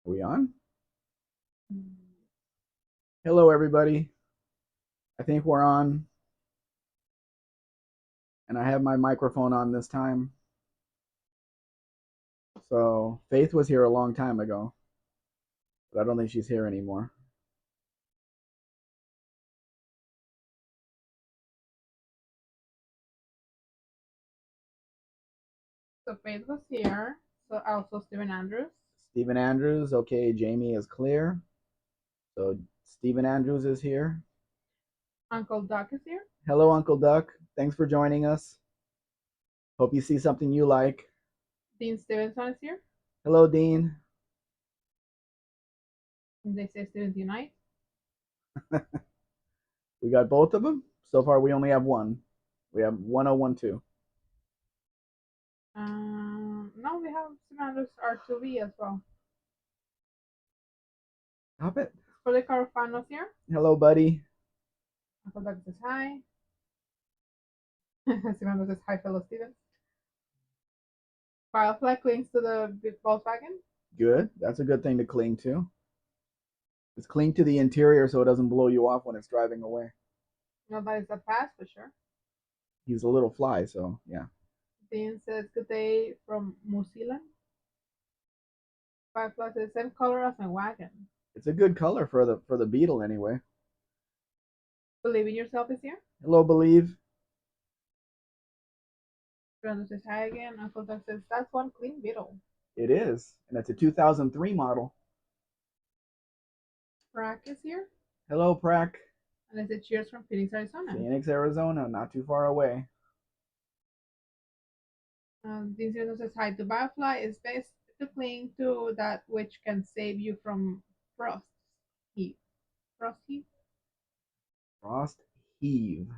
Are we on? Hello, everybody. I think we're on, and I have my microphone on this time. So Faith was here a long time ago, but I don't think she's here anymore. So Faith was here. So also Stephen Andrews. Stephen Andrews, okay, Jamie is clear. So Stephen Andrews is here. Uncle Doc is here. Hello, Uncle Duck. Thanks for joining us. Hope you see something you like. Dean Stevenson is here. Hello, Dean. And they say students unite. We got both of them. So far, we only have one. We have 1012. No, we have Stephen Andrews R2V as well. Stop it. For the Carofanos here. Hello, buddy. Uncle Doc says hi. Stephen Andrews says hi, fellow students. Firefly clings to the Volkswagen. Good. That's a good thing to cling to. Just cling to the interior so it doesn't blow you off when it's driving away. No, that is a pass for sure. He's a little fly, so yeah. Dean says good day from New Zealand. Firefly says same color as my wagon. It's a good color for the Beetle anyway. Believe in yourself is here. Hello, Believe. Brandon says hi again. Uncle Doug says that's one clean Beetle. It is, and it's a 2003 model. Prack is here. Hello, Prack. And it's a cheers from Phoenix, Arizona. Phoenix, Arizona, not too far away. Dean says hi to Firefly is best to cling to that which can save you from frost heat. Frost heat? Frost heave.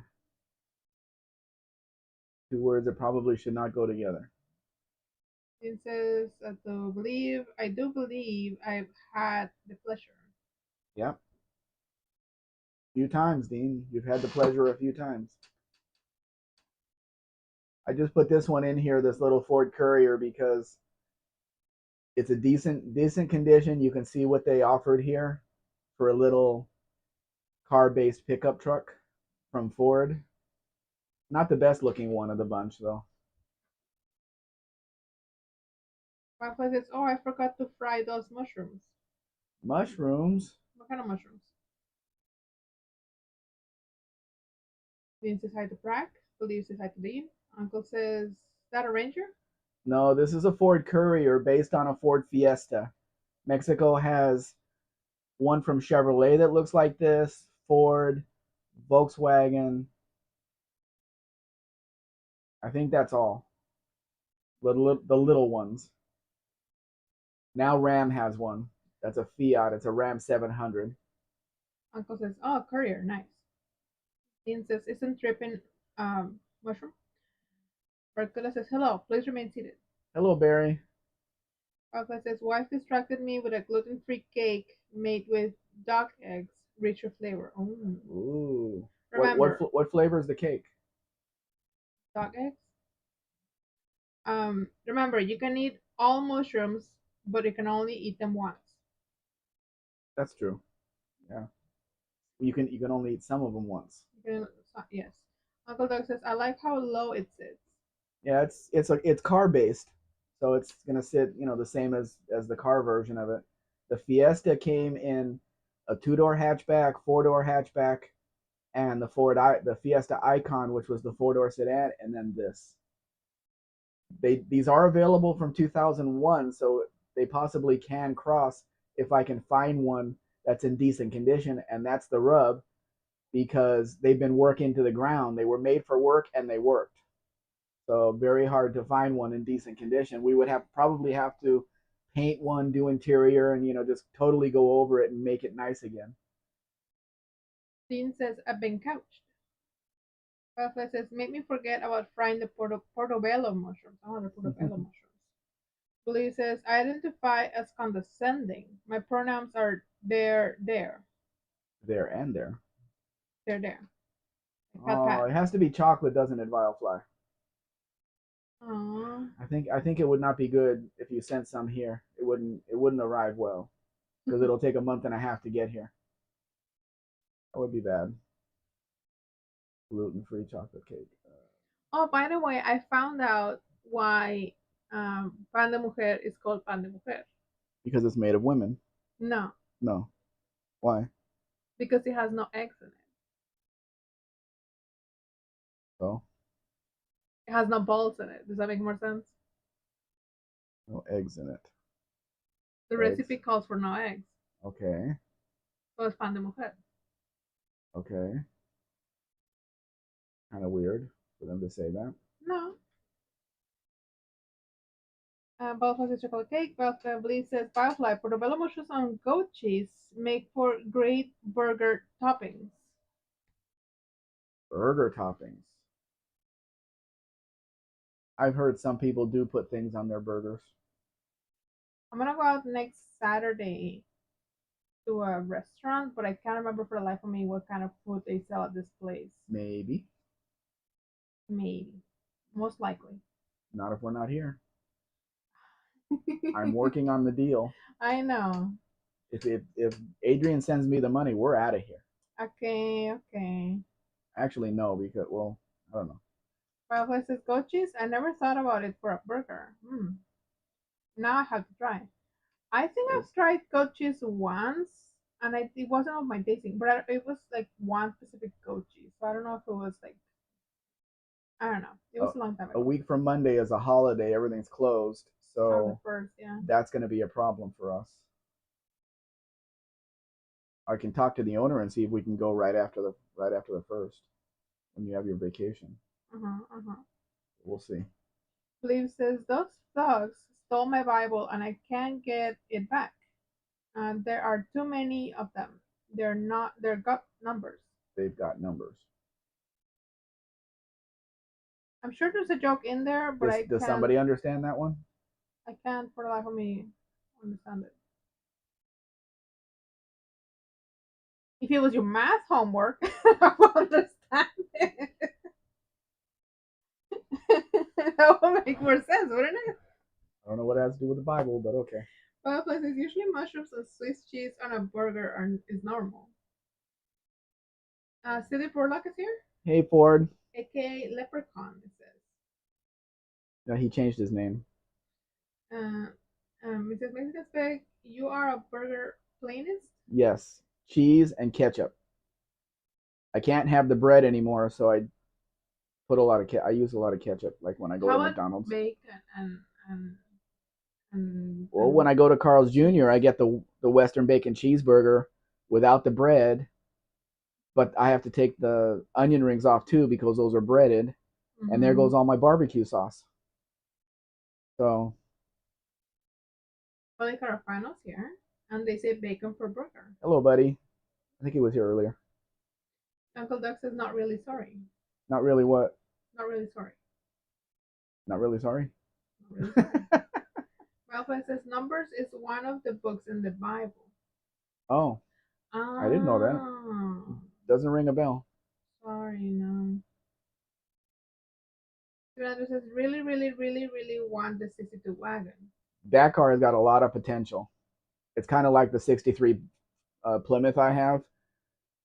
Two words that probably should not go together. Dean says I do believe I've had the pleasure. Yep. A few times, Dean. You've had the pleasure a few times. I just put this one in here, this little Ford Courier, because it's a decent condition. You can see what they offered here for a little car-based pickup truck from Ford. Not the best looking one of the bunch, though. Firefly says, oh, I forgot to fry those mushrooms. Mushrooms? What kind of mushrooms? Dean says hi to Prack. Believe says hi to Dean. Uncle says, is that a Ranger? No, this is a Ford Courier based on a Ford Fiesta. Mexico has one from Chevrolet that looks like this, Ford, Volkswagen. I think that's all. The little ones. Now Ram has one. That's a Fiat. It's a Ram 700. Uncle says, oh, courier, nice. Dean says, isn't tripping mushroom? Barcola says, hello, please remain seated. Hello, Barry. Barcola says, wife distracted me with a gluten-free cake made with duck eggs, richer flavor. Ooh. Remember, what flavor is the cake? duck eggs. Remember, you can eat all mushrooms, but you can only eat them once. That's true. Yeah. You can only eat some of them once. Yes. Uncle Doug says, I like how low it sits. Yeah, it's car based, so it's gonna sit the same as the car version of it. The Fiesta came in a two-door hatchback, four-door hatchback, and the Fiesta Icon, which was the four-door sedan, and then this. These are available from 2001, so they possibly can cross if I can find one that's in decent condition, and that's the rub because they've been worked into the ground. They were made for work and they worked. So very hard to find one in decent condition. We would probably have to paint one, do interior, and just totally go over it and make it nice again. Dean says, I've been couched. Butterfly says, make me forget about frying the portobello mushrooms. Oh, the portobello mushrooms. Blue says, I identify as condescending. My pronouns are there. There and there. There. Oh, it has to be chocolate, doesn't it, Vilefly? Aww. I think it would not be good if you sent some here. It wouldn't arrive well. because it'll take a month and a half to get here. That would be bad. Gluten-free chocolate cake. Oh, by the way, I found out why pan de mujer is called pan de mujer. Because it's made of women. No, No. Why? because it has no eggs in it. So It has no balls in it. Does that make more sense? no eggs in it. The Eggs. recipe calls for no eggs. Okay. So it's pan de mujer. Okay. Kind of weird for them to say that. No. Butterfly says chocolate cake. Butterfly Believe says Firefly. Portobello mushrooms and goat cheese make for great burger toppings. Burger toppings. I've heard some people do put things on their burgers. I'm gonna go out next Saturday to a restaurant, but I can't remember for the life of me what kind of food they sell at this place. Maybe. Maybe. Most likely. Not if we're not here. I'm working on the deal. I know. If Adrian sends me the money, we're out of here. Okay. Actually, no, because well, I don't know. Firefly says goat cheese. I never thought about it for a burger. Now I have to try. I think I've tried goat cheese once, and it wasn't of my tasting, but it was like one specific goat cheese. So I don't know if it was like, I don't know. It was a long time ago. A week from Monday is a holiday. Everything's closed, so the first, yeah. That's going to be a problem for us. I can talk to the owner and see if we can go right after the first, when you have your vacation. We'll see. Believe says those thugs stole my Bible and I can't get it back. And there are too many of them. They've got numbers. They've got numbers. I'm sure there's a joke in there, but does somebody understand that one? I can't for the life of me understand it. If it was your math homework, I would understand it. That would make more sense, wouldn't it? I don't know what it has to do with the Bible, but okay. Well, places usually mushrooms and Swiss cheese on a burger is normal. Silly Porlock is here. Hey, Ford. AKA Leprechaun, it says. No, he changed his name. Mrs. Mexican Spec, you are a burger planist? Yes. Cheese and ketchup. I can't have the bread anymore, so I put I use a lot of ketchup, like when I go to McDonald's. Bacon well, when I go to Carl's Jr., I get the Western bacon cheeseburger without the bread, but I have to take the onion rings off too because those are breaded, and there goes all my barbecue sauce. So. Polly Carafano's here, and they say bacon for burger. Hello, buddy. I think he was here earlier. Uncle Doug says not really sorry. Not really what? Not really sorry. Not really sorry? Not really sorry. Ralph says Numbers is one of the books in the Bible. Oh. I didn't know that. Doesn't ring a bell. Sorry, no. Fernando says really want the 62 wagon. That car has got a lot of potential. It's kind of like the 63 Plymouth I have.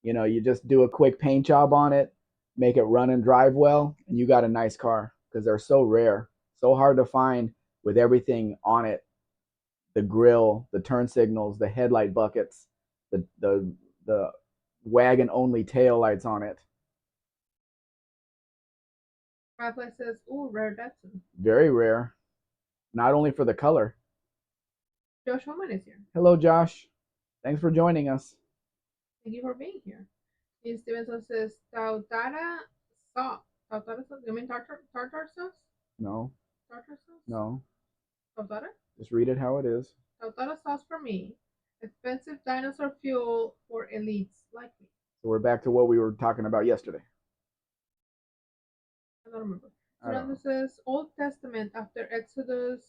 You know, you just do a quick paint job on it, make it run and drive well, and you got a nice car because they're so rare, so hard to find with everything on it. The grill, the turn signals, the headlight buckets, the wagon only tail lights on it. Rafa says, "Ooh, rare Datsun." Very rare. Not only for the color. Josh Holman is here. Hello, Josh. Thanks for joining us. Thank you for being here. Ian Stevenson says, Tautara sauce. Tautara sauce? You mean tartar sauce? No. Tartar sauce? No. Tautara? Just read it how it is. Tautara sauce for me. Expensive dinosaur fuel for elites like me. So we're back to what we were talking about yesterday. I don't remember. Fernando says Old Testament after Exodus,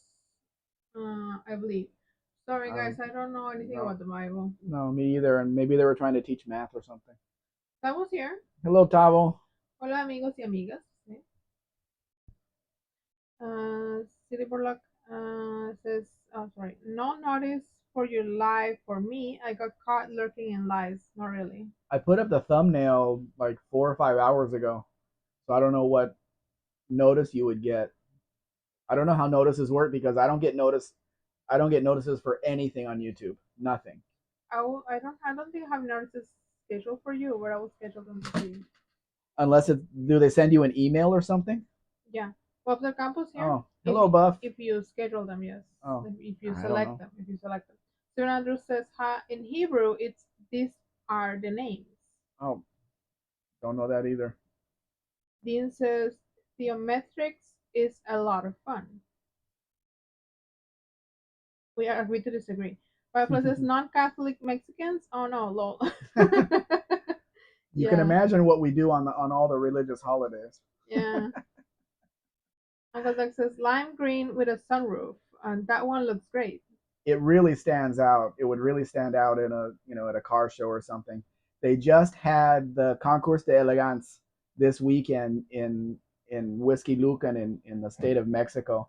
I believe. Sorry, guys, I don't know anything about the Bible. No, me either. And maybe they were trying to teach math or something. Tavo's here. Hello, Tavo. Hola, amigos y amigas. City Borlock says, oh, sorry, no notice for your life. For me, I got caught lurking in lies. Not really. I put up the thumbnail like 4 or 5 hours ago, so I don't know what notice you would get. I don't know how notices work because I don't get notice. I don't get notices for anything on YouTube. Nothing. I don't think I have notices scheduled for you, but I will schedule them for you. Unless it do they send you an email or something? Yeah. Buff the campus here. Oh, hello, Buff. If you schedule them, yes. Oh, If you I don't select know. them, if you select them. Steven Andrews says, in Hebrew, it's these are the names. Oh, don't know that either. Dean says, theometrics is a lot of fun. We agree to disagree. Firefly says, non-Catholic Mexicans? Oh no, lol. You can Yeah, imagine what we do on all the religious holidays. yeah. Uncle Doug says, lime green with a sunroof. And that one looks great. It really stands out. It would really stand out in a at a car show or something. They just had the Concours de Elegance this weekend in Whiskey Lucan in the state of Mexico.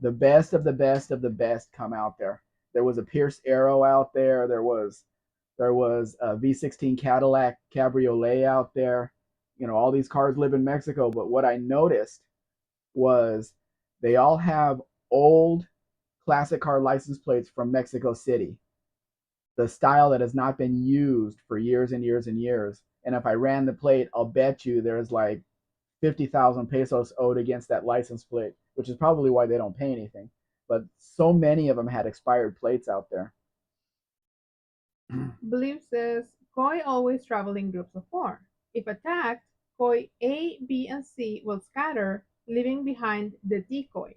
The best of the best of the best come out there. There was a Pierce Arrow out there. There was a V16 Cadillac Cabriolet out there. All these cars live in Mexico, but what I noticed was they all have old classic car license plates from Mexico City, the style that has not been used for years and years and years. And if I ran the plate, I'll bet you there's like 50,000 pesos owed against that license plate, which is probably why they don't pay anything. But so many of them had expired plates out there. Believe says, Koi always travel in groups of four. If attacked, Koi A, B, and C will scatter, leaving behind the decoy.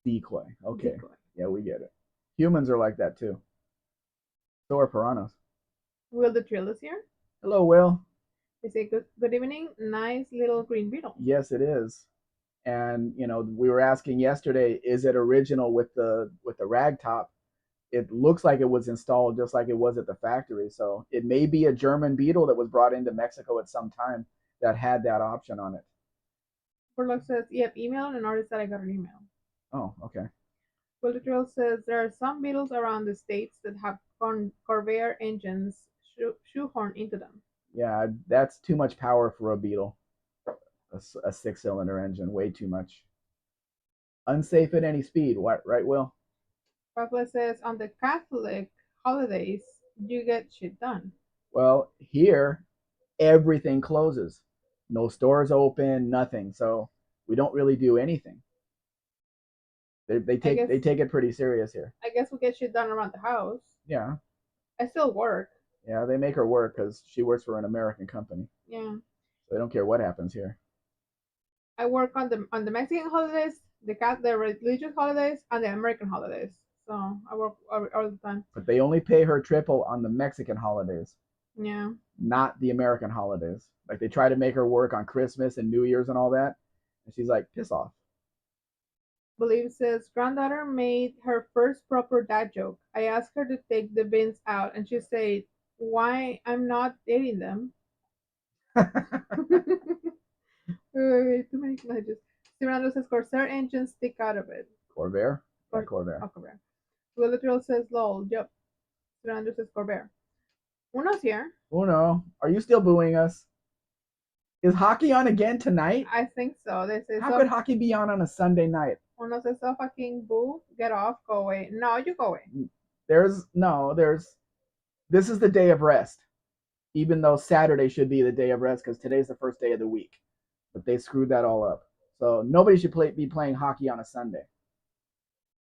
Decoy. Okay. Decoy. Yeah, we get it. Humans are like that too. So are piranhas. Will the Trill is here? Hello, Will. They say, good evening, nice little green beetle. Yes, it is. And we were asking yesterday, is it original with the rag top? It looks like it was installed just like it was at the factory. So it may be a German Beetle that was brought into Mexico at some time that had that option on it. Burlock says, yep, email, and an artist that I got an email. Oh, okay. Will the Trill says, there are some beetles around the states that have Corvair engines shoehorned into them. Yeah, that's too much power for a Beetle. A six-cylinder engine, way too much. Unsafe at any speed. What, right, Will? Papa says, on the Catholic holidays, you get shit done. Well, here everything closes. No stores open, nothing. So we don't really do anything. They take it pretty serious here. I guess we get shit done around the house. Yeah. I still work. Yeah, they make her work because she works for an American company. Yeah. So they don't care what happens here. I work on the Mexican holidays, the religious holidays, and the American holidays. So I work all the time. But they only pay her triple on the Mexican holidays. Yeah. Not the American holidays. Like they try to make her work on Christmas and New Year's and all that. And she's like, piss off. Believe says granddaughter made her first proper dad joke. I asked her to take the bins out, and she said, "Why I'm not dating them." Wait, too many messages. Steven says Corsair engines stick out of it. Corvair? Yeah, Corvair. Oh, Corvair. Will the Drill says lol. Yep. Steven says Corvair. Uno's here. Uno, are you still booing us? Is hockey on again tonight? I think so. They say how could hockey be on a Sunday night? Uno says so fucking boo. Get off. Go away. No, you go away. There's this is the day of rest. Even though Saturday should be the day of rest because today's the first day of the week. But they screwed that all up. So nobody should be playing hockey on a Sunday.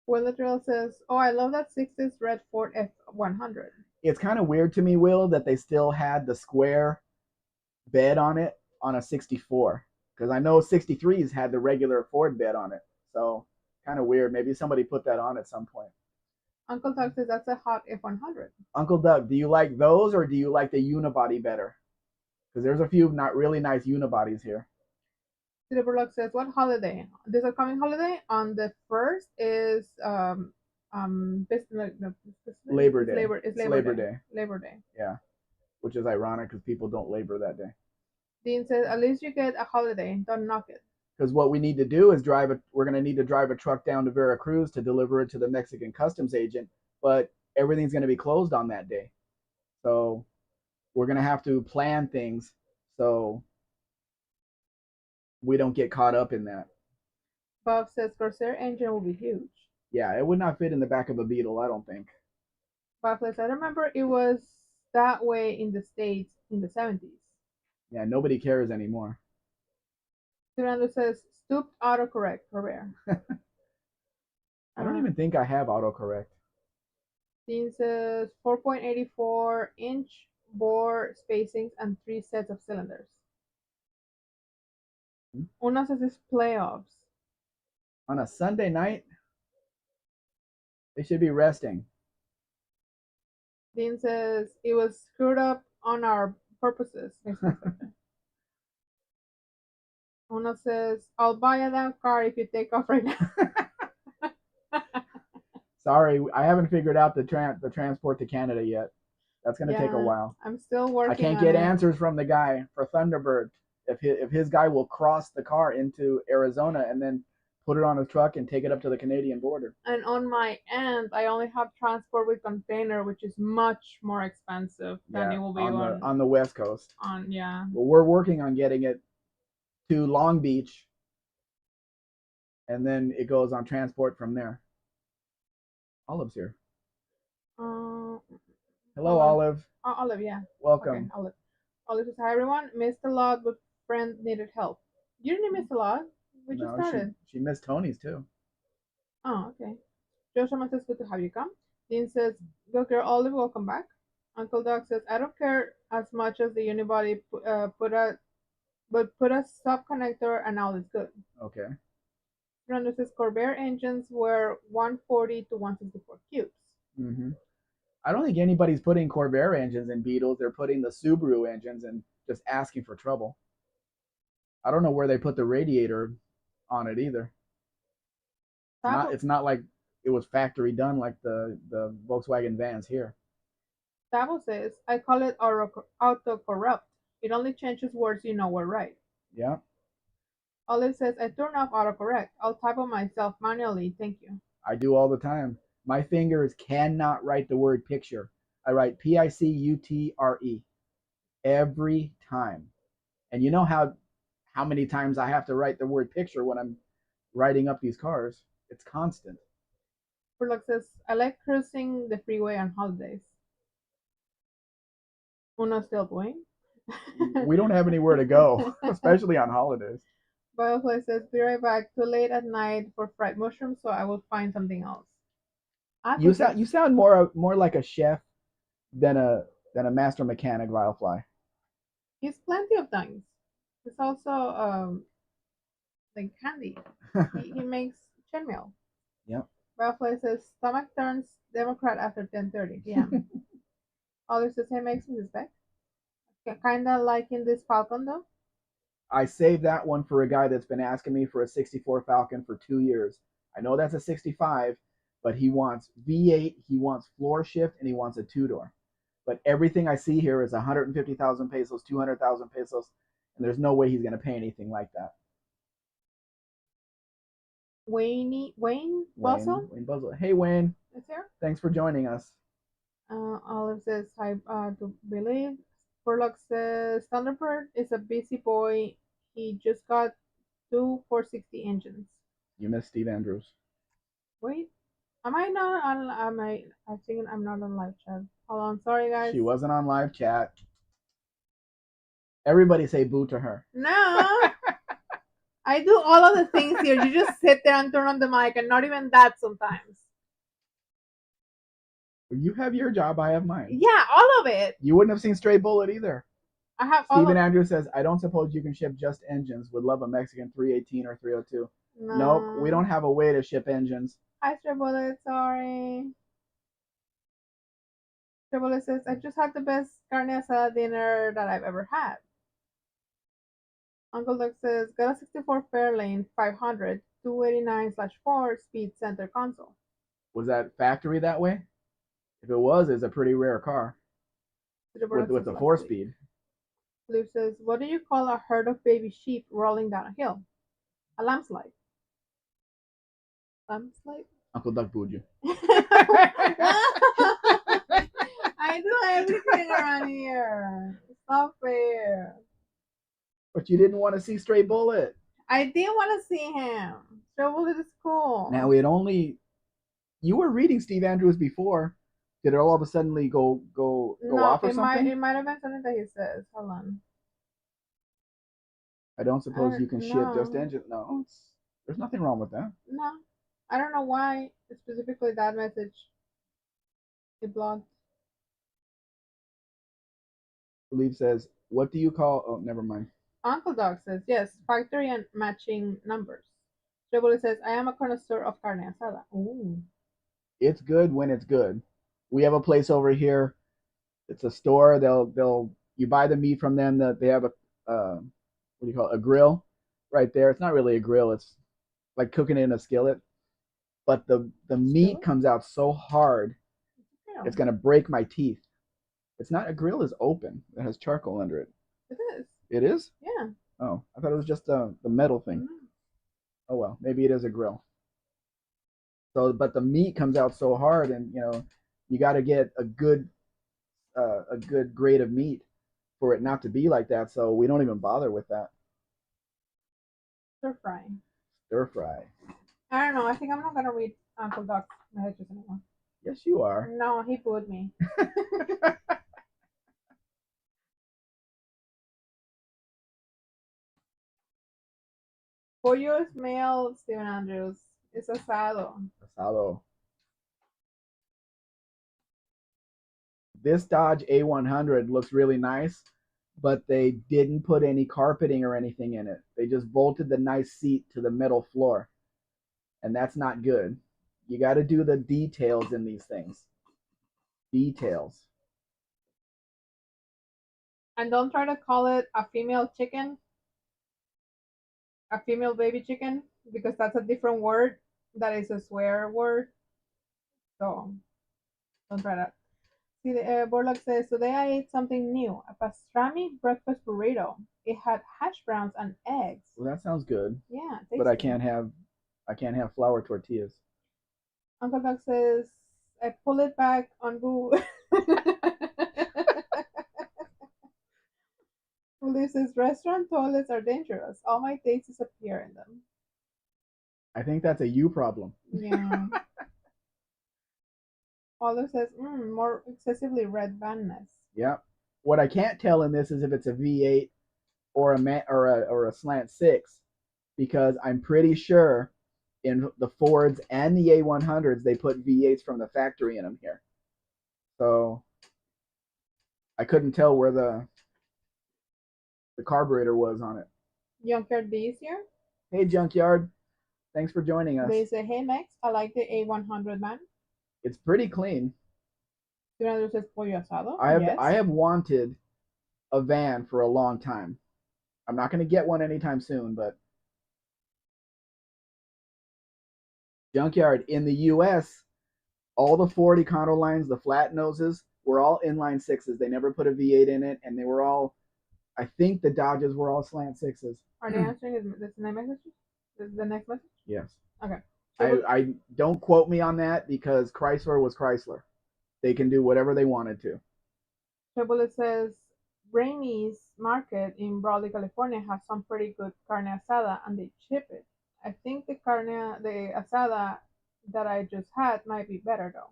Will the Drill says, oh, I love that 60s red Ford F100. It's kind of weird to me, Will, that they still had the square bed on it on a 64. Because I know 63s had the regular Ford bed on it. So kind of weird. Maybe somebody put that on at some point. Uncle Doug says that's a hot F100. Uncle Doug, do you like those or do you like the unibody better? Because there's a few not really nice unibodies here. Silverlock says, what holiday? This upcoming holiday on the 1st is Labor Day. It's Labor Day. Labor Day. Yeah, which is ironic because people don't labor that day. Dean says, at least you get a holiday. Don't knock it. Because what we need to do is we're going to need to drive a truck down to Veracruz to deliver it to the Mexican customs agent. But everything's going to be closed on that day. So we're going to have to plan things so we don't get caught up in that. Bob says Corsair engine will be huge. Yeah, it would not fit in the back of a Beetle, I don't think. Bob says, I remember it was that way in the States in the 70s. Yeah, nobody cares anymore. Fernando says, stooped autocorrect for rare. I don't even think I have autocorrect. Dean says 4.84-inch bore spacings and 3 sets of cylinders. Uno says it's playoffs. On a Sunday night, they should be resting. Dean says it was screwed up on our purposes. Uno says, I'll buy a damn car if you take off right now. Sorry, I haven't figured out the transport to Canada yet. That's going to take a while. I'm still working. I can't get answers from the guy for Thunderbird. If his guy will cross the car into Arizona and then put it on a truck and take it up to the Canadian border. And on my end, I only have transport with container, which is much more expensive than it will be on the West Coast. Yeah. Well, we're working on getting it to Long Beach, and then it goes on transport from there. Olive's here. Hello, Olive. Olive, yeah. Welcome. Okay, Olive says, hi, everyone. Missed a lot, but friend needed help. You didn't miss a lot. We just started. She missed Tony's, too. Oh, okay. Joshua says, good to have you come. Dean says, go girl, Olive, welcome back. Uncle Doug says, I don't care as much as the unibody put a sub connector and all is good. Okay. Fernando says, Corvair engines were 140 to 164 cubes. Mm-hmm. I don't think anybody's putting Corvair engines in Beetles. They're putting the Subaru engines and just asking for trouble. I don't know where they put the radiator on it either. It's not like it was factory done like the Volkswagen vans here. Sabo says, I call it autocorrupt. It only changes words you know were right. Yeah. Olive says, I turn off autocorrect. I'll type on myself manually. Thank you. I do all the time. My fingers cannot write the word picture. I write Picutre every time. And you know how many times I have to write the word picture when I'm writing up these cars? It's constant. Furlock says, I like cruising the freeway on holidays. Uno still going? We don't have anywhere to go, especially on holidays. Butterfly says, be right back. Too late at night for fried mushrooms, so I will find something else. You sound more like a chef than a master mechanic, Vilefly. He's plenty of things. He's also like candy. he makes chainmail. Yep. Vilefly says stomach turns Democrat after 10:30 p.m. Oliver says, hey, makes me Spec. Kinda like in this Falcon though. I saved that one for a guy that's been asking me for a 64 Falcon for 2 years. I know that's a 65, but he wants V8, he wants floor shift, and he wants a 2-door. But everything I see here is 150,000 pesos, 200,000 pesos, and there's no way he's going to pay anything like that. Wayne Buzzle? Wayne Buzzle. Hey, Wayne. Is here? Thanks for joining us. Olive says, hi to believe. Furlock says, Thunderbird is a busy boy. He just got 2 460 engines. You missed Steve Andrews. Wait. Am I not on? I think I'm not on live chat. Hold on. Sorry, guys. She wasn't on live chat. Everybody say boo to her. No. I do all of the things here. You just sit there and turn on the mic, and not even that sometimes. You have your job, I have mine. Yeah, all of it. You wouldn't have seen Stray Bullet either. I have Stephen Andrews says, I don't suppose you can ship just engines. Would love a Mexican 318 or 302. No. Nope, we don't have a way to ship engines. Hi, Stray Bullet, sorry. Stray Bullet says, I just had the best carne asada dinner that I've ever had. Uncle Doug says, got a 64 Fairlane 500, 289/4 speed center console. Was that factory that way? If it was, it's a pretty rare car. With the 4-speed. Blue says, what do you call a herd of baby sheep rolling down a hill? A landslide. Landslide? Uncle Doug booed you. But you didn't want to see Stray Bullet. I did want to see him. Stray Bullet is cool. Now it only you were reading Steve Andrews before. Did it all of a sudden go off or something? It might have been something that he says. Hold on. I don't suppose you can ship just No. engine. No, there's nothing wrong with that. No. I don't know why specifically that message it blocked. Believe says, what do you call? Oh, never mind. Uncle Dog says, yes, factory and matching numbers. Stray says, I am a connoisseur of carne asada. Ooh. It's good when it's good. We have a place over here. It's a store. They'll you buy the meat from them. That they have a what do you call it? A grill right there. It's not really a grill. It's like cooking it in a skillet. But the meat comes out so hard, it's gonna break my teeth. It's not a grill. Is open. It has charcoal under it. It is. It is? Yeah. Oh, I thought it was just the metal thing. Mm-hmm. Oh well, maybe it is a grill. So, but the meat comes out so hard, and you got to get a good grade of meat for it not to be like that. So we don't even bother with that. Stir fry. Stir fry. I don't know. I think I'm not gonna read Uncle Doc's messages anymore. Yes, you are. No, he booed me. Pollo male Steven Andrews. It's asado. Asado. This Dodge A100 looks really nice, but they didn't put any carpeting or anything in it. They just bolted the nice seat to the metal floor. And that's not good. You got to do the details in these things. Details. And don't try to call it a female chicken, a female baby chicken, because that's a different word. That is a swear word. So don't try that. See, Borlaug says, today I ate something new, a pastrami breakfast burrito. It had hash browns and eggs. Well, that sounds good. Yeah, tasty. But I can't have flour tortillas. Uncle Doug says, I pull it back on boo. Police says, restaurant toilets are dangerous. All my dates disappear in them. I think that's a you problem. Yeah. Olive says, more excessively red bandness. Yeah. What I can't tell in this is if it's a V8 or a slant 6, because I'm pretty sure in the Fords and the A100s they put V8s from the factory in them here. So I couldn't tell where the carburetor was on it. Junkyard D is here. Hey Junkyard, thanks for joining us. They say, hey Max, I like the A100 man. It's pretty clean. Says pollo asado. I have wanted a van for a long time. I'm not going to get one anytime soon, but Junkyard in the U.S., all the Ford Econolines, the flat noses, were all inline 6s. They never put a V8 in it, and they were all, I think the Dodges were all slant 6s. Are they answering this next message? This is the next message? Yes. Okay. I don't quote me on that because Chrysler was Chrysler. They can do whatever they wanted to. It says Ramey's Market in Brawley, California has some pretty good carne asada and they chip it. I think the asada that I just had might be better though.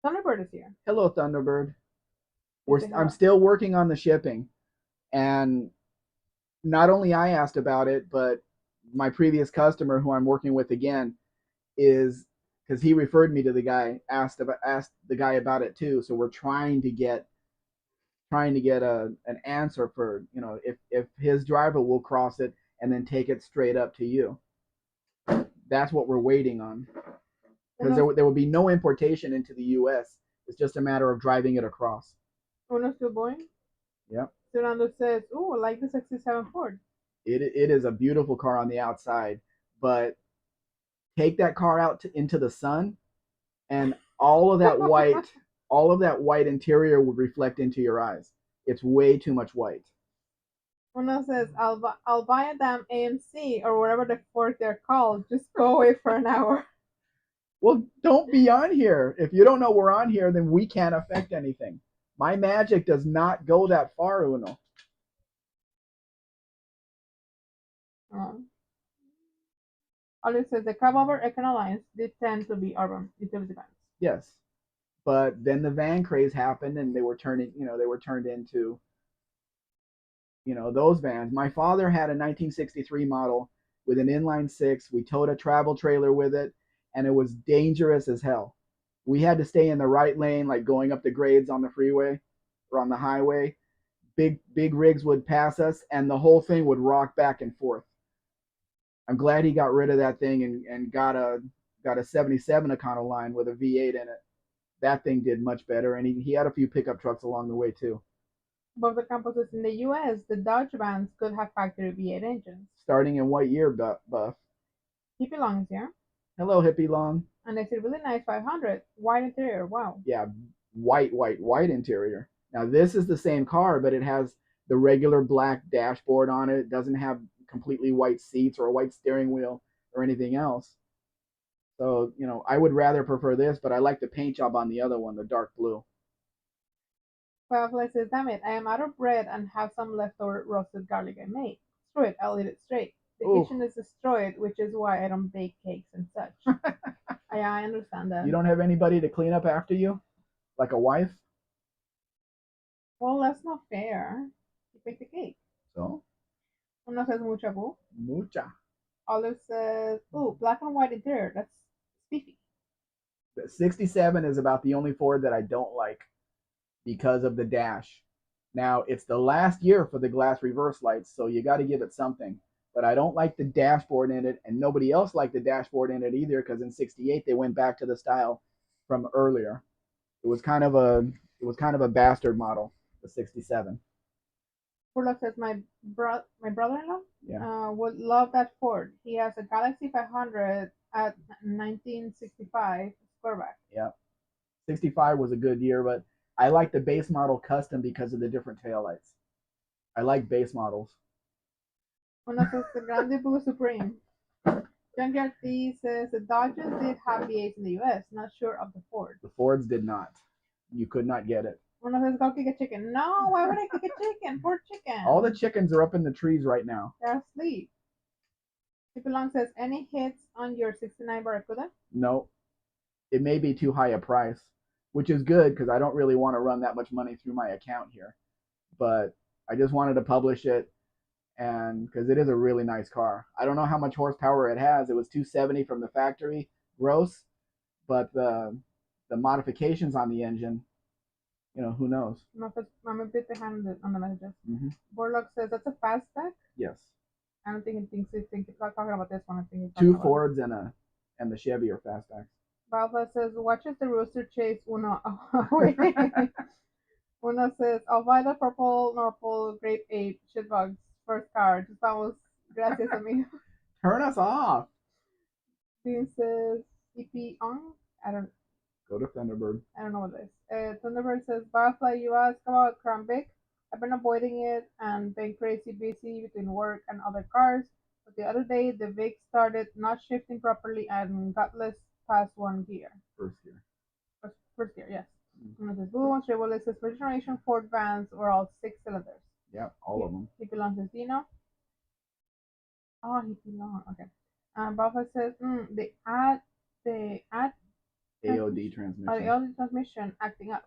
Thunderbird is here. Hello, Thunderbird. I'm still working on the shipping, and not only I asked about it, but my previous customer, who I'm working with again, is because he referred me to the guy, asked the guy about it too. So we're trying to get an answer for if his driver will cross it and then take it straight up to you. That's what we're waiting on, because there will be no importation into the U.S. It's just a matter of driving it across. Uno still going? Yep. Fernando says, "Oh, I like the 67 Ford." It is a beautiful car on the outside, but take that car out into the sun, and all of that white interior would reflect into your eyes. It's way too much white. Uno says, I'll buy a damn AMC or whatever the fork they're called. Just go away for an hour. Well, don't be on here. If you don't know we're on here, then we can't affect anything. My magic does not go that far, Uno. Um, Olive says the cab over Econ lines did tend to be urban utility vans. Yes, but then the van craze happened, and they were turned into those vans. My father had a 1963 model with an inline six. We towed a travel trailer with it, and it was dangerous as hell. We had to stay in the right lane, like going up the grades on the freeway or on the highway. Big rigs would pass us, and the whole thing would rock back and forth. I'm glad he got rid of that thing and got a 77 Econoline with a V8 in it. That thing did much better, and he had a few pickup trucks along the way too. Both the campuses in the US, the Dodge vans could have factory V8 engines. Starting in what year, Buff? Hippie Long is here. Hello, Hippie Long. And it's a really nice 500. White interior, wow. Yeah, white interior. Now this is the same car, but it has the regular black dashboard on it. It doesn't have completely white seats or a white steering wheel or anything else. So, I would rather prefer this, but I like the paint job on the other one, the dark blue. Firefly says, damn it, I am out of bread and have some leftover roasted garlic I made. Screw it, I'll eat it straight. The Ooh. kitchen is destroyed, which is why I don't bake cakes and such. I understand that. You don't have anybody to clean up after you? Like a wife? Well, that's not fair. You bake the cake. So? Uno says mucha boo. Mucha. Olive says, ooh, black and white interior. That's spiffy. The 67 is about the only Ford that I don't like because of the dash. Now, it's the last year for the glass reverse lights, so you got to give it something. But I don't like the dashboard in it, and nobody else liked the dashboard in it either, because in '68 they went back to the style from earlier. It was kind of a bastard model, the '67. Furlock says my brother-in-law Yeah. would love that Ford. He has a Galaxy 500 at 1965 squareback. Yeah. 65 was a good year, but I like the base model custom because of the different taillights. I like base models. Uno says the Grande Boo Supreme. Junkyard T says the Dodges did have V8s in the US. Not sure of the Ford. The Fords did not. You could not get it. Uno says go kick a chicken. No, why would I kick a chicken? Poor chicken. All the chickens are up in the trees right now. They're asleep. Long says any hits on your '69 Barracuda? No. It may be too high a price, which is good because I don't really want to run that much money through my account here. But I just wanted to publish it, and because it is a really nice car. I don't know how much horsepower it has. It was 270 from the factory gross, but the modifications on the engine, who knows? I'm a bit behind on the messages. Mm-hmm. Borlock says that's a fastback. Yes. I don't think he thinks he's talking about this one. I think he's two Fords and the Chevy are fastbacks. Balva says watches the rooster chase Uno away. Uno says I'll buy the purple Norfolk Grape 8 shitbugs first car. Just vamos. Gracias amigo. Turn us off. Dean says EP on. I don't. Go to Thunderbird. I don't know what this is. Thunderbird says Butterfly. You ask about Cranbic. I've been avoiding it and been crazy busy between work and other cars. But the other day, the Vic started not shifting properly and got less past one gear. First gear. First gear, yes. Mm-hmm. And it says Blue Ones Tribble. It says first generation Ford vans were all 6 cylinders. Yeah, all of them. He belongs to Dino. Oh, he belongs. Okay. Buffett says the AOD transmission. The AOD transmission acting up.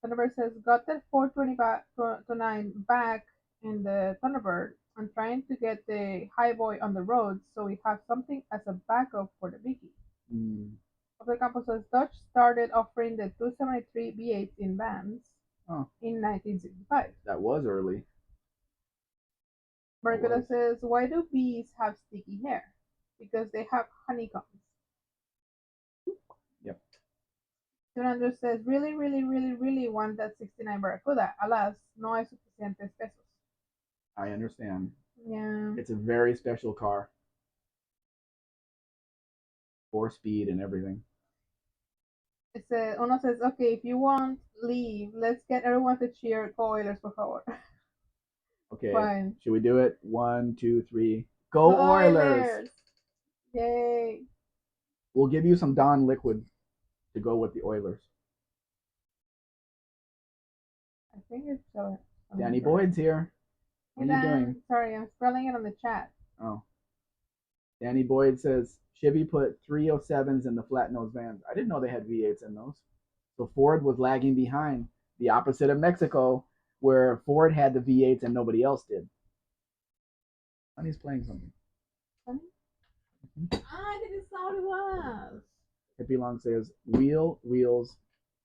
Thunderbird says, got that 429 back in the Thunderbird. I'm trying to get the Highboy on the road so we have something as a backup for the Vicky. The Campos says, Dodge started offering the 273 V8s in vans in 1965. That was early. Mercury says, why do bees have sticky hair? Because they have honeycombs. Yep. Fernando says, really, really, really, really want that 69 Barracuda. Alas, no hay suficientes pesos. I understand. Yeah. It's a very special car. 4-speed and everything. Uno says, okay, if you want, leave. Let's get everyone to cheer. Go Oilers, por favor. Okay. Fine. Should we do it? 1, 2, 3. Go Oilers! Yay. We'll give you some Dawn liquid to go with the Oilers. I think it's Danny Boyd's here. What are you doing? Sorry, I'm spelling it on the chat. Oh, Danny Boyd says Chevy put 307s in the flat nose vans. I didn't know they had V8s in those. So Ford was lagging behind, the opposite of Mexico, where Ford had the V8s and nobody else did. Honey's playing something. Honey? I didn't saw what it was. Hippie Long says wheels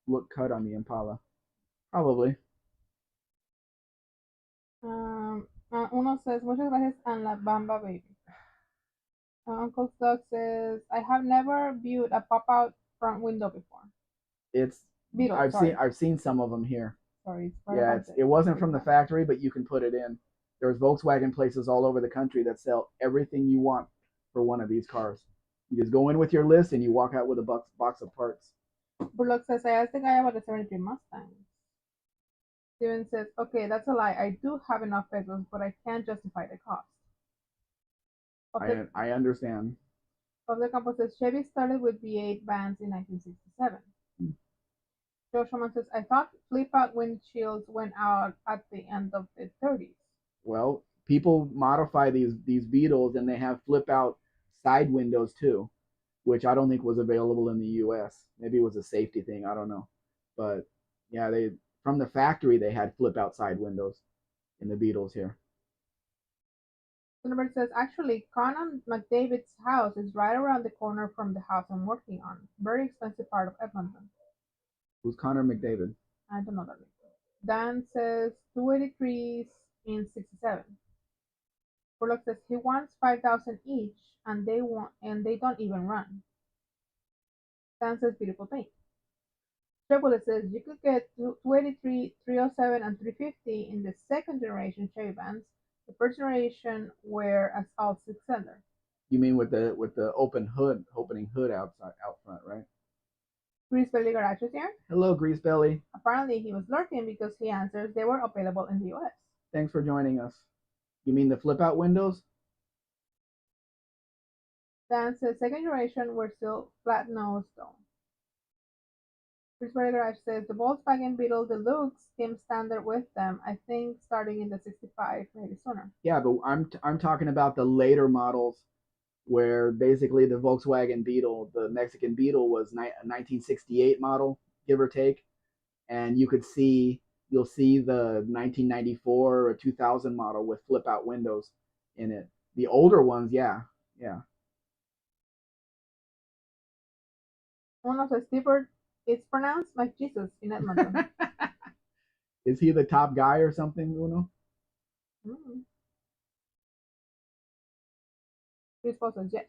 look cut on the Impala. Probably. Uno says, muchas gracias and la bamba baby. Uncle Doug says, I have never viewed a pop-out front window before. It's Beetle, I've seen some of them here. Sorry, yeah, it wasn't from the factory, but you can put it in. There's Volkswagen places all over the country that sell everything you want for one of these cars. You just go in with your list and you walk out with a box of parts. Burlock says, I asked the guy about the 73 Mustang. Steven says, okay, that's a lie. I do have enough pesos, but I can't justify the cost. I understand. Pablo Campos says, Chevy started with V8 vans in 1967. Joe Schumann says, I thought flip-out windshields went out at the end of the 30s. Well, people modify these Beetles and they have flip-out side windows too, which I don't think was available in the U.S. Maybe it was a safety thing. I don't know. But yeah, they from the factory they had flip-out side windows in the Beetles here. Thunderbird says, actually, Conan McDavid's house is right around the corner from the house I'm working on. Very expensive part of Edmonton. Who's Connor McDavid? I don't know that. Dan says 283s in 67. Burlock says he wants 5,000 each, and they don't even run. Dan says beautiful paint. Chevrolet says you could get 283, 307, and 350 in the second generation Chevy vans. The first generation were as all six-cylinder. You mean with the opening hood out front, right? Greasebelly Garage is here. Hello, Greasebelly. Apparently he was lurking because he answers they were available in the US. Thanks for joining us. You mean the flip out windows? Dan says second generation were still flat nose though. Greasebelly Garage says the Volkswagen Beetle Deluxe came standard with them, I think starting in the 65, maybe sooner. Yeah, but I'm talking about the later models where basically the Volkswagen Beetle, the Mexican Beetle, was a 1968 model, give or take, and you'll see the 1994 or 2000 model with flip out windows in it. The older ones, yeah. One of the Stewart, it's pronounced like Jesus in Edmonton. Is he the top guy or something, Uno? Mm-hmm. His boss says yes.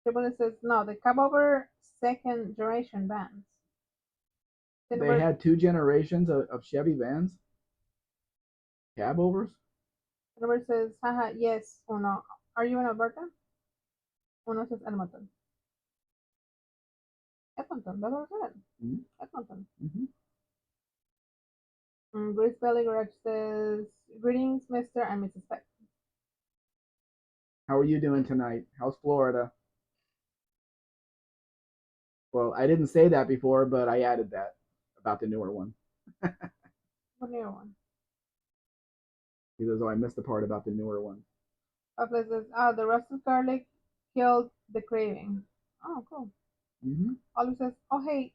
Chevrolet says no, the cabover second generation vans. They had two generations of Chevy vans? Cabovers? Robert says, haha, yes, Uno. Are you in Alberta? Uno says Edmonton. Edmonton, that's what I said. Mm-hmm. Edmonton. Mm-hmm. Grace Belly Garage says, greetings, Mr. and Mrs. Spec. How are you doing tonight? How's Florida? Well, I didn't say that before, but I added that about the newer one. What newer one? He says, oh, I missed the part about the newer one. Uplet says, the rusted garlic killed the craving. Oh, cool. Mm-hmm. Olive says, oh, hey,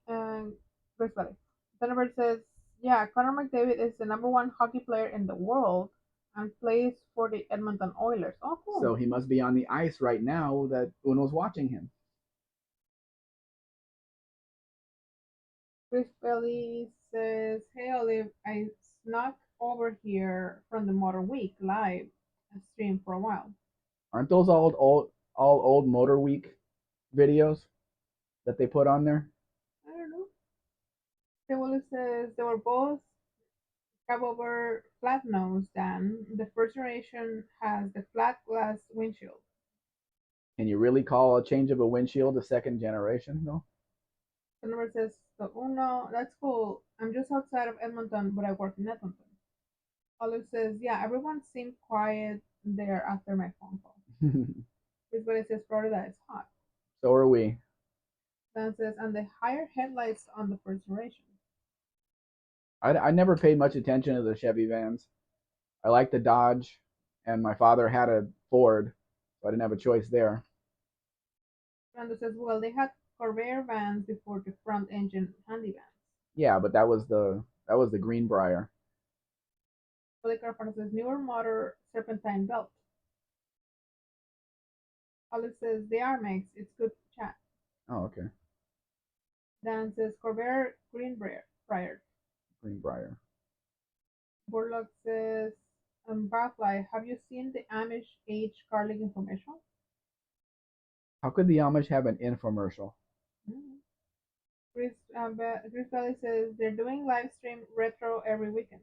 Grace Belly. Thunderbird says, yeah, Connor McDavid is the #1 hockey player in the world and plays for the Edmonton Oilers. Oh, cool. So he must be on the ice right now that Uno's watching him. Chris Belly says, hey, Olive, I snuck over here from the Motor Week live stream for a while. Aren't those all old Motor Week videos that they put on there? I don't know. Chevrolet says they were both cabover flat nose, Dan. The first generation has the flat glass windshield. Can you really call a change of a windshield a second generation, though? The number says, oh no, that's cool. I'm just outside of Edmonton, but I work in Edmonton. Olive says, yeah, everyone seemed quiet there after my phone call. This but it says Florida is hot. So are we. Dan says, and the higher headlights on the first generation. I never paid much attention to the Chevy vans. I like the Dodge, and my father had Ford, so I didn't have a choice there. Fernando says, well, they had Corvair vans before the front engine handy vans. Yeah, but that was the Greenbrier. Polycarp says, newer motor serpentine belt. Olive says, they are mixed. It's good chat. Oh, okay. Dan says, Corvair Greenbrier. Greenbrier. Borlock says, Barfly, have you seen the Amish age Carling information? How could the Amish have an infomercial? Mm. Chris Valley says, they're doing live stream retro every weekend.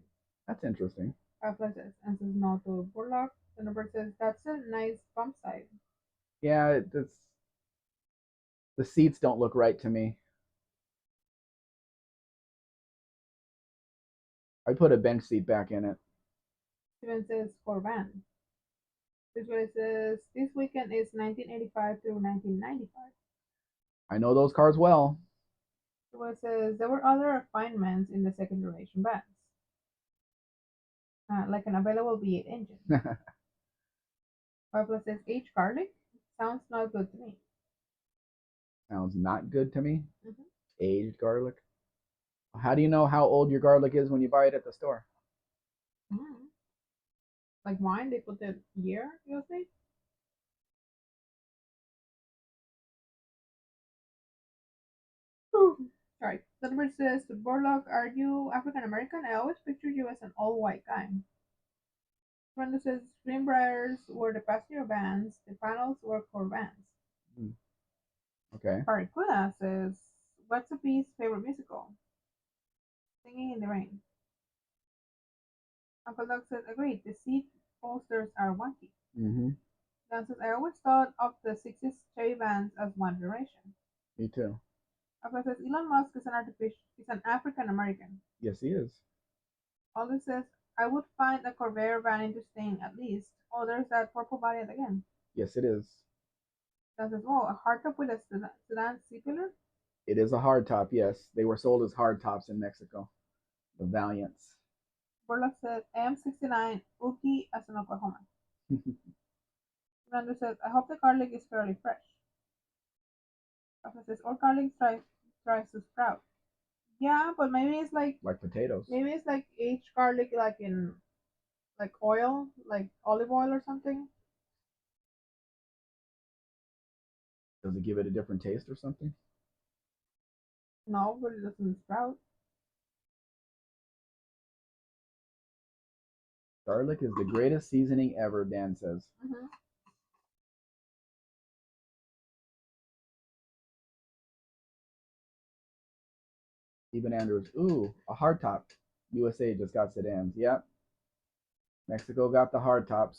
That's interesting. Barfly says, and says no to Borlock. The number says, that's a nice bump side. Yeah, it's the seats don't look right to me. I put a bench seat back in it. Steven says, for van. This one says, this weekend is 1985 through 1995. I know those cars well. This one says, there were other refinements in the second generation vans, like an available V8 engine. Pablo says, H. Garlic? Sounds not good to me. Sounds not good to me. Mm-hmm. Aged garlic. How do you know how old your garlic is when you buy it at the store? Mm-hmm. Like wine, they put the year, you'll say? Sorry. The number says, Borlock, are you African American? I always pictured you as an all white guy. Brenda says, Greenbriers were the passenger vans, the panels were core vans. Mm. Okay. Barracuda says, what's a piece favorite musical? Singing in the Rain. Uncle Doug says, agreed, the seat posters are wonky. Mm-hmm. Dan says, I always thought of the 60s Chevy vans as one generation. Me too. Uncle says, Elon Musk is an African American. Yes, he is. Aldous says, I would find a Corvair van interesting at least. Oh, there's that purple variant again. Yes, it is. Dan says, oh, a hardtop with a sedan C-pillar? It is a hardtop, yes. They were sold as hardtops in Mexico. The Valiants. Borlock said, AM69, Uki as in Oklahoma. Fernando says, I hope the garlic is fairly fresh. Rafa says, all garlic tries to sprout. Yeah, but maybe it's like potatoes. Maybe it's like aged garlic, like in like oil, like olive oil or something. Does it give it a different taste or something? No, but it doesn't sprout. Garlic is the greatest seasoning ever, Dan says. Mm-hmm. Stephen Andrews, ooh, a hardtop. USA just got sedans. Yep. Mexico got the hardtops.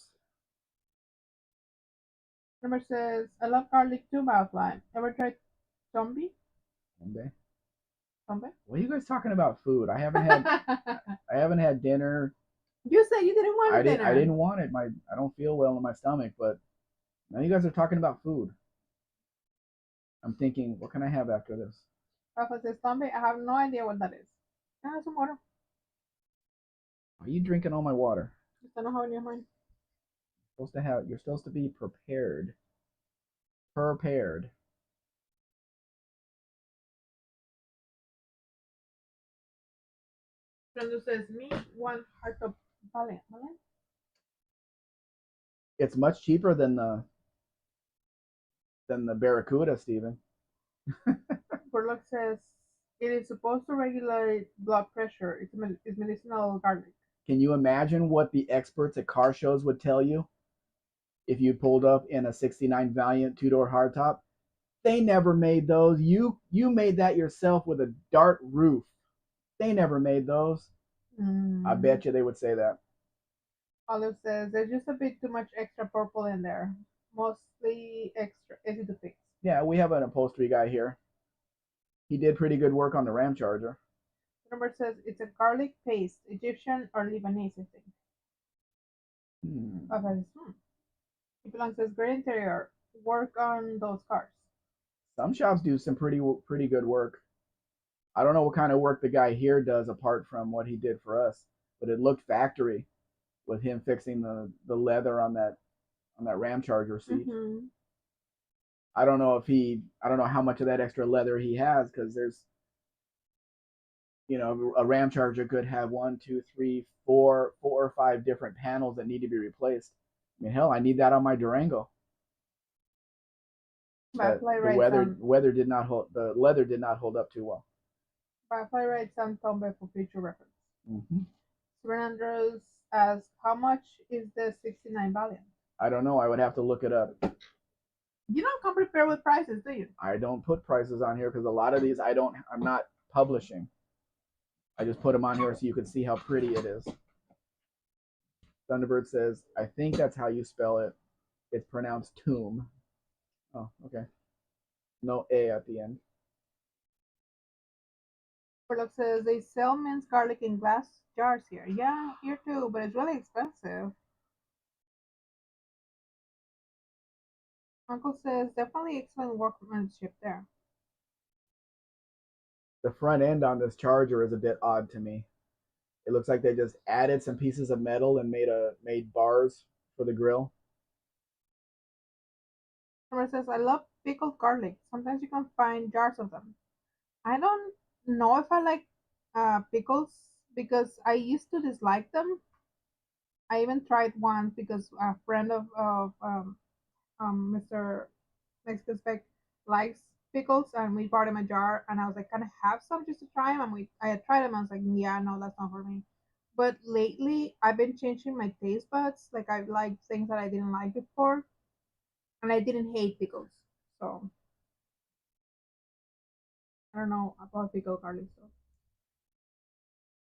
Number says, I love garlic too, Bowfly. Ever tried zombie? Someday. Zombie? What are you guys talking about food? I haven't had dinner. You said you didn't want dinner. I didn't want it. I don't feel well in my stomach, but now you guys are talking about food. I'm thinking, what can I have after this? Rafa says, zombie, I have no idea what that is. Have some water. Are you drinking all my water? Just don't know how in your mind. You're supposed to be prepared. Prepared. Fernando says, me, one heart of Valiant. It's much cheaper than the Barracuda, Stephen. Burlock says, it is supposed to regulate blood pressure. It's medicinal garlic. Can you imagine what the experts at car shows would tell you if you pulled up in a 69 Valiant two-door hardtop? They never made those. You made that yourself with a Dart roof. They never made those. I bet you they would say that. Olive says, there's just a bit too much extra purple in there. Mostly extra, easy to fix. Yeah, we have an upholstery guy here. He did pretty good work on the Ram Charger. The number says it's a garlic paste, Egyptian or Lebanese, I think. People says, great interior. Work on those cars. Some shops do some pretty good work. I don't know what kind of work the guy here does apart from what he did for us, but it looked factory with him fixing the leather on that on that Ram Charger seat. Mm-hmm. I don't know how much of that extra leather he has, because there's, a Ram Charger could have one, two, three, four or five different panels that need to be replaced. I mean, hell, I need that on my Durango. That Butterfly writes on the leather did not hold up too well. Butterfly writes on Tombe for future reference. Mm-hmm. Fernandez asks, how much is the 69 Valiant? I don't know. I would have to look it up. You don't come prepared with prices, do you? I don't put prices on here because a lot of these I'm not publishing. I just put them on here so you can see how pretty it is. Thunderbird says, I think that's how you spell it. It's pronounced tomb. Oh, okay. No A at the end. Perlock says they sell minced garlic in glass jars here. Yeah, here too, but it's really expensive. Uncle says definitely excellent workmanship there. The front end on this Charger is a bit odd to me. It looks like they just added some pieces of metal and made bars for the grill. Summer says I love pickled garlic. Sometimes you can find jars of them. I don't know if I like pickles because I used to dislike them. I even tried once because a friend of Mr. Mexican Spec likes pickles, and we brought him a jar, and I was like, "Can I have some just to try them?" And I had tried them, and I was like, "Yeah, no, that's not for me." But lately, I've been changing my taste buds. Like I like things that I didn't like before, and I didn't hate pickles. So I don't know about pickled garlic stuff.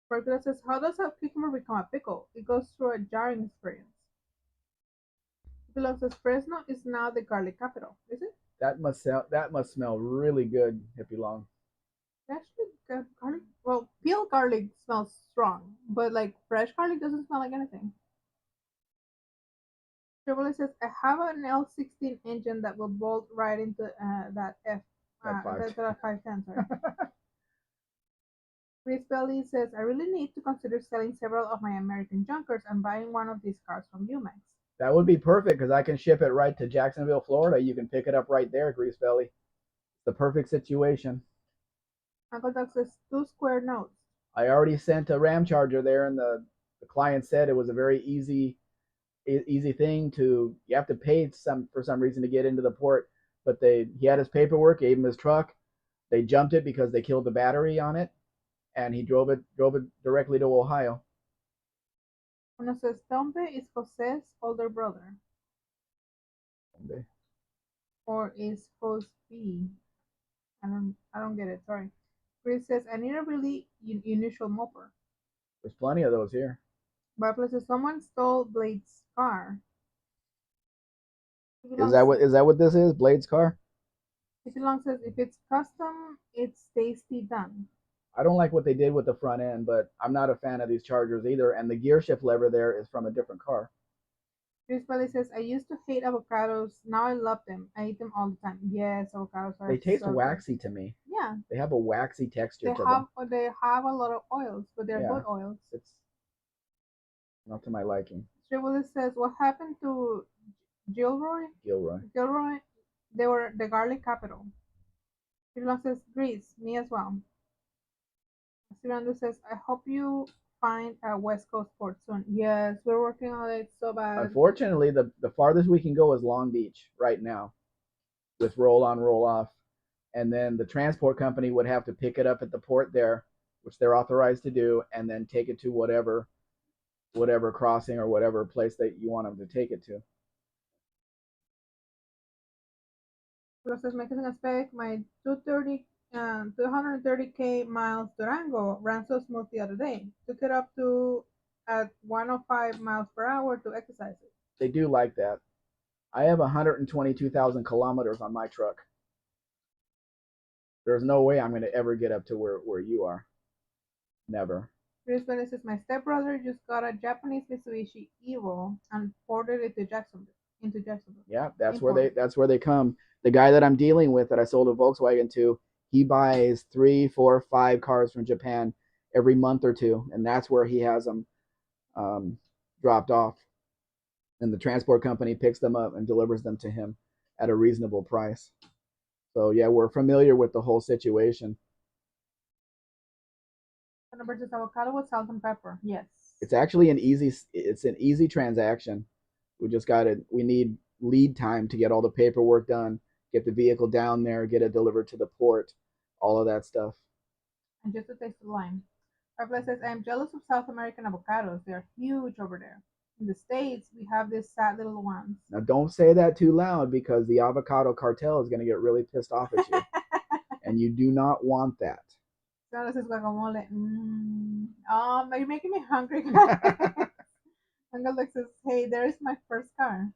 Perkins says, how does a cucumber become a pickle? It goes through a jarring experience. Pillow says, Fresno is now the garlic capital. Is it? That must smell really good, Hippie Long. Actually, garlic. Well, peeled garlic smells strong, but like fresh garlic doesn't smell like anything. Chevrolet says, I have an L16 engine that will bolt right into that that 510. Sorry. Chris Belly says, I really need to consider selling several of my American junkers and buying one of these cars from UMax. That would be perfect because I can ship it right to Jacksonville, Florida. You can pick it up right there, Grease Belly. The perfect situation. Uncle Doug says 2 square notes. I already sent a Ram Charger there, and the client said it was a very easy thing to. You have to pay for some reason to get into the port, but he had his paperwork, gave him his truck. They jumped it because they killed the battery on it, and he drove it directly to Ohio. Uno says Tombe is Jose's older brother. Tombe. Or is Jose B? I don't get it. Sorry. Chris says I need a really unusual mopper. There's plenty of those here. Barbara says someone stole Blade's car. Is that what this is? Blade's car? If Long says if it's custom, it's tasty done. I don't like what they did with the front end, but I'm not a fan of these Chargers either. And the gear shift lever there is from a different car. Chris Bailey says, I used to hate avocados. Now I love them. I eat them all the time. Yes, avocados are They taste so waxy good. to me. Yeah. They have a waxy texture to them. They have a lot of oils, but they're good oils. It's not to my liking. Shivoli says, what happened to Gilroy? They were the garlic capital. Shivoli says, Greece, me as well. Sirando says, I hope you find a West Coast port soon. Yes, we're working on it so bad. Unfortunately, the farthest we can go is Long Beach right now with roll on, roll off. And then the transport company would have to pick it up at the port there, which they're authorized to do, and then take it to whatever crossing or whatever place that you want them to take it to. Says Mexican Spec, my 230k miles Durango ran so smooth the other day. Took it up to at 105 miles per hour to exercise it. They do like that. I have 122,000 kilometers on my truck. There's no way I'm going to ever get up to where you are. Never. Chris Bennett says my stepbrother just got a Japanese Mitsubishi Evo and ported it to Jacksonville. Yeah, that's where they come. The guy that I'm dealing with that I sold a Volkswagen to, he buys 3, 4, 5 cars from Japan every month or two, and that's where he has them dropped off. and the transport company picks them up and delivers them to him at a reasonable price. So yeah, we're familiar with the whole situation. Number two, avocado with salt and pepper. Yes. It's an easy transaction. We need lead time to get all the paperwork done, get the vehicle down there, get it delivered to the port, all of that stuff. And just to taste the lime. Pablo says, I am jealous of South American avocados. They are huge over there. In the States, we have these sad little ones. Now don't say that too loud because the avocado cartel is going to get really pissed off at you. And you do not want that. So this is guacamole. Oh, you're making me hungry. Uncle Luke says, hey, there is my first car.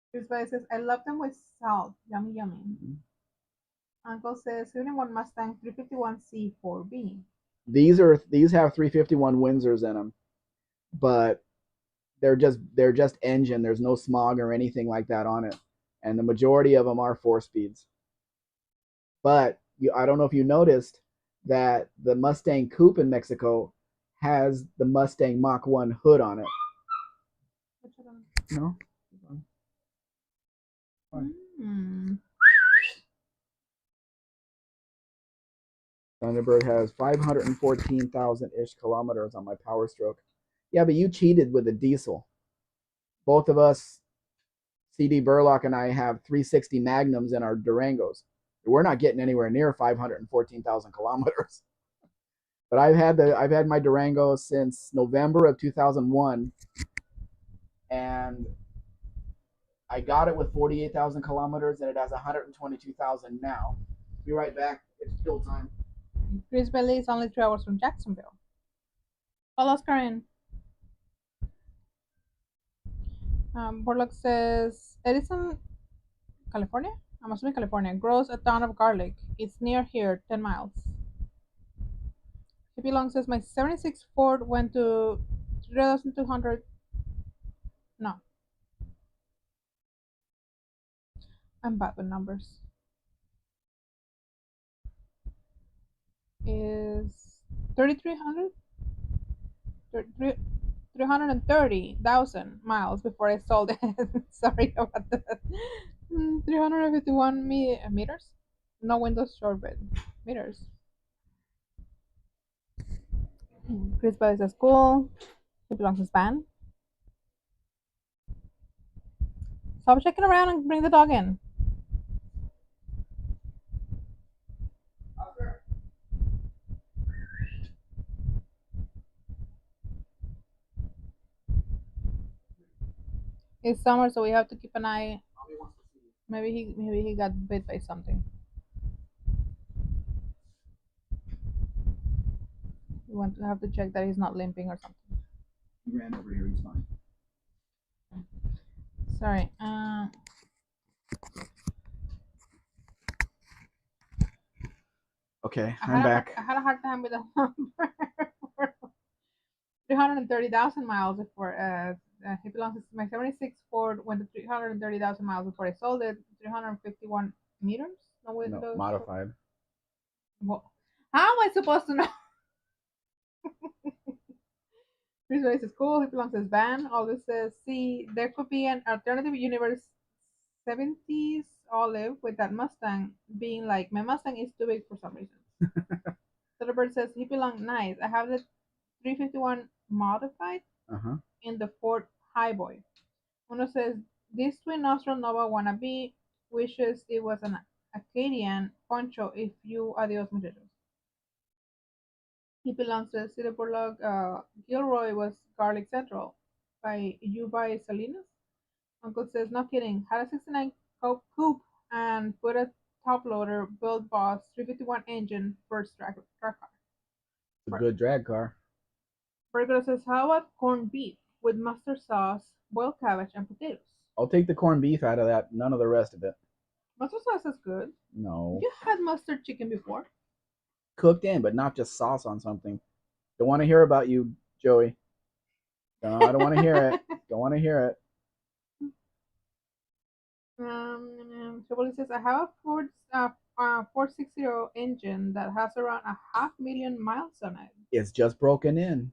Chris says, I love them with salt. Yummy, yummy. Mm-hmm. Uncle says, 71 Mustang 351C 4B. These have 351 Windsors in them, but they're just engine. There's no smog or anything like that on it, and the majority of them are 4-speeds. But I don't know if you noticed that the Mustang Coupe in Mexico has the Mustang Mach 1 hood on it. Which of them? No. Thunderbird has 514,000-ish kilometers on my Power Stroke. Yeah, but you cheated with a diesel. Both of us, CD Burlock and I, have 360 Magnums in our Durangos. We're not getting anywhere near 514,000 kilometers. But I've had my Durango since November of 2001, and I got it with 48,000 kilometers, and it has 122,000 now. Be right back. It's still time. Chris Bailey is only 3 hours from Jacksonville. Hello, Karen. Borlock says Edison, California. I'm assuming California grows a ton of garlic. It's near here, 10 miles. Hippie Long says my 76 Ford went to 3,200. No, I'm bad with numbers. Is 3,300? 330,000 miles before I sold it. Sorry about that. 351 meters? No windows short bed. Meters. Chris Bell is at school. He belongs to Span. Stop checking around and bring the dog in. It's summer, so we have to keep an eye. Maybe he got bit by something. We want to have to check that he's not limping or something. He ran over here. He's fine. Sorry. Okay, I'm back. I had a hard time with the number. 330,000 miles before he belongs to my 76 Ford went to 330,000 miles before I sold it. 351 meters? No, modified. Well, how am I supposed to know? Chris Race is cool. He belongs to his band. All this says, see, there could be an alternative universe 70s Olive with that Mustang being like, my Mustang is too big for some reason. Thunderbird says, he belongs nice. I have the 351 modified in the Ford Highboy. Uno says, this twin nostril Nova wannabe wishes it was an Acadian poncho if you adios muchachos. He belongs to City Burlock. Gilroy was Garlic Central by Salinas. Uncle says, no kidding. Had a 69 coupe and put a top loader, built Boss 351 engine, first drag car. It's a good drag car. Burger says, how about corned beef with mustard sauce, boiled cabbage, and potatoes? I'll take the corned beef out of that. None of the rest of it. Mustard sauce is good. No. You had mustard chicken before. Cooked in, but not just sauce on something. Don't want to hear about you, Joey. No, I don't want to hear it. Don't want to hear it. Somebody says, I have a Ford 460 engine that has around 500,000 miles on it. It's just broken in.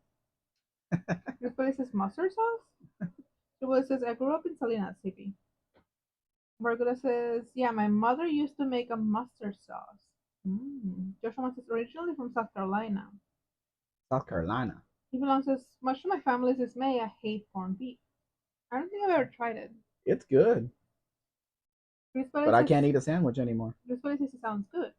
This place is mustard sauce? Triple says, I grew up in Salinas, hippie. Virgo says, yeah, my mother used to make a mustard sauce. Joshua says, originally from South Carolina. South Carolina. He says, much to my family's dismay, I hate corned beef. I don't think I've ever tried it. It's good. Chris But I says, can't eat a sandwich anymore. Chris says it sounds good.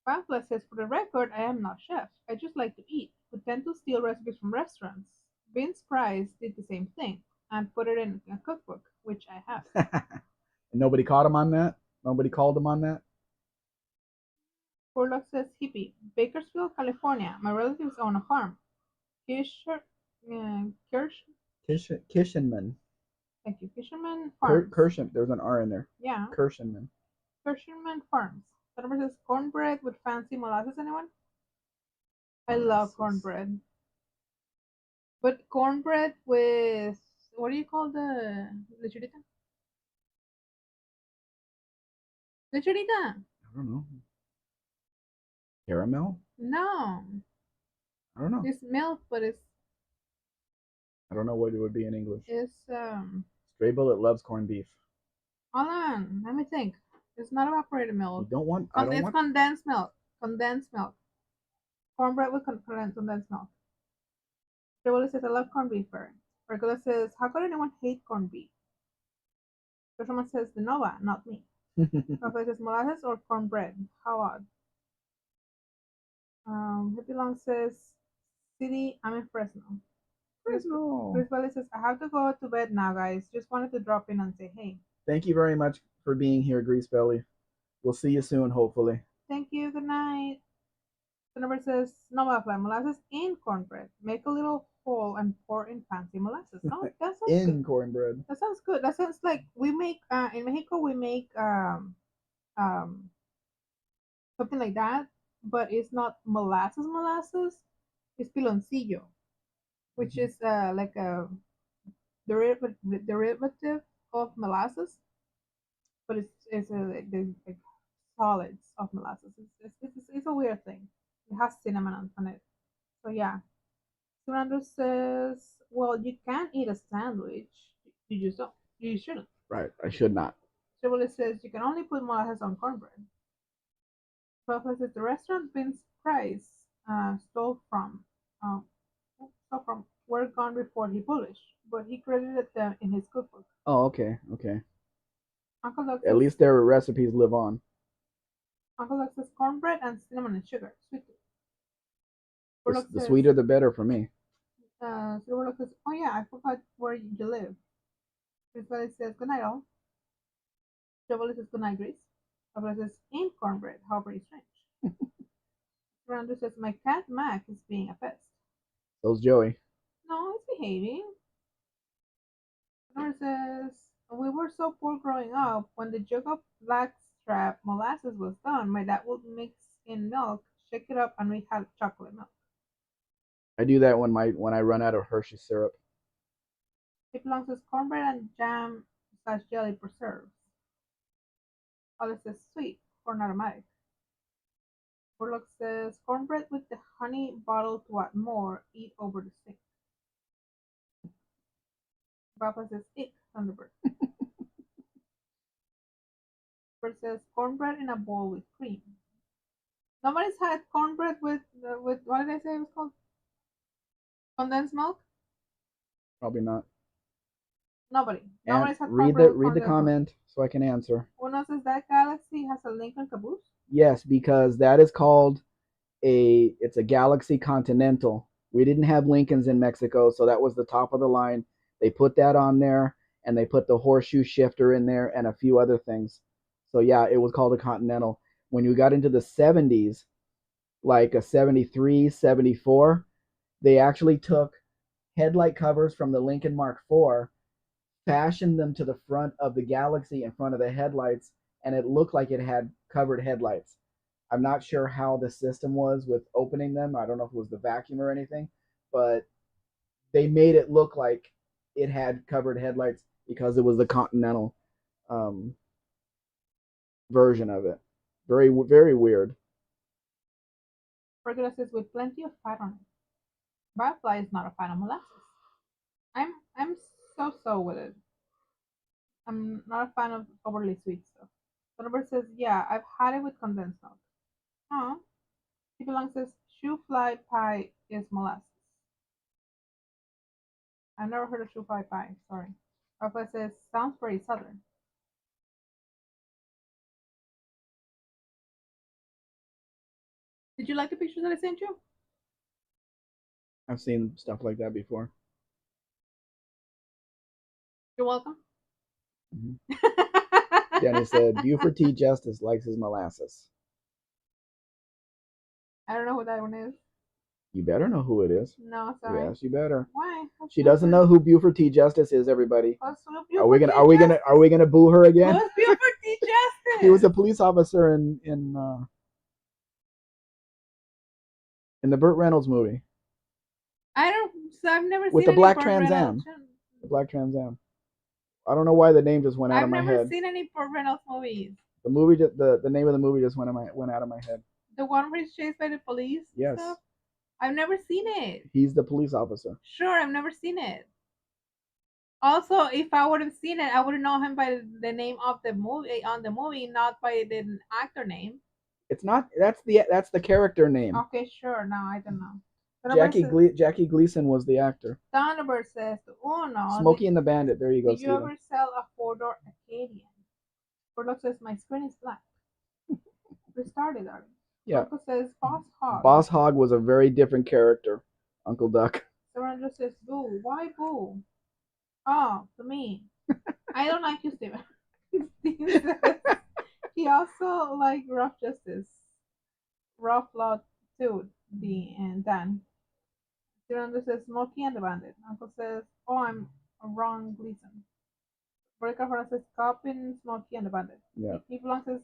Pamphlet says, for the record, I am not chef. I just like to eat, but tend to steal recipes from restaurants. Vince Price did the same thing and put it in a cookbook, which I have. Nobody caught him on that? Nobody called him on that? Porlock says, hippie, Bakersfield, California. My relatives own a farm. Kirsch, Kishenman. Thank you. Fisherman Farms. Kirshen. There's an R in there. Yeah. Kirshenman. Fisherman Farms. The number says cornbread with fancy molasses. Anyone? I love cornbread. But cornbread with, what do you call the lecherita? Lecherita. I don't know. Caramel? No. I don't know. It's milk, but it's. I don't know what it would be in English. It's Stray Bullet loves corned beef. Hold on, let me think. It's not evaporated milk. You don't want. It's condensed milk. Condensed milk. Cornbread with condensed milk. Joelle says, I love corned beef. Regula says, how could anyone hate corned beef? Joshua says, the Nova, not me. Rafael says, molasses or cornbread? How odd. Happy Long says, City, I'm in Fresno. Fresno. Chris Valley says, I have to go to bed now, guys. Just wanted to drop in and say hey. Thank you very much for being here, Grease Belly. We'll see you soon, hopefully. Thank you. Good night. The number says, no butterfly, molasses in cornbread. Make a little hole and pour in fancy molasses. No, that sounds in good. Cornbread. That sounds good. That sounds like we make, in Mexico, we make something like that, but it's not molasses. It's piloncillo, which is like a derivative of molasses, but it's like solids of molasses. It's a weird thing. It has cinnamon on it. So yeah. Fernando says, well, you can eat a sandwich. You just don't. You shouldn't. Right. I should not. Chevrolet says you can only put molasses on cornbread. Buffalo says the restaurant Vince Price stole from were gone before he published, but he credited them in his cookbook. Oh, okay. Okay. Uncle Doug At least their recipes live on. Uncle Doug says cornbread and cinnamon and sugar. Sweet. The sweeter the better for me. Silverlock says, oh yeah, I forgot where you live. Chris says, good night all. Chevrolet says, good night, Grace. Chevrolet says, in cornbread. How very strange. Fernando says, my cat Mac is being a pest. So's Joey. No, it's behaving. Fernando says, we were so poor growing up. When the jug of blackstrap molasses was done, my dad would mix in milk, shake it up, and we had chocolate milk. I do that when I run out of Hershey syrup. It belongs to cornbread and jam / jelly preserves. Alice says sweet or aromatic. Burlock says cornbread with the honey bottle to add more. Eat over the sink. Papa says ick, Thunderbird. Bird says cornbread in a bowl with cream. Nobody's had cornbread with what did I say it was called? Condensed milk? Probably not. Nobody. Nobody's had read the comment so I can answer. Uno says that galaxy has a Lincoln caboose? Yes, because that is called it's a Galaxy Continental. We didn't have Lincolns in Mexico, so that was the top of the line. They put that on there, and they put the horseshoe shifter in there and a few other things. So yeah, it was called a Continental. When you got into the 70s, like a 73, 74, they actually took headlight covers from the Lincoln Mark IV, fashioned them to the front of the Galaxy in front of the headlights, and it looked like it had covered headlights. I'm not sure how the system was with opening them. I don't know if it was the vacuum or anything, but they made it look like it had covered headlights because it was the Continental version of it. Very, very weird. Regular says with plenty of fat on it. Butterfly is not a fan of molasses. I'm so with it. I'm not a fan of overly sweet stuff. Whatever says, yeah, I've had it with condensed milk. Oh, People Long says, shoe fly pie is molasses. I've never heard of shoe fly pie. Sorry. Rafa says, sounds very southern. Did you like the pictures that I sent you? I've seen stuff like that before. You're welcome. Danny said, Buford T. Justice likes his molasses. I don't know who that one is. You better know who it is. No, sorry. Yes, you better. Why? She doesn't know who Buford T. Justice is, everybody. Are we gonna boo her again? Who's Buford T. Justice? He was a police officer in the Burt Reynolds movie. I've never with seen the black any Trans Am. The black Trans Am. I don't know why the name just went out of my head. I've never seen any Burt Reynolds movies. The movie, the name of the movie just went out of my head. The one where he's chased by the police. Yes. Stuff? I've never seen it. He's the police officer. Sure, I've never seen it. Also, if I would have seen it, I would know him by the name of the movie on the movie, not by the actor name. It's not. That's the character name. Okay, sure. No, I don't know. Jackie Gleason was the actor. Thunderbird says, "Oh no." Smokey and the Bandit. There you go. Did you ever sell a 4-door Acadian? Burlock says, "My screen is black." Restarted already. Yeah. Uncle says, "Boss Hog." Boss Hog was a very different character. Uncle Duck. Surrender says, "Boo." Why boo? Oh, to me. I don't like you, Steven. Steve says, he also like Rough Justice. Rough Law too, and Dan. Surrender says, Smokey and the Bandit. Uncle says, oh, I'm wrong, Gleason. Breaker says, Coppin, Smokey and the Bandit. Yeah. People says,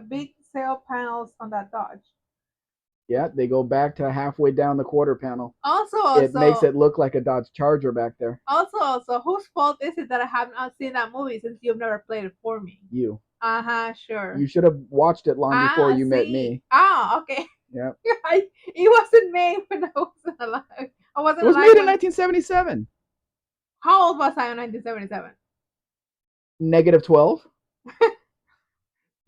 big sail panels on that Dodge. Yeah, they go back to halfway down the quarter panel. Also, it makes it look like a Dodge Charger back there. Also, whose fault is it that I have not seen that movie since you've never played it for me? You. Sure. You should have watched it long before you met me. Okay. Yeah. It wasn't made when I wasn't alive. It was made in 1977. How old was I in 1977? -12.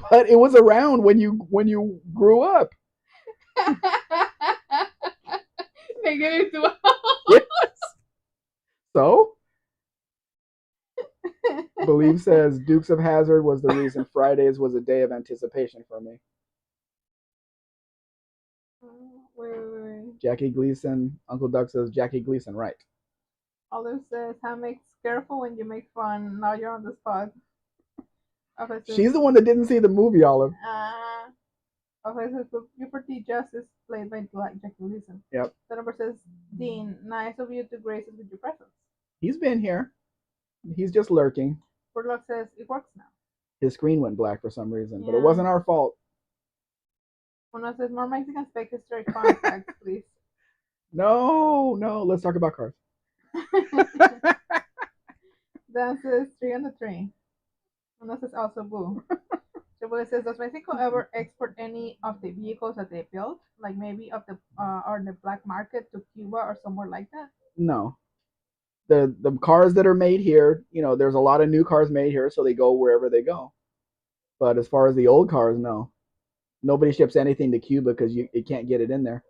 But it was around when you grew up. -12. Yes. So? Believe says Dukes of Hazzard was the reason Fridays was a day of anticipation for me. Wait. Jackie Gleason. Uncle Doug says Jackie Gleason, right. Olive says, Ham makes careful when you make fun. Now you're on the spot. She's the one that didn't see the movie, Olive. Okay, so Buford T. Justice played by Jackie Gleason. Yep. The number says, Dean, nice of you to grace us with your presence. He's been here. He's just lurking. Burlock says, it works now. His screen went black for some reason, but it wasn't our fault. Una says, more Mexican Spec history fun facts, please. No, let's talk about cars. Dan says, 3 on the 3. Una says, also boo. Chevrolet says, does Mexico ever export any of the vehicles that they built, like maybe of the or the black market to Cuba or somewhere like that? No. The cars that are made here, there's a lot of new cars made here, so they go wherever they go. But as far as the old cars, no. Nobody ships anything to Cuba because you can't get it in there.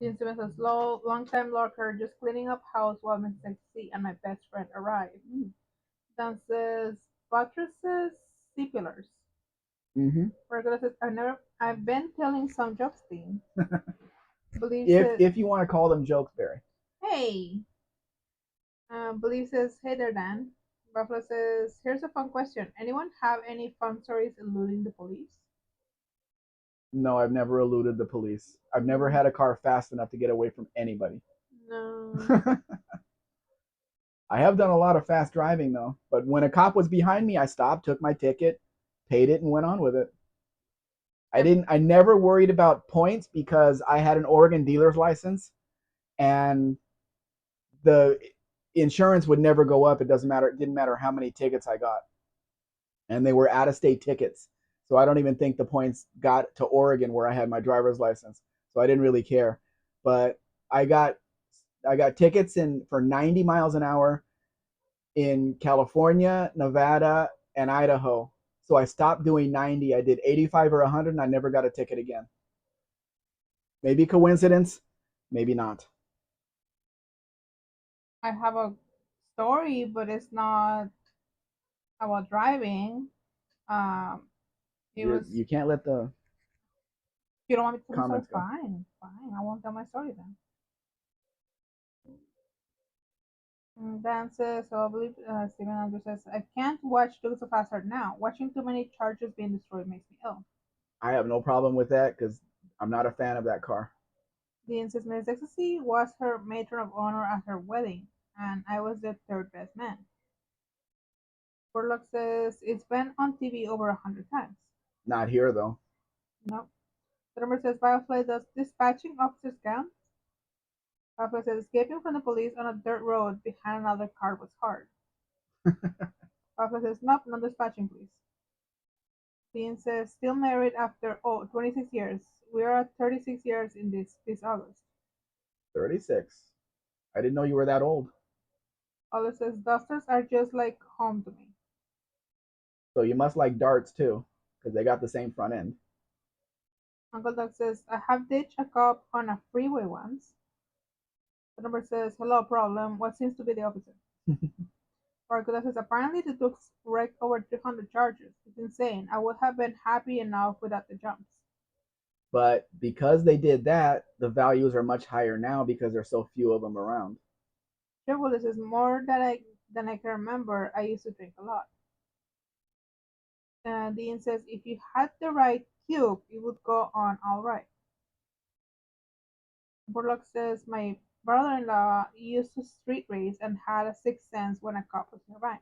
Dean Stevens says, long time lurker, just cleaning up house while Mrs. C and my best friend arrived. Dan says, buttresses, C-pillars. Regular says, I've been telling some jokes, Dean. If you want to call them jokes, Barry. Hey. Believe says, hey there, Dan. Buffalo says, here's a fun question. Anyone have any fun stories eluding the police? No, I've never eluded the police. I've never had a car fast enough to get away from anybody. No. I have done a lot of fast driving, though. But when a cop was behind me, I stopped, took my ticket, paid it, and went on with it. I never worried about points because I had an Oregon dealer's license, and the insurance would never go up. It didn't matter how many tickets I got. And they were out-of-state tickets. So I don't even think the points got to Oregon where I had my driver's license. So I didn't really care. But I got I got tickets for 90 miles an hour in California, Nevada, and Idaho. So I stopped doing 90. I did 85 or 100, and I never got a ticket again. Maybe coincidence, maybe not. I have a story, but it's not about driving. Um, it was. You can't let the You don't want me to tell my story? comments go. Fine, fine. I won't tell my story then. Dan says, so I believe Steven Andrew says, I can't watch Dukes of Hazzard now. Watching too many charges being destroyed makes me ill. I have no problem with that because I'm not a fan of that car. Dean says, Miss Ecstasy was her matron of honor at her wedding, and I was the third best man. Burlock says, it's been on TV over 100 times. Not here though. No. The number says, Firefly does dispatching officers count? Firefly says, escaping from the police on a dirt road behind another car was hard. Firefly says, nope, no dispatching, please. Dean says, still married after 26 years. We are at 36 years in this August. 36. I didn't know you were that old. Olive says, dusters are just like home to me. So you must like darts too because they got the same front end. Uncle Doug says, I have ditched a cop on a freeway once. The number says, hello, problem. What seems to be the opposite? Uncle says, apparently the Dukes wrecked over 300 charges. It's insane. I would have been happy enough without the jumps. But because they did that, the values are much higher now because there's so few of them around. Chevrolet says, more than I can remember. I used to drink a lot. Dean says, if you had the right cube, it would go on all right. Burlock says, my brother-in-law used to street race and had a sixth sense when a cop was nearby.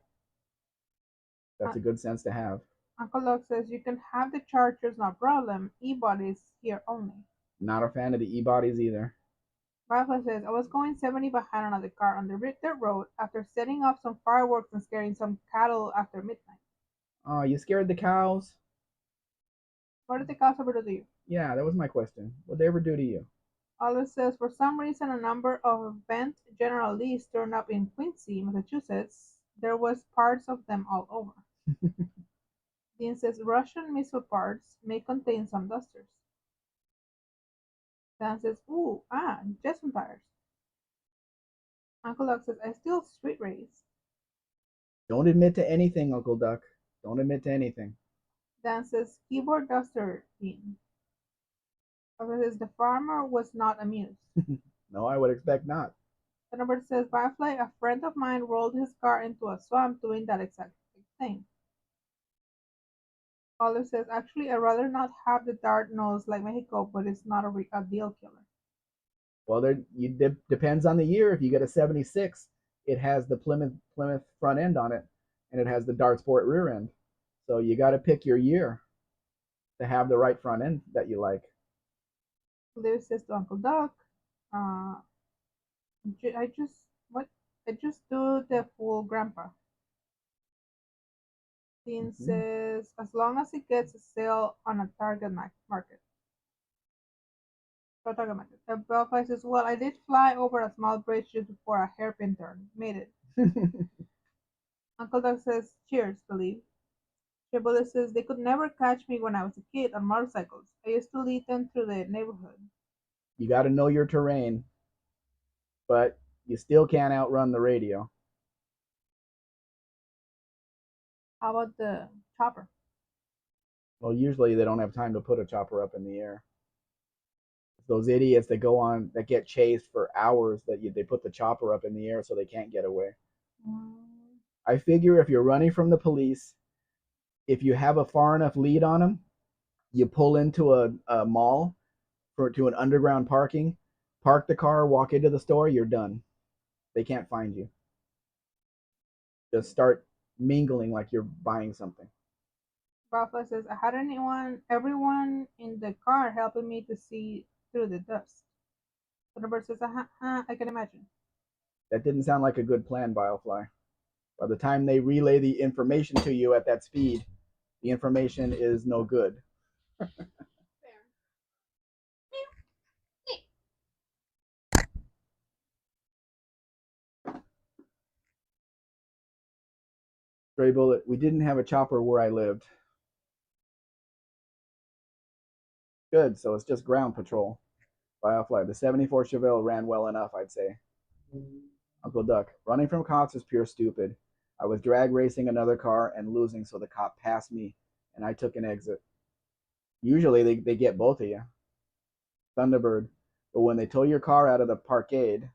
That's a good sense to have. Uncle Doug says, you can have the Chargers, no problem. E-bodies here only. Not a fan of the e-bodies either. Firefly says, I was going 70 behind another car on the dirt road after setting off some fireworks and scaring some cattle after midnight. Oh, you scared the cows? What did the cows ever do to you? Yeah, that was my question. What'd they ever do to you? Olive says, for some reason, a number of bent General Lees turned up in Quincy, Massachusetts. There was parts of them all over. Dean says, Russian missile parts may contain some dusters. Dan says, ooh, Jetson tires. Uncle Doug says, I still street race. Don't admit to anything, Uncle Duck. Don't admit to anything. Dan says, keyboard duster, Dean. Uncle says, the farmer was not amused. No, I would expect not. The number says, Firefly, a friend of mine rolled his car into a swamp doing that exact thing. Olive says, actually, I'd rather not have the dart nose like Mexico, but it's not a deal killer. Well, depends on the year. If you get a 76, it has the Plymouth front end on it, and it has the Dart Sport rear end. So you got to pick your year to have the right front end that you like. Liv says to Uncle Doc, uh, I just what? I just do the full grandpa. Dean says, as long as it gets a sale on a target market. So target market. Belfry says, well, I did fly over a small bridge just before a hairpin turn. Made it. Uncle Doc says, cheers, believe. Chevrolet says, they could never catch me when I was a kid on motorcycles. I used to lead them through the neighborhood. You got to know your terrain, but you still can't outrun the radio. How about the chopper? Well, usually they don't have time to put a chopper up in the air. Those idiots that get chased for hours they put the chopper up in the air so they can't get away. I figure if you're running from the police, if you have a far enough lead on them, you pull into a mall to an underground parking, park the car, walk into the store, you're done. They can't find you. Just start mingling like you're buying something. Rafa says, I had everyone in the car helping me to see through the dust. Thunderbird says, I can imagine. That didn't sound like a good plan, Biofly. By the time they relay the information to you at that speed, the information is no good. Stray Bullet. We didn't have a chopper where I lived. Good, so it's just ground patrol. Firefly. The 74 Chevelle ran well enough, I'd say. Uncle Duck. Running from cops is pure stupid. I was drag racing another car and losing, so the cop passed me, and I took an exit. Usually they get both of you. Thunderbird. But when they tow your car out of the parkade,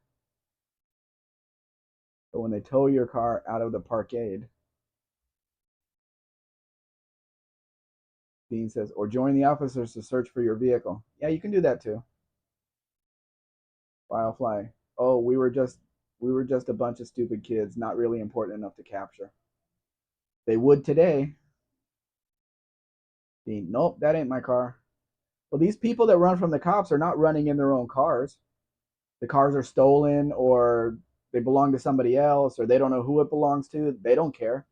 Dean says, or join the officers to search for your vehicle. Yeah, you can do that too. Firefly. Oh, we were just a bunch of stupid kids, not really important enough to capture. They would today. Dean, nope, that ain't my car. Well, these people that run from the cops are not running in their own cars. The cars are stolen or they belong to somebody else or they don't know who it belongs to. They don't care.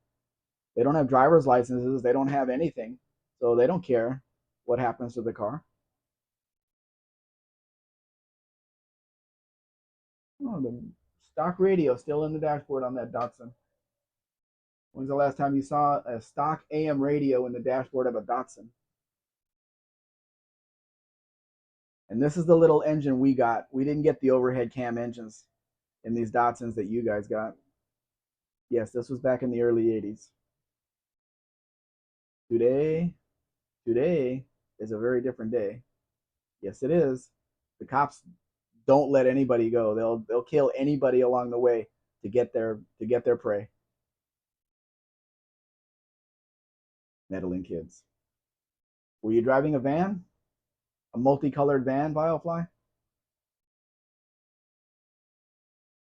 They don't have driver's licenses. They don't have anything. So they don't care what happens to the car. Oh, the stock radio still in the dashboard on that Datsun. When's the last time you saw a stock AM radio in the dashboard of a Datsun? And this is the little engine we got. We didn't get the overhead cam engines in these Datsuns that you guys got. Yes, this was back in the early 80s. Today is a very different day. Yes, it is. The cops don't let anybody go. They'll kill anybody along the way to get their prey. Meddling kids. Were you driving a van? A multicolored van, Biofly?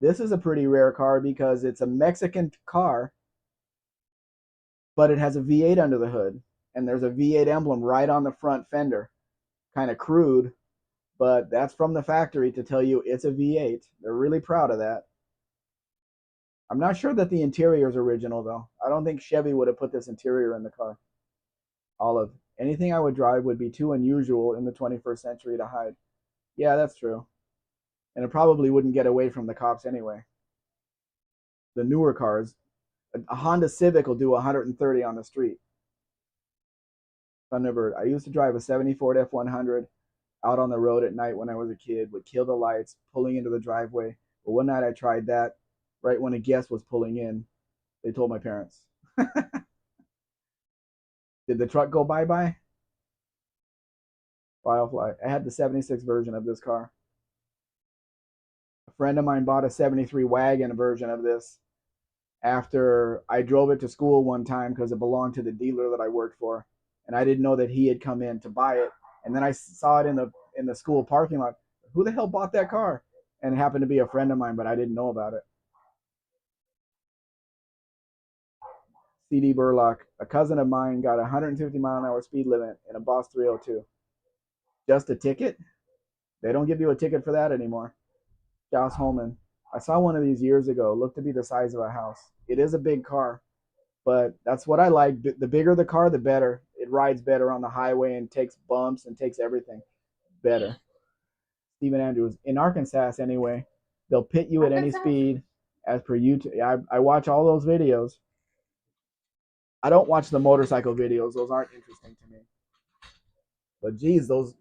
This is a pretty rare car because it's a Mexican car, but it has a V8 under the hood, and there's a V8 emblem right on the front fender. Kind of crude, but that's from the factory to tell you it's a V8. They're really proud of that. I'm not sure that the interior is original, though. I don't think Chevy would have put this interior in the car. Olive. Anything I would drive would be too unusual in the 21st century to hide. Yeah, that's true. And it probably wouldn't get away from the cops anyway. The newer cars, a Honda Civic will do 130 on the street. Thunderbird. I used to drive a 70 Ford F100 out on the road at night when I was a kid, would kill the lights, pulling into the driveway. But one night I tried that right when a guest was pulling in. They told my parents. Did the truck go bye-bye? Firefly. I had the 76 version of this car. A friend of mine bought a 73 wagon version of this after I drove it to school one time because it belonged to the dealer that I worked for. And I didn't know that he had come in to buy it. And then I saw it in the school parking lot. Who the hell bought that car? And it happened to be a friend of mine, but I didn't know about it. CD Burlock. A cousin of mine got a 150-mile-an-hour speed limit in a Boss 302. Just a ticket? They don't give you a ticket for that anymore. Joss Holman. I saw one of these years ago. Looked to be the size of a house. It is a big car, but that's what I like. The bigger the car, the better. It rides better on the highway and takes bumps and takes everything better. Stephen Andrews. In Arkansas, anyway, they'll pit you at any speed as per YouTube. I watch all those videos. I don't watch the motorcycle videos. Those aren't interesting to me. But geez, those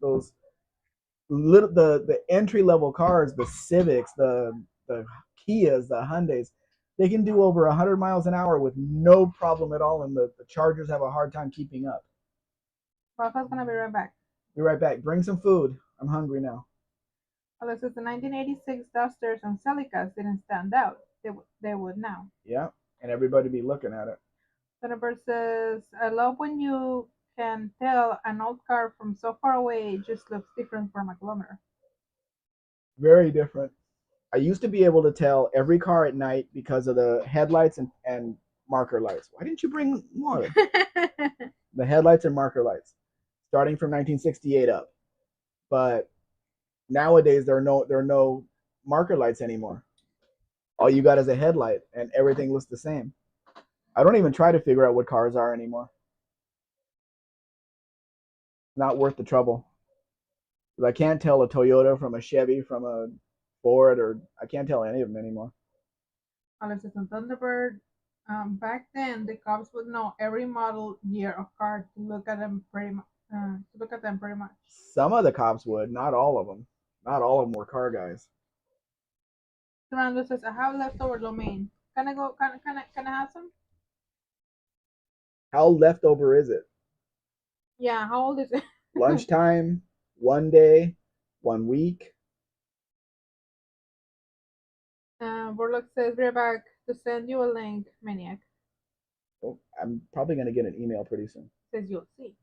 little the entry level cars, the Civics, the Kias, the Hyundais, they can do over 100 miles an hour with no problem at all, and the Chargers have a hard time keeping up. Rafa's gonna be right back. Be right back. Bring some food. I'm hungry now. Well, says the 1986 Dusters and Celicas didn't stand out. They would now. Yeah, and everybody be looking at it. Thunderbird says, I love when you can tell an old car from so far away it just looks different from a kilometer. Very different. I used to be able to tell every car at night because of the headlights and marker lights. Why didn't you bring more? The headlights and marker lights, starting from 1968 up. But nowadays there are no marker lights anymore. All you got is a headlight, and everything looks the same. I don't even try to figure out what cars are anymore. It's not worth the trouble. I can't tell a Toyota from a Chevy from a Ford, or I can't tell any of them anymore. Alex says on Thunderbird, Back then, the cops would know every model year of car to look at them pretty much. To look at them pretty much. Some of the cops would, not all of them. Not all of them were car guys. Fernando says, "I have leftover lo mein. Can I go? Can I have some?" How leftover is it? Yeah. How old is it? Lunchtime, one day, 1 week. Borlock says, "We're back to send you a link, maniac." Oh, I'm probably going to get an email pretty soon. Says you'll see.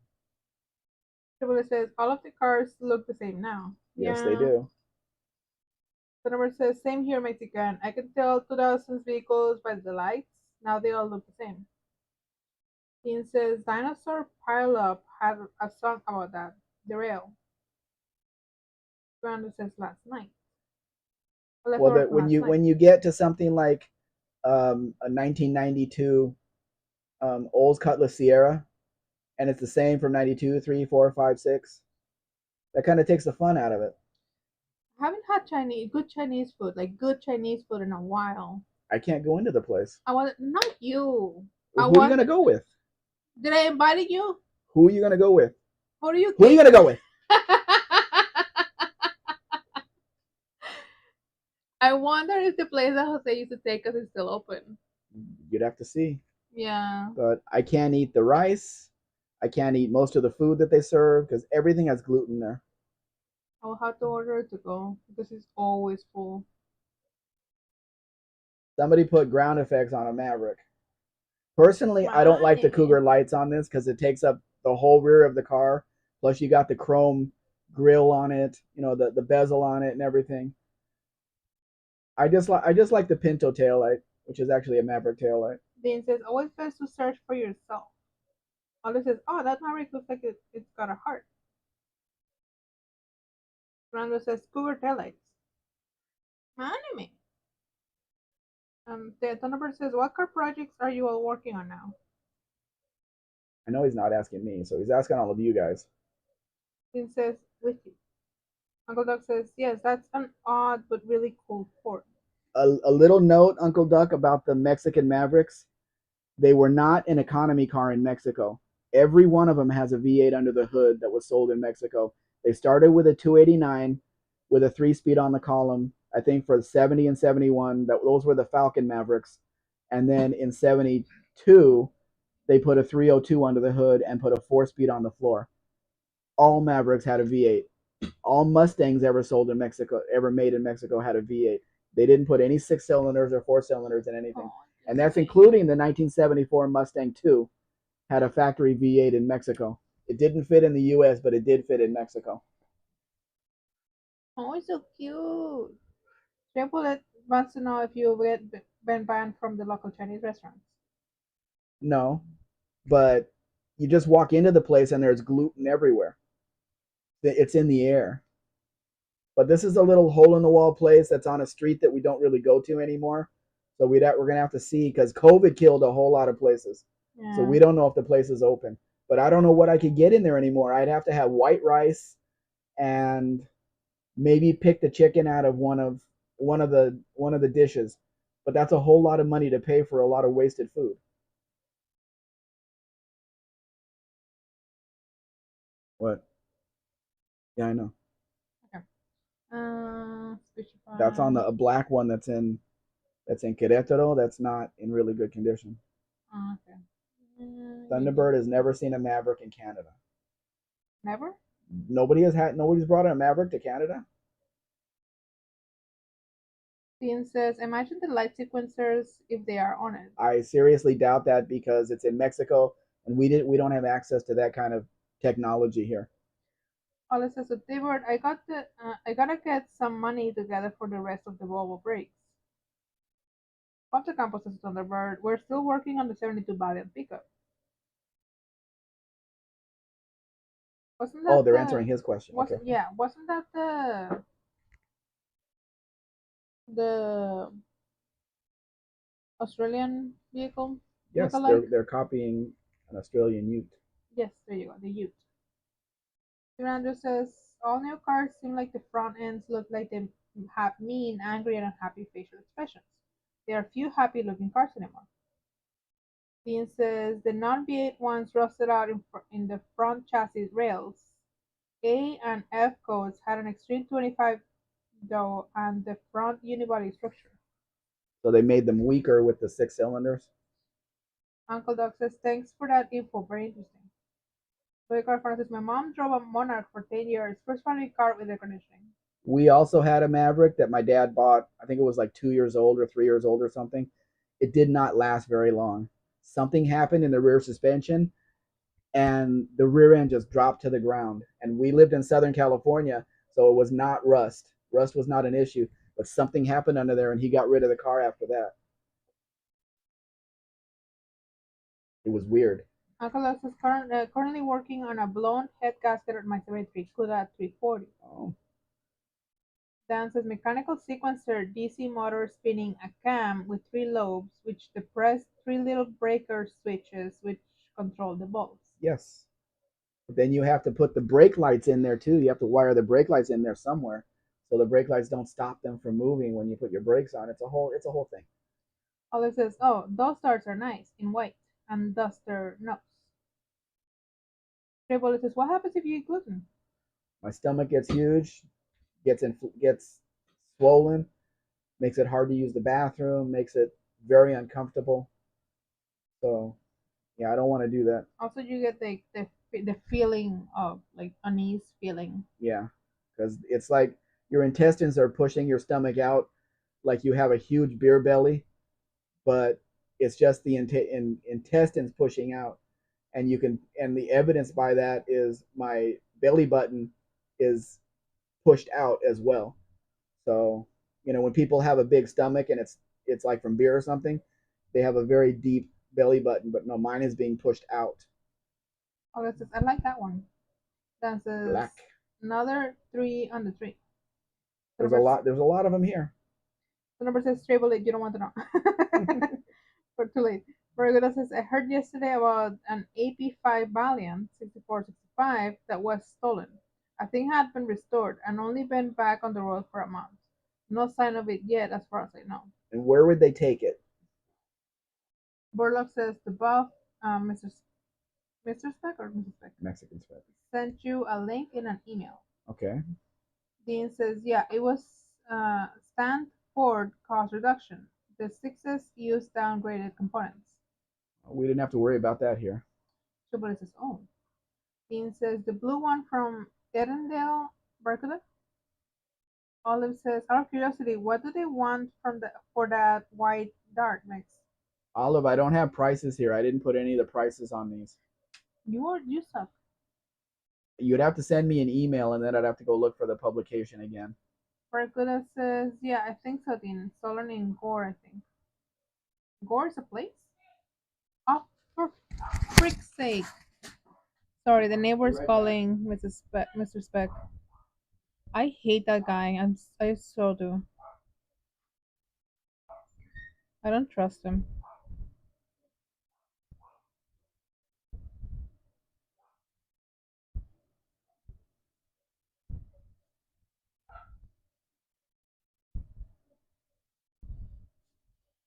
Triple says, "All of the cars look the same now." Yes, they Yeah. do. The number says, "Same here, Mexican. I can tell 2000s vehicles by the lights. Now they all look the same." Dean says, "Dinosaur Pile Up had a song about that. The rail." Brando says, "Last night." A Well, leftover that from last night. when you get to something like a 1992 Olds Cutlass Sierra, and it's the same from 92, 3, 4, 5, 6, that kind of takes the fun out of it. I haven't had good Chinese food, like good Chinese food in a while. I can't go into the place. I want, not you. Well, I who are you going want, to go with? did I invite you? Who are you going to go with? Who do you Who are you think? going to go with? I wonder if the place that Jose used to take us is still open. You'd have to see. Yeah. But I can't eat the rice. I can't eat most of the food that they serve because everything has gluten there. I'll have to order it to go because it's always full. Somebody put ground effects on a Maverick. Personally, I don't like the Máneme. Cougar lights on this because it takes up the whole rear of the car. Plus, you got the chrome grill on it, the bezel on it and everything. I just like the Pinto taillight, which is actually a Maverick taillight. Dean says, always best to search for yourself. Olive says, oh, that Maverick looks like it's got a heart. Fernando says, Cougar taillights. Anime. The Thunderbird says, what car projects are you all working on now? I know he's not asking me, so he's asking all of you guys. Dean says, with you. Uncle Doug says, yes, that's an odd but really cool port. A little note, Uncle Duck, about the Mexican Mavericks. They were not an economy car in Mexico. Every one of them has a V8 under the hood that was sold in Mexico. They started with a 289 with a 3-speed on the column. I think for 70 and 71, those were the Falcon Mavericks. And then in 72, they put a 302 under the hood and put a 4-speed on the floor. All Mavericks had a V8. All Mustangs ever sold in Mexico, ever made in Mexico, had a V8. They didn't put any 6 cylinders or 4 cylinders in anything. Oh, And that's including the 1974 Mustang 2 had a factory V8 in Mexico. It didn't fit in the US, but it did fit in Mexico. oh, it's so cute. Triple wants to know if you've been banned from the local Chinese restaurants. No, but you just walk into the place and there's gluten everywhere. It's in the air. But this is a little hole in the wall place that's on a street that we don't really go to anymore. So we're going to have to see because COVID killed a whole lot of places. Yeah. So we don't know if the place is open. But I don't know what I could get in there anymore. I'd have to have white rice and maybe pick the chicken out of one of the dishes. But that's a whole lot of money to pay for a lot of wasted food. What? Yeah, I know. Okay. That's on a black one that's in Querétaro. That's not in really good condition. Okay. Thunderbird has never seen a Maverick in Canada. Never? Nobody's brought a Maverick to Canada. Dean says, imagine the light sequencers if they are on it. I seriously doubt that because it's in Mexico and we don't have access to that kind of technology here. Olive says, Thunderbird, I gotta get some money together for the rest of the Volvo brakes. Ponte Campos says, Thunderbird, we're still working on the 72 Valiant pickup. Wasn't that they're answering his question. Okay. Yeah, wasn't that the Australian vehicle? Yes, they're copying an Australian Ute. Yes, there you go, the Ute. Miranda says, all new cars seem like the front ends look like they have mean, angry, and unhappy facial expressions. There are few happy looking cars anymore. Dean says the non V8 ones rusted out in the front chassis rails. A and F codes had an extreme 25 though and the front unibody structure. So they made them weaker with the 6 cylinders. Uncle Doc says thanks for that info, very interesting. Toy car fan says my mom drove a Monarch for 10 years, first family car with air conditioning. We also had a Maverick that my dad bought. I think it was like 2 years old or 3 years old or something. It did not last very long. Something happened in the rear suspension, and the rear end just dropped to the ground. And we lived in Southern California, so it was not rust. Rust was not an issue, but something happened under there, and he got rid of the car after that. It was weird. Uncle Doc is currently working on a blown head gasket at my 73 Cuda 340. Oh, Dan says mechanical sequencer DC motor spinning a cam with three lobes, which depress three little breaker switches which control the bolts. yes. But then you have to put the brake lights in there too. You have to wire the brake lights in there somewhere, so the brake lights don't stop them from moving when you put your brakes on. It's a whole thing. Olive says, oh, those stars are nice, in white, and duster notes. Trey says, what happens if you eat gluten? My stomach gets huge, gets swollen, makes it hard to use the bathroom, makes it very uncomfortable. So yeah, I don't want to do that. Also, you get the feeling of like unease feeling. Yeah, because it's like your intestines are pushing your stomach out, like you have a huge beer belly, but it's just the intestines pushing out, and the evidence by that is my belly button is pushed out as well. So, when people have a big stomach and it's like from beer or something, they have a very deep belly button, but no, mine is being pushed out. Olive says, I like that one. Dan says, Black. another three on the tree. There's a lot. There's a lot of them here. The number says Stray Bullet, you don't want to know. For too late. Verguda says, I heard yesterday about an AP5 Valiant 6465 that was stolen. I think had been restored and only been back on the road for a month. No sign of it yet, as far as I know. And where would they take it? Burlock says the buff, Mr. Spec or Mrs. Spec Mexican Spec. sent you a link in an email. Okay. Dean says, yeah, it was Stanford cost reduction. The sixes used downgraded components. We didn't have to worry about that here. Triple says, oh. Dean says, the blue one from Edendale, Berkeley. Olive says, out of curiosity, what do they want for that white dart mix? Olive, I don't have prices here. I didn't put any of the prices on these. You suck. You'd have to send me an email, and then I'd have to go look for the publication again. Berkeley says, yeah, I think so, Dean. Stolen in Gore, I think. Gore is a place? Oh, for frick's sake. Sorry, the neighbor's calling Mr. Spec. I hate that guy. I so do. I don't trust him.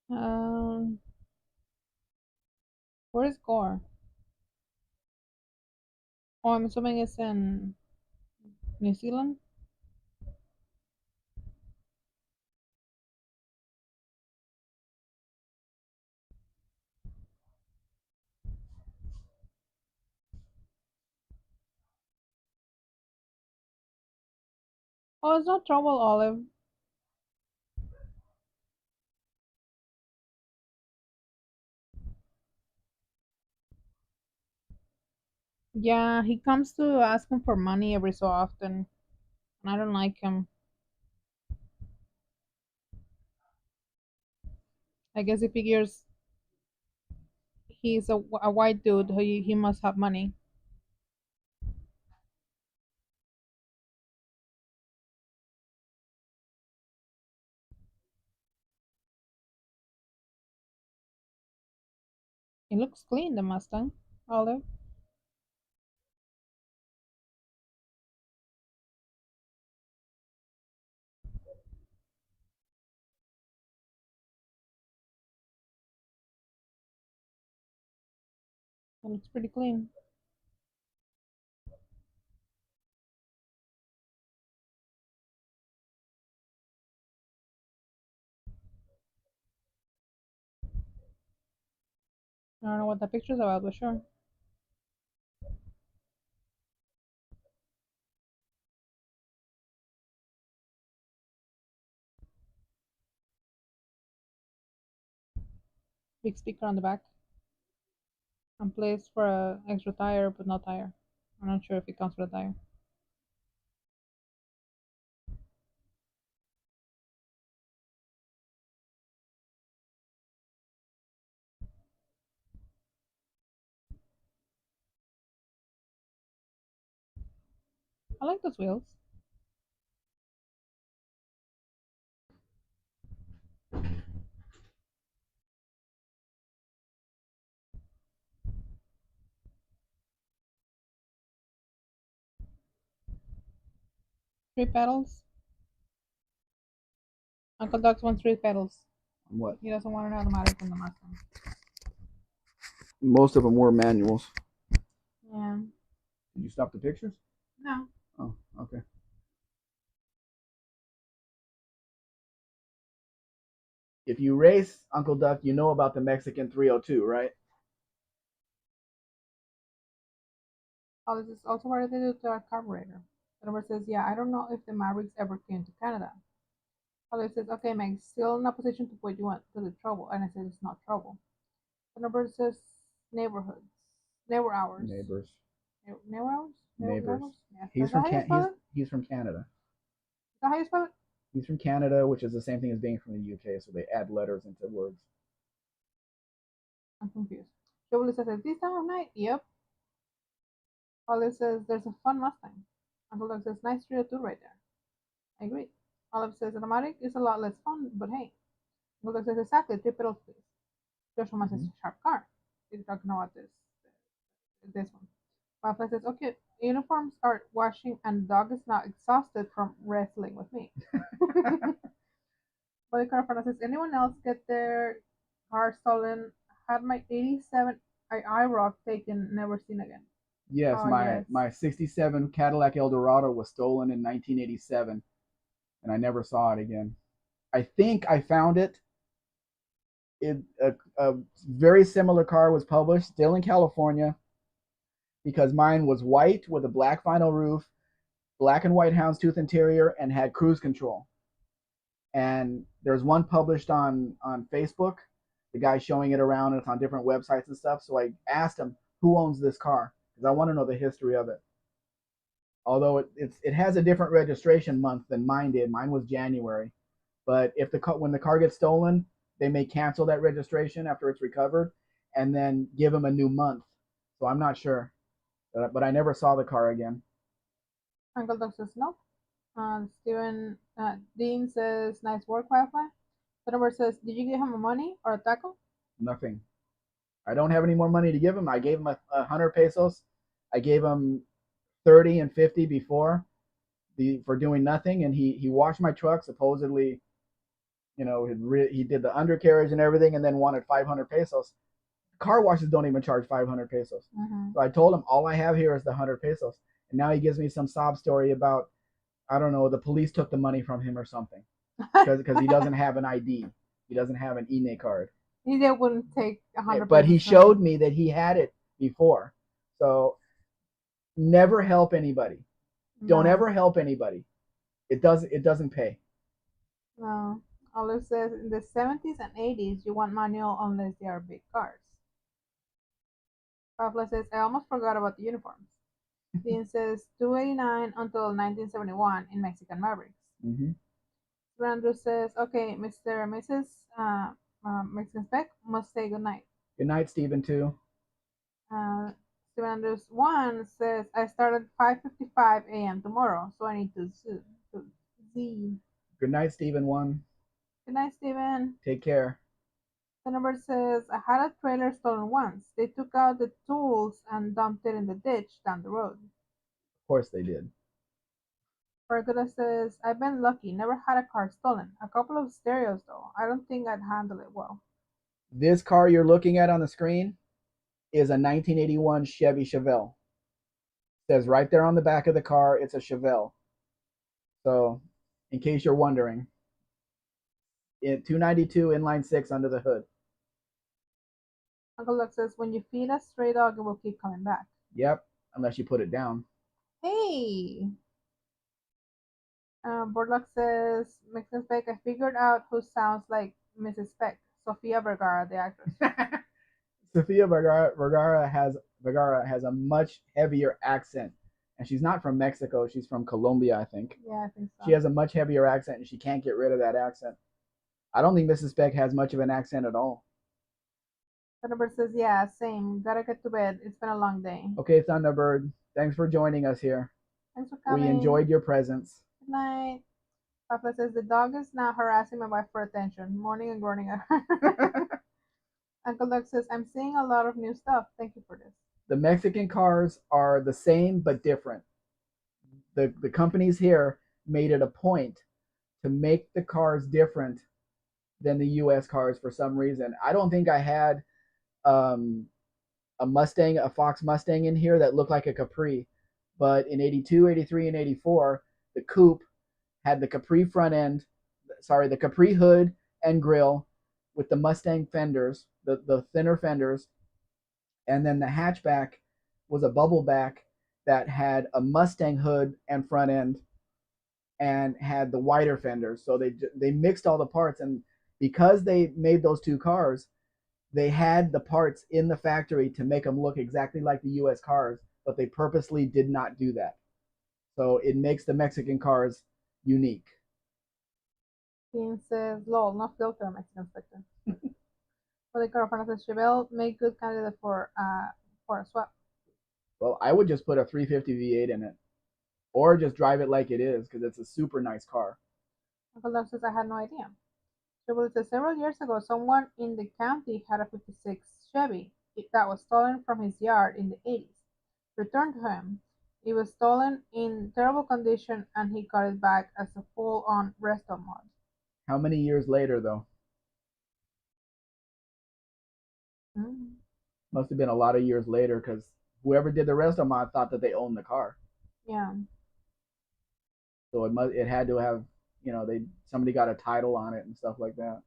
Um, where's Gore? Oh, I'm assuming it's in New Zealand. Oh, it's not trouble, Olive. Yeah, he comes to ask him for money every so often, and I don't like him. I guess he figures he's a white dude. He must have money. It looks clean, the Mustang, Olive. It looks pretty clean. I don't know what the picture's about, but sure. Big speaker on the back. And place for a extra tire, but no tire. I'm not sure if it comes with a tire. I like those wheels. Three pedals. Uncle Doug's wants three pedals. What? He doesn't want an automatic in the Mustang. Most of them were manuals. Yeah. Did you stop the pictures? No. Oh, okay. If you race Uncle Duck, you know about the Mexican 302, right? Oh, this is also what they do to our carburetor. The number says, yeah, I don't know if the Mavericks ever came to Canada. Father says, okay, Meg, still in a position to put you into the trouble. And I said, it's not trouble. The number says neighborhoods, neighbor hours. Neighbors. Neighbor hours? Neighbors. Yeah. He's Is that from how you spell it? he's from Canada. Is that how you spell it? He's from Canada, which is the same thing as being from the UK, so they add letters into words. I'm confused. Chevrolet says, at this time of night? Yep. Olive says, there's a fun Mustang. Uncle Doug says, nice 302 right there. I agree. Olive says, automatic is a lot less fun, but hey. Uncle Doug says, exactly, three pedals, please. Joshua says, sharp car. He's talking about this one. Firefly says, okay, uniforms are washing and dog is now exhausted from wrestling with me. Body Car says, anyone else get their car stolen? Had my 87 IROC taken, never seen again. Yes, Oh, my yes. my 67 Cadillac Eldorado was stolen in 1987 and I never saw it again. I think I found it. A very similar car was published still in California because mine was white with a black vinyl roof, black and white houndstooth interior, and had cruise control. And there's one published on Facebook. The guy showing it around, and it's on different websites and stuff. So I asked him who owns this car because I want to know the history of it. Although it has a different registration month than mine did. Mine was January, but if when the car gets stolen, they may cancel that registration after it's recovered, and then give them a new month. So I'm not sure, but I never saw the car again. Uncle Doug says no. Steven Dean says nice work, Firefly. The number says, did you give him a money or a taco? Nothing. I don't have any more money to give him. I gave him 100 pesos. I gave him 30 and 50 before for doing nothing, and he washed my truck supposedly. He did the undercarriage and everything, and then wanted 500 pesos. Car washes don't even charge 500 pesos. So I told him all I have here is the 100 pesos, and now he gives me some sob story about, I don't know, the police took the money from him or something because he doesn't have an ID. He doesn't have an INE card. He wouldn't take 100. But he showed me that he had it before. So never help anybody. No. Don't ever help anybody. It doesn't pay. No. Olive says in the 70s and 80s you want manual unless they are big cars. Pablo says I almost forgot about the uniforms. Dean says 289 until 1971 in Mexican Mavericks. Andrew says, okay, Mr. and Mrs. Mexican Spec must say good night. Good night, Stephen, too. Stephen Andrews 1 says, I start at 5:55 a.m. tomorrow, so I need to Z. Good night, Stephen 1. Good night, Stephen. Take care. The number says, I had a trailer stolen once. They took out the tools and dumped it in the ditch down the road. Of course they did. Pergola says, I've been lucky, never had a car stolen. A couple of stereos, though. I don't think I'd handle it well. This car you're looking at on the screen is a 1981 Chevy Chevelle. It says right there on the back of the car, it's a Chevelle. So, in case you're wondering, 292 inline six under the hood. Uncle Luke says, when you feed a stray dog, it will keep coming back. Yep, unless you put it down. Hey! Boardlock says, Mexican Spec, I figured out who sounds like Mrs. Spec, Sofia Vergara, the actress. Sofia Vergara has a much heavier accent, and she's not from Mexico. She's from Colombia, I think. Yeah, I think so. She has a much heavier accent, and she can't get rid of that accent. I don't think Mrs. Spec has much of an accent at all. Thunderbird says, yeah, same. Gotta get to bed. It's been a long day. Okay, Thunderbird, thanks for joining us here. Thanks for coming. We enjoyed your presence. Good night. Papa says, the dog is now harassing my wife for attention, moaning and groaning at her. Uncle Doug says, I'm seeing a lot of new stuff. Thank you for this. The Mexican cars are the same but different. The companies here made it a point to make the cars different than the U.S. cars for some reason. I don't think I had a Mustang, a Fox Mustang in here that looked like a Capri, but in 82, 83, and 84, the coupe had the Capri front end, the Capri hood and grill with the Mustang fenders, the thinner fenders, and then the hatchback was a bubble back that had a Mustang hood and front end and had the wider fenders. So they mixed all the parts, and because they made those two cars, they had the parts in the factory to make them look exactly like the US cars, but they purposely did not do that. So it makes the Mexican cars unique. Dean says, lol, no filter, Mexican Spectre. For the girlfriend says, Chevelle make good candidate for a swap. Well, I would just put a 350 V8 in it, or just drive it like it is because it's a super nice car. Uncle Doug says, I had no idea. Chevelle says, several years ago, someone in the county had a 56 Chevy that was stolen from his yard in the 80s. Returned to him. It was stolen in terrible condition, and he got it back as a full-on resto mod. How many years later, though? Mm. Must have been a lot of years later because whoever did the resto mod thought that they owned the car. Yeah. So it had to have, somebody got a title on it and stuff like that.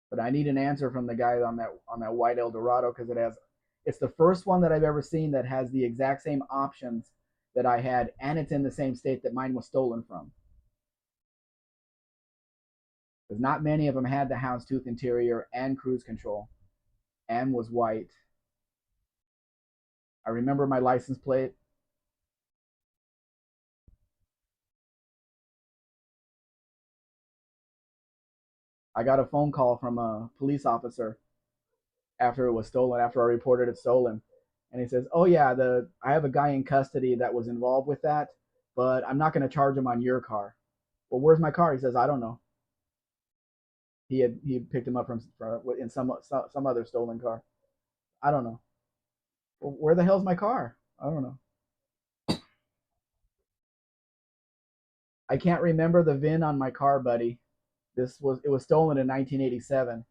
But I need an answer from the guy on that white Eldorado because it's the first one that I've ever seen that has the exact same options that I had, and it's in the same state that mine was stolen from. Because not many of them had the houndstooth interior and cruise control, and was white. I remember my license plate. I got a phone call from a police officer after it was stolen, after I reported it stolen. And he says, oh yeah, I have a guy in custody that was involved with that, but I'm not going to charge him on your car. Well, where's my car? He says, I don't know. He picked him up from in some other stolen car. I don't know. Well, where the hell's my car? I don't know. I can't remember the VIN on my car, buddy. It was stolen in 1987.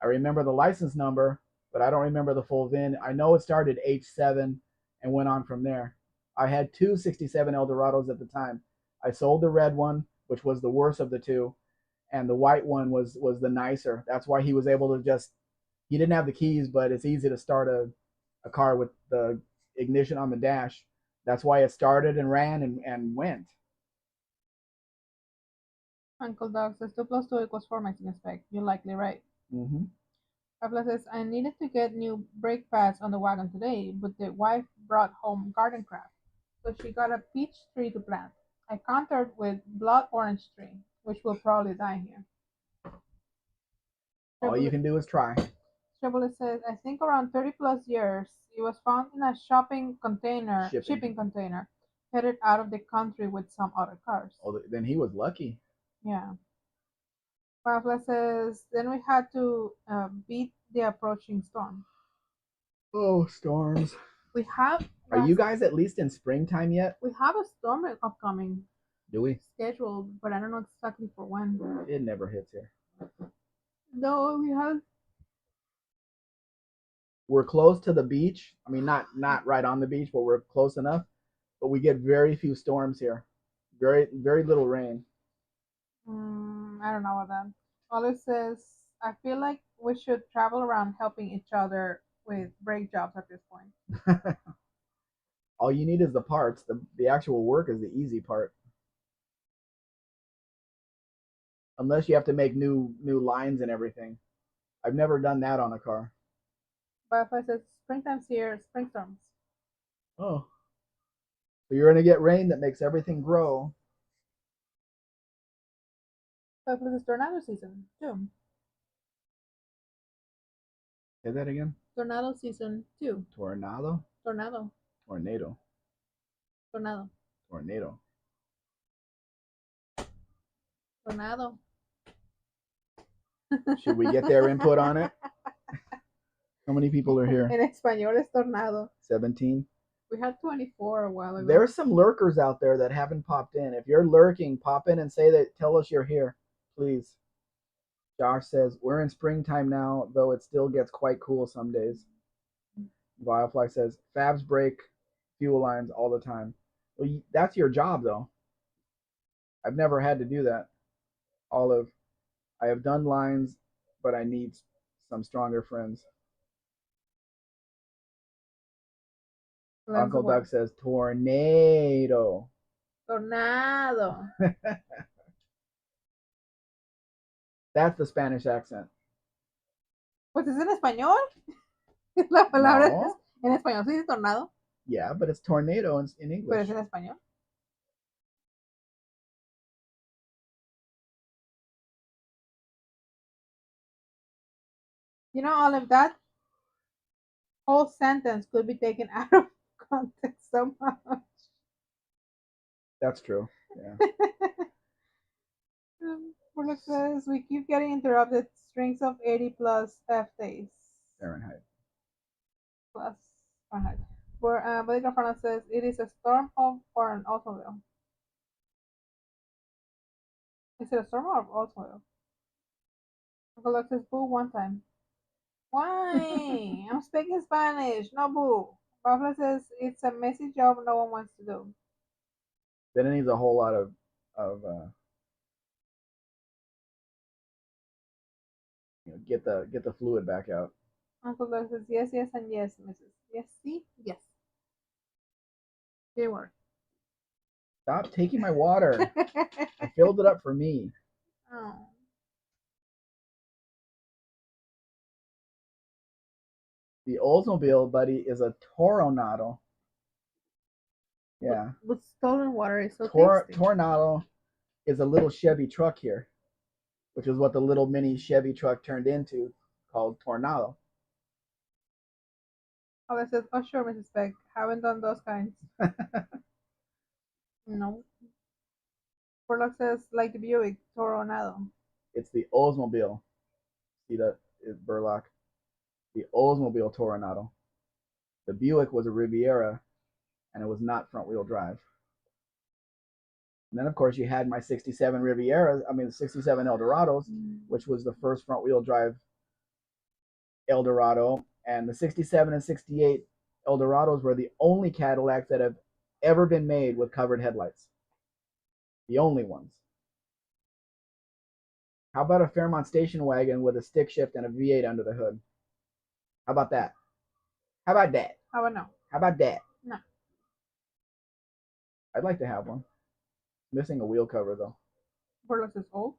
I remember the license number, but I don't remember the full VIN. I know it started H7 and went on from there. I had two 67 Eldorados at the time. I sold the red one, which was the worst of the two, and the white one was the nicer. That's why he was able to he didn't have the keys, but it's easy to start a car with the ignition on the dash. That's why it started and ran and went. Uncle Doug says 2 plus 2 equals 4, Mexican Spec. You're likely right. Mm-hmm. Pablo says, I needed to get new brake pads on the wagon today, but the wife brought home garden crap. So she got a peach tree to plant. I countered with blood orange tree, which will probably die here. All you can do is try. Chevrolet says, I think around 30 plus years, it was found in a shipping container, headed out of the country with some other cars. Oh, then he was lucky. Yeah. Pablo says, then we had to beat the approaching storm. Oh, storms. We have. Are you guys at least in springtime yet? We have a storm upcoming. Do we? Scheduled, but I don't know exactly for when. It never hits here. No, we have. We're close to the beach. I mean, not right on the beach, but we're close enough. But we get very few storms here. Very little rain. I don't know about that. Olive says, I feel like we should travel around helping each other with brake jobs at this point. All you need is the parts. The actual work is the easy part. Unless you have to make new lines and everything. I've never done that on a car. Butterfly says, springtime's here, spring storms. Oh, so you're gonna get rain that makes everything grow. Butterfly says, tornado season, too. Say that again. Tornado season, too. Tornado. Tornado. Tornado. Tornado. Tornado. Tornado. Should we get their input on it? How many people are here? En español es tornado. 17. We had 24 a while ago. There's some lurkers out there that haven't popped in. If you're lurking, pop in and say that. Tell us you're here, please. Josh says we're in springtime now, though it still gets quite cool some days. Firefly says fabs break fuel lines all the time. Well, that's your job, though. I've never had to do that. Olive, I have done lines, but I need some stronger friends. Uncle Doug says tornado. Tornado. That's the Spanish accent. Pues es en español. La palabra No. es en español se dice tornado. Yeah, but it's tornado in English. Pero es en español. You know, all of that whole sentence could be taken out of context so much. That's true. Yeah. What says we keep getting interrupted. Strings of 80 plus F days. Fahrenheit. Plus Fahrenheit. Bodega Fernand says it is a storm or an automobile. Is it a storm or an automobile? Uncle Doug says boo one time. Why? I'm speaking Spanish. No boo. Buffalo says it's a messy job no one wants to do. Then it needs a whole lot of get the fluid back out. Uncle Doug says yes, yes, and yes, Mrs. Yes, see, yes. Good work. Stop taking my water. I filled it up for me. Oh. The Oldsmobile, buddy, is a Toronado. Yeah. With stolen water is so tasty. Tornado is a little Chevy truck here, which is what the little mini Chevy truck turned into, called Tornado. Oh, I said, oh sure, Mrs. Spec. Haven't done those kinds. No. Porlock says, like the Buick, Toronado. It's the Oldsmobile. See that? Is Burlock. The Oldsmobile Toronado. The Buick was a Riviera, and it was not front-wheel drive. And then, of course, you had my 67 Riviera, the 67 Eldorados, which was the first front-wheel drive Eldorado. And the 67 and 68 Eldorados were the only Cadillacs that have ever been made with covered headlights. The only ones. How about a Fairmont station wagon with a stick shift and a V8 under the hood? How about that? How about that? How about no? How about that? No. I'd like to have one. Missing a wheel cover, though. Porlock says, oh.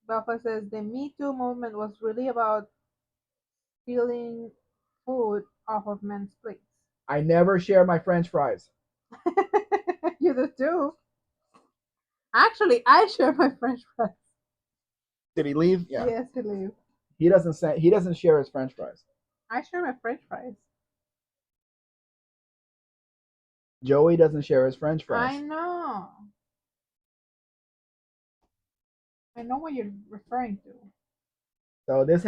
Belfast says, the Me Too movement was really about stealing food off of men's plates. I never share my French fries. You do too. Actually, I share my French fries. Did he leave? Yeah. Yes, he leave. He doesn't share his French fries. I share my French fries. Joey doesn't share his French fries. I know. I know what you're referring to. So this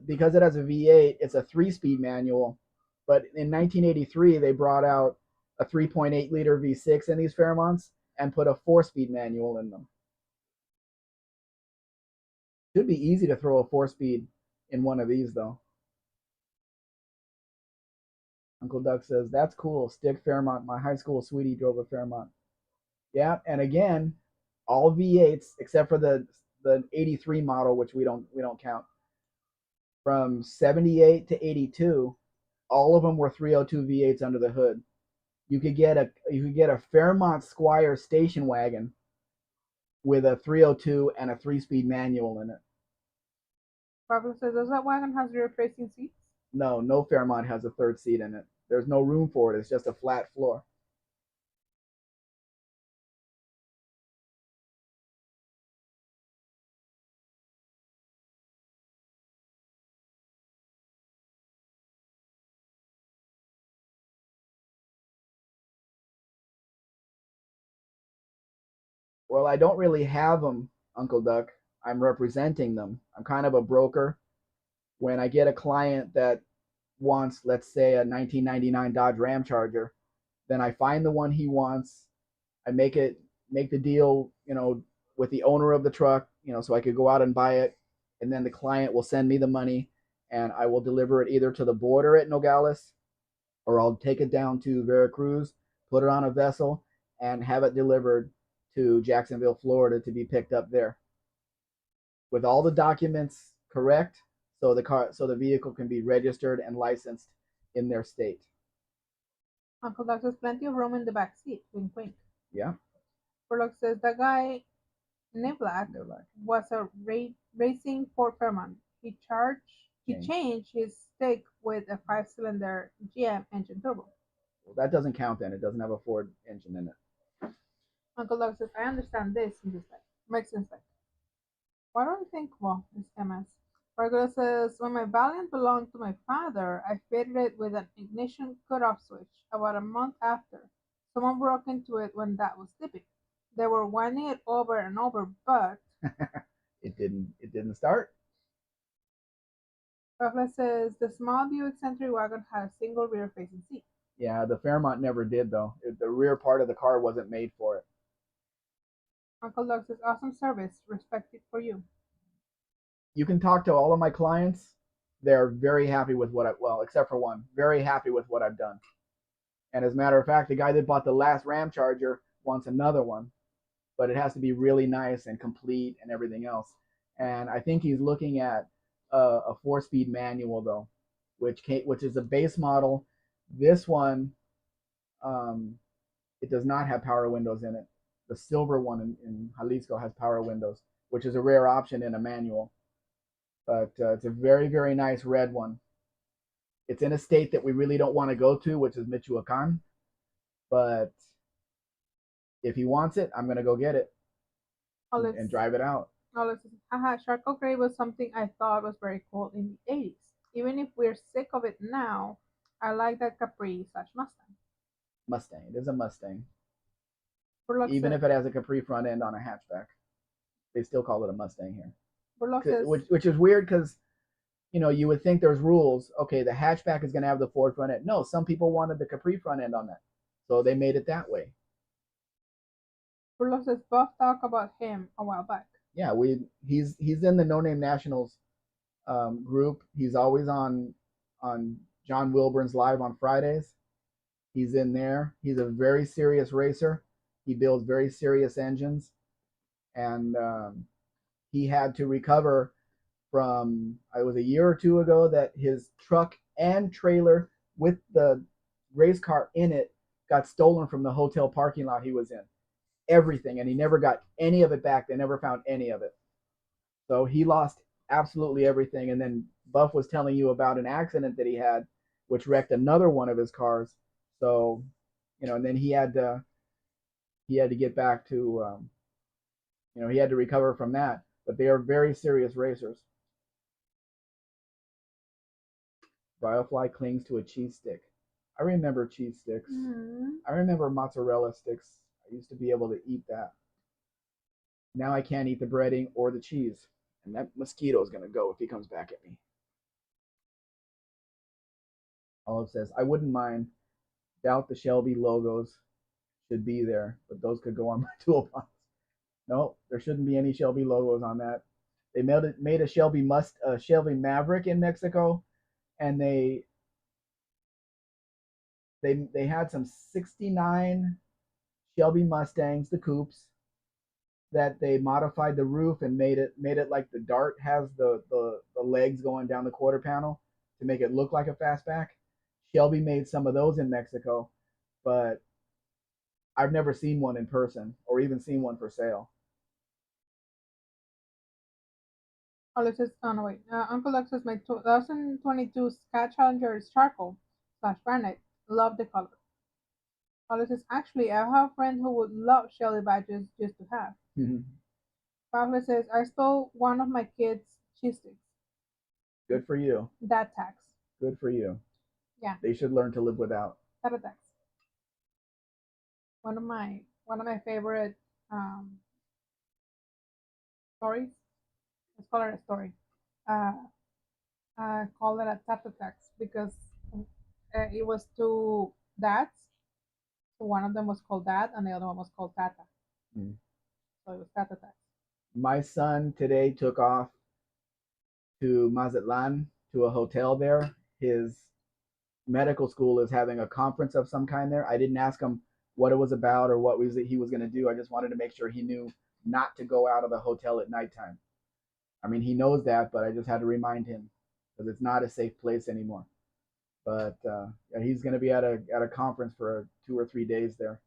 because it has a V8, it's a 3-speed manual. But in 1983, they brought out a 3.8 liter V6 in these Fairmonts and put a 4-speed manual in them. Should be easy to throw a 4-speed in one of these, though. Uncle Duck says, that's cool. Stick Fairmont. My high school sweetie drove a Fairmont. Yeah, and again, all V8s except for the 83 model, which we don't count. From 78 to 82, all of them were 302 V8s under the hood. You could get a Fairmont Squire station wagon with a 302 and a 3-speed manual in it. Pablo says, does that wagon has rear-facing seats? No, no Fairmont has a third seat in it. There's no room for it. It's just a flat floor. Well, I don't really have them, Uncle Duck. I'm representing them. I'm kind of a broker. When I get a client that wants, let's say, a 1999 Dodge Ram Charger, then I find the one he wants. I make the deal, with the owner of the truck, so I could go out and buy it, and then the client will send me the money, and I will deliver it either to the border at Nogales, or I'll take it down to Veracruz, put it on a vessel, and have it delivered to Jacksonville, Florida, to be picked up there with all the documents correct, so the vehicle can be registered and licensed in their state. Uncle Doc says, plenty of room in the back seat. Wink, wink. Yeah. Burlock says, the guy Niblack They're like, was a racing Ford Fairmont. He okay. changed his stick with a 5-cylinder GM engine turbo. Well, that doesn't count then. It doesn't have a Ford engine in it. Uncle Doug says, I understand this, Mrs. Beck. Makes sense, Beck. Why don't you think, well, Miss MS? Regular says, when my Valiant belonged to my father, I fitted it with an ignition cutoff switch. About a month after, someone broke into it when that was sleeping. They were winding it over and over, but It didn't start. Regular says, the small Buick Century wagon had a single rear-facing seat. Yeah, the Fairmont never did though. The rear part of the car wasn't made for it. Uncle Doug says, awesome service. Respect it for you. You can talk to all of my clients. They're very happy with well, except for one, very happy with what I've done. And as a matter of fact, the guy that bought the last Ram Charger wants another one, but it has to be really nice and complete and everything else. And I think he's looking at a 4-speed manual though, which is a base model. This one, um, it does not have power windows in it. The silver one in Jalisco has power windows, which is a rare option in a manual. But it's a very, very nice red one. It's in a state that we really don't want to go to, which is Michoacan. But if he wants it, I'm gonna go get it and drive it out. Olive says, haha, charcoal gray was something I thought was very cool in the 80s. Even if we're sick of it now, I like that Capri slash Mustang. Mustang. It is a Mustang. Burlock Even says, if it has a Capri front end on a hatchback, they still call it a Mustang here. Burlock says, Which is weird because you would think there's rules. Okay, the hatchback is going to have the Ford front end. No, some people wanted the Capri front end on that, so they made it that way. Burlock says, Buff talked about him a while back. Yeah, he's in the No Name Nationals group. He's always on John Wilburn's Live on Fridays. He's in there. He's a very serious racer. He builds very serious engines, and he had to recover from, it was a year or two ago, that his truck and trailer with the race car in it got stolen from the hotel parking lot he was in. Everything, and he never got any of it back. They never found any of it. So he lost absolutely everything. And then Buff was telling you about an accident that he had, which wrecked another one of his cars. So, and then he had to get back to, he had to recover from that. But they are very serious racers. Firefly clings to a cheese stick. I remember cheese sticks. Mm-hmm. I remember mozzarella sticks. I used to be able to eat that. Now I can't eat the breading or the cheese. And that mosquito is going to go if he comes back at me. Olive says, I wouldn't mind. Doubt the Shelby logos should be there, but those could go on my toolbox. No, there shouldn't be any Shelby logos on that. They made a Shelby Maverick in Mexico, and they They had some '69 Shelby Mustangs, the coupes, that they modified the roof and made it like the Dart has the legs going down the quarter panel to make it look like a fastback. Shelby made some of those in Mexico, but I've never seen one in person or even seen one for sale. Alexis, oh no wait, Uncle Doug says my 2022 Scat Challenger is charcoal slash granite. Love the color. Alexis, actually, I have a friend who would love Shelly badges just to have. Pablo says, I stole one of my kids' cheese sticks. Good for you. That tax. Good for you. Yeah. They should learn to live without. That tax. One of my favorite stories. Let's call it a story. Uh, call it a tata tax because it was two dads. So one of them was called dad, and the other one was called tata. Mm. So it was tata tax. My son today took off to Mazatlan to a hotel there. His medical school is having a conference of some kind there. I didn't ask him what it was about or what was it he was going to do. I just wanted to make sure he knew not to go out of the hotel at nighttime. I mean, he knows that, but I just had to remind him because it's not a safe place anymore. But yeah, he's going to be at a conference for 2 or 3 days there.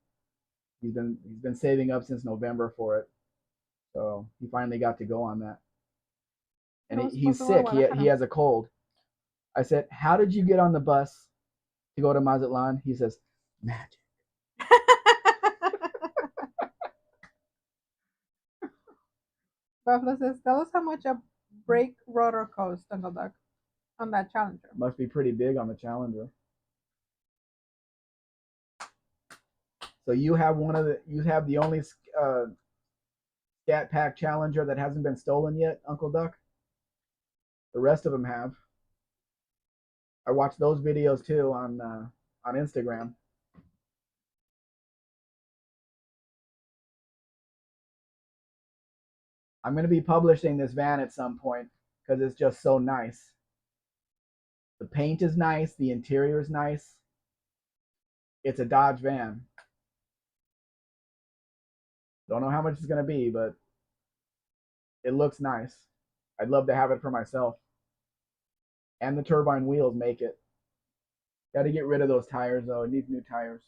He's been saving up since November for it, so he finally got to go on that. And he's sick. He has a cold. I said, "How did you get on the bus to go to Mazatlan?" He says, "Magic." Buffalo says, tell us how much a brake rotor costs, Uncle Doug, on that Challenger. Must be pretty big on the Challenger. So you have the only Scat Pack Challenger that hasn't been stolen yet, Uncle Duck. The rest of them have. I watched those videos too on Instagram. I'm going to be publishing this van at some point because it's just so nice. The paint is nice. The interior is nice. It's a Dodge van. Don't know how much it's going to be, but it looks nice. I'd love to have it for myself. And the turbine wheels make it. Got to get rid of those tires though. It needs new tires.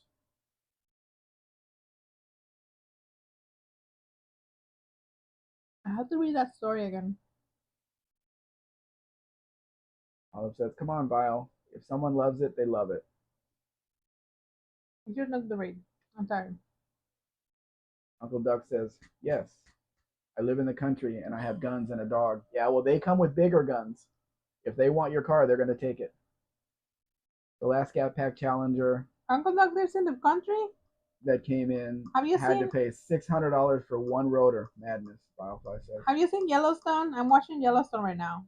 I have to read that story again. Olive says, "Come on, Bio. If someone loves it, they love it." You should not the read. I'm tired. Uncle Duck says, "Yes, I live in the country and I have guns and a dog." Yeah, well, they come with bigger guns. If they want your car, they're going to take it. The last Scat Pack Challenger. Uncle Doug lives in the country? That came in. Have you had to pay $600 for one rotor. Madness, Firefly says. Have you seen Yellowstone? I'm watching Yellowstone right now.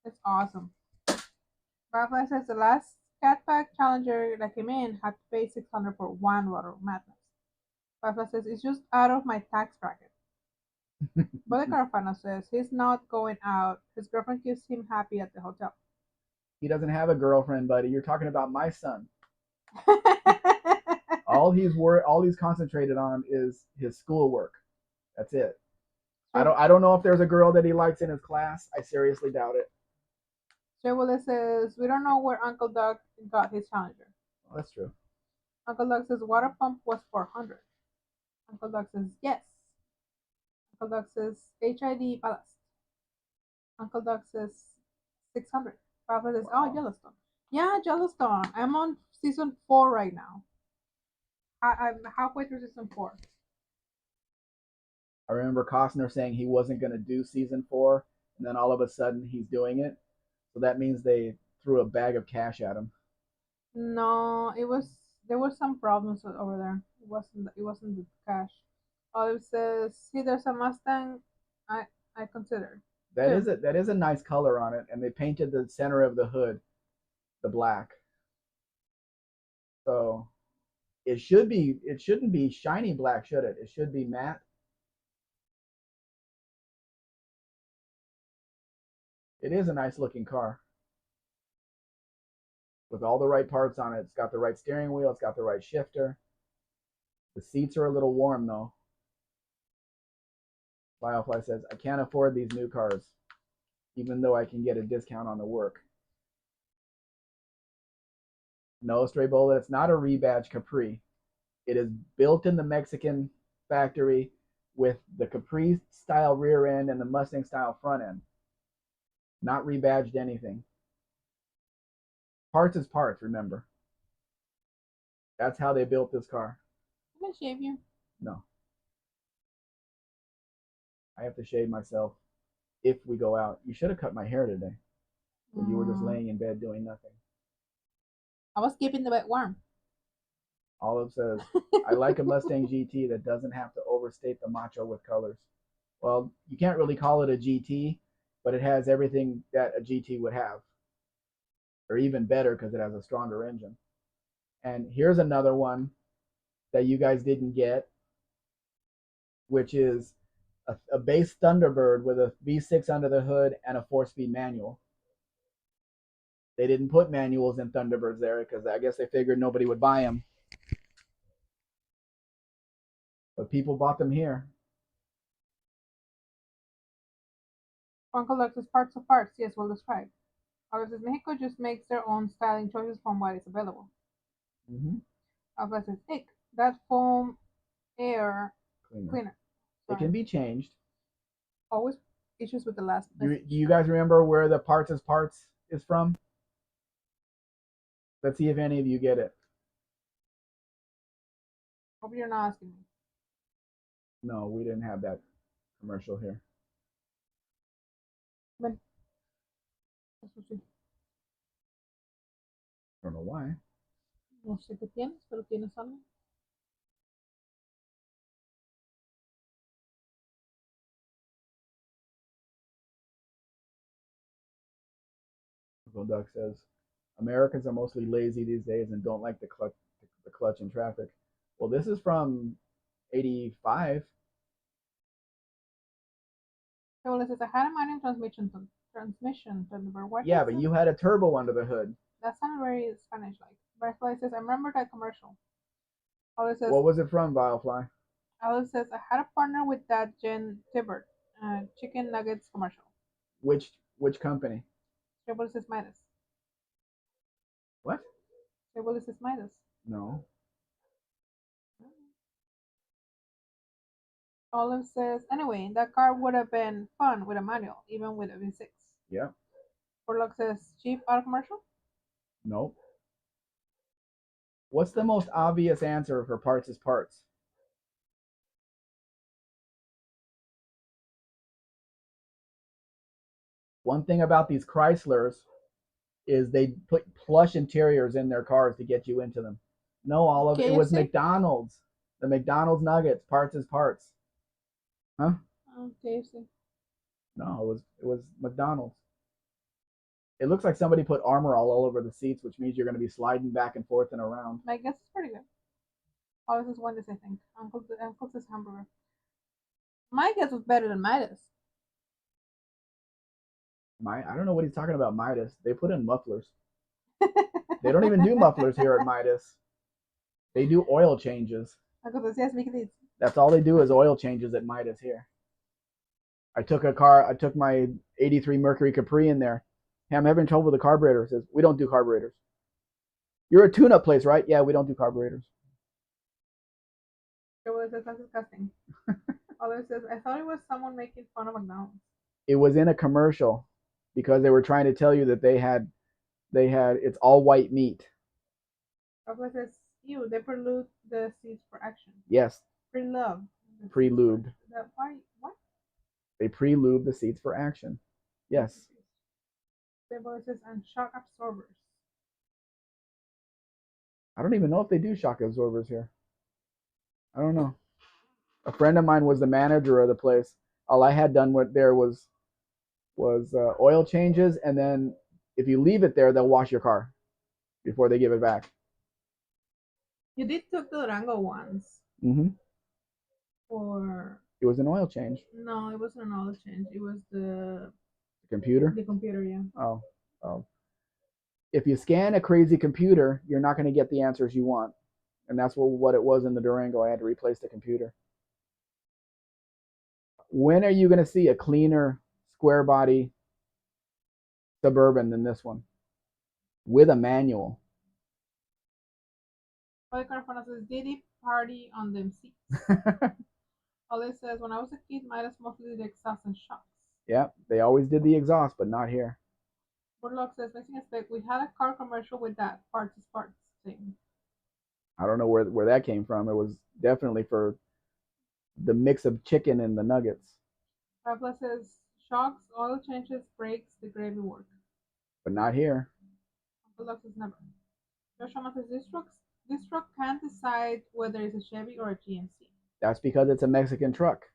It's awesome. Firefly says the last Scat Pack Challenger that came in had to pay $600 for one rotor. Madness. Firefly says it's just out of my tax bracket. But the Carafano says he's not going out. His girlfriend keeps him happy at the hotel. He doesn't have a girlfriend, buddy. You're talking about my son. all he's concentrated on is his schoolwork. That's it. I don't know if there's a girl that he likes in his class. I seriously doubt it. Chevrolet says we don't know where Uncle Doug got his Challenger. Oh, that's true. Uncle Doug says water pump was 400. Uncle Doug says yes. Uncle Doug says HID ballast. Uncle Doug says 600. Papa says, wow. Oh, Yellowstone. Yeah, Yellowstone. I'm on season 4 right now. I'm halfway through season 4. I remember Costner saying he wasn't going to do season 4, and then all of a sudden he's doing it. So that means they threw a bag of cash at him. No, there were some problems over there. It wasn't the cash. Olive says, see, there's a Mustang I consider. That is a nice color on it, and they painted the center of the hood the black. So it shouldn't be shiny black, should it? It should be matte. It is a nice looking car. with all the right parts on it. It's got the right steering wheel. It's got the right shifter. The seats are a little warm though. Firefly says, I can't afford these new cars, even though I can get a discount on the work. No, Stray Bullet, it's not a rebadged Capri. It is built in the Mexican factory with the Capri style rear end and the Mustang style front end. Not rebadged anything. Parts is parts, remember. That's how they built this car. I'm gonna shave you. No. I have to shave myself if we go out. You should have cut my hair today. But you were just laying in bed doing nothing. I was keeping the bed warm. Olive says, I like a Mustang GT that doesn't have to overstate the macho with colors. Well, you can't really call it a GT, but it has everything that a GT would have. Or even better because it has a stronger engine. And here's another one that you guys didn't get, which is a base Thunderbird with a V6 under the hood and a 4-speed manual. They didn't put manuals in Thunderbirds there because I guess they figured nobody would buy them. But people bought them here. Uncle Lexus parts of parts, yes, well described. Alves says Mexico just makes their own styling choices from what is available. Alves says ick, that foam air cleaner. It can be changed. Always issues with the last Do you guys remember where the parts is from? Let's see if any of you get it. Hope you're not asking me. No, we didn't have that commercial here. Ven. I don't know why. No sé qué tienes, pero tienes algo. Uncle Duck says, Americans are mostly lazy these days and don't like the clutch in traffic. Well, this is from 85. Well, it says I had a manual transmission Thunderbird. What yeah, but you had a turbo under the hood. That sounded very Spanish-like. Firefly says, I remember that commercial. Olive says, what was it from, Vilefly? Olive says, I had a partner with that Jen Tibbert, chicken nuggets commercial. Which company? Olive says Midas. What? Olive says Midas. No. Olive says, anyway, that car would have been fun with a manual, even with a V6. Yeah. Orlok says, cheap auto commercial? Nope. What's the most obvious answer for parts is parts? One thing about these Chryslers is they put plush interiors in their cars to get you into them. No, Olive, it was McDonald's. The McDonald's nuggets, parts is parts. Huh? KFC. No, it was McDonald's. It looks like somebody put armor all over the seats, which means you're going to be sliding back and forth and around. My guess is pretty good. Oh, this is Wendy's, I think. Uncle's is hamburger. My guess was better than Midas. I don't know what he's talking about, Midas. They put in mufflers. They don't even do mufflers here at Midas. They do oil changes. That's all they do is oil changes at Midas here. I took my 83 Mercury Capri in there. Hey, I'm having trouble with the carburetor. It says, we don't do carburetors. You're a tune-up place, right? Yeah, we don't do carburetors. That's disgusting. Oliver says, I thought it was someone making fun of McDonald's. It was in a commercial because they were trying to tell you that they had it's all white meat. Oliver says, ew, they prelude the seats for action. Yes. Pre-lubed. Pre-lubed. Why? What? They pre-lube the seats for action. Yes. The voices and shock absorbers. I don't even know if they do shock absorbers here. I don't know. A friend of mine was the manager of the place. All I had done there was oil changes, and then if you leave it there, they'll wash your car before they give it back. You did took the Durango once. Mm-hmm. It was an oil change. No, it wasn't an oil change. It was the computer? The computer, yeah. Oh. if you scan a crazy computer, you're not going to get the answers you want. And that's what it was in the Durango. I had to replace the computer. When are you going to see a cleaner square body Suburban than this one with a manual? Polycarpona says, did he party on them seats? Ollie says, when I was a kid, Midas mostly did exhaust and shocks. Yeah, they always did the exhaust, but not here. Burlock says, missing a spec. We had a car commercial with that parts is parts thing. I don't know where that came from. It was definitely for the mix of chicken and the nuggets. Pablo says, shocks, oil changes, brakes, the gravy work. But not here. Burlock says, never. Joshua says, this truck can't decide whether it's a Chevy or a GMC. That's because it's a Mexican truck.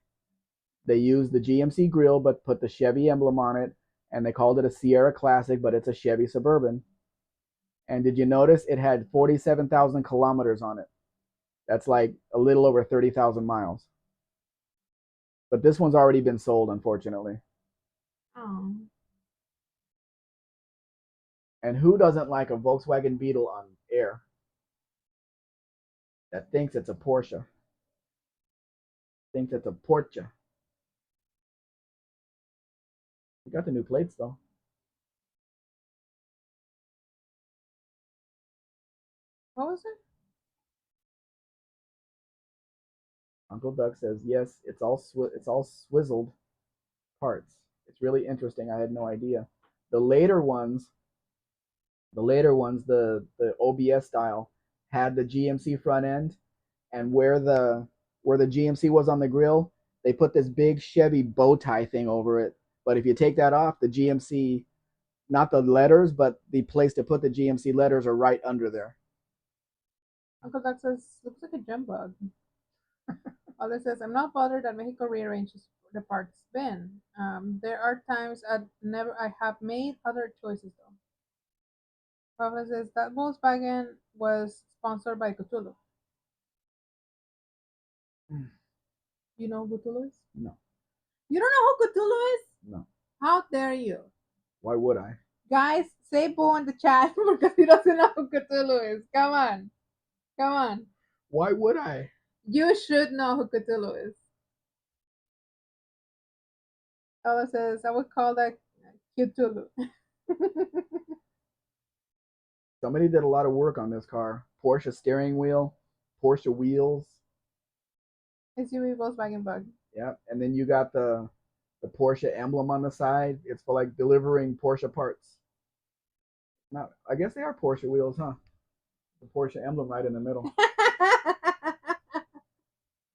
They used the GMC grill, but put the Chevy emblem on it, and they called it a Sierra Classic, but it's a Chevy Suburban. And did you notice it had 47,000 kilometers on it? That's like a little over 30,000 miles. But this one's already been sold, unfortunately. Oh. And who doesn't like a Volkswagen Beetle on air that thinks it's a Porsche? Thinks it's a Porsche. You got the new plates, though. What was it? Uncle Doug says, yes, it's all swizzled parts. It's really interesting. I had no idea. The later ones, the OBS style, had the GMC front end, and where the GMC was on the grill, they put this big Chevy bow tie thing over it. But if you take that off, the GMC, not the letters, but the place to put the GMC letters are right under there. Uncle Doug says, looks like a gem bug. Olive says, I'm not bothered that Mexico rearranges the parts bin. There are times I have made other choices though. Pablo says that Volkswagen was sponsored by Cthulhu. You know who Cthulhu is? No. You don't know who Cthulhu is? No. How dare you? Why would I? Guys, say boo in the chat because he doesn't know who Cthulhu is. Come on. Come on. Why would I? You should know who Cthulhu is. Ella says, I would call that Cthulhu. Somebody did a lot of work on this car. Porsche steering wheel, Porsche wheels. SUV Volkswagen Bug. Yeah, and then you got the Porsche emblem on the side. It's for like delivering Porsche parts. Not, I guess they are Porsche wheels, huh? The Porsche emblem right in the middle.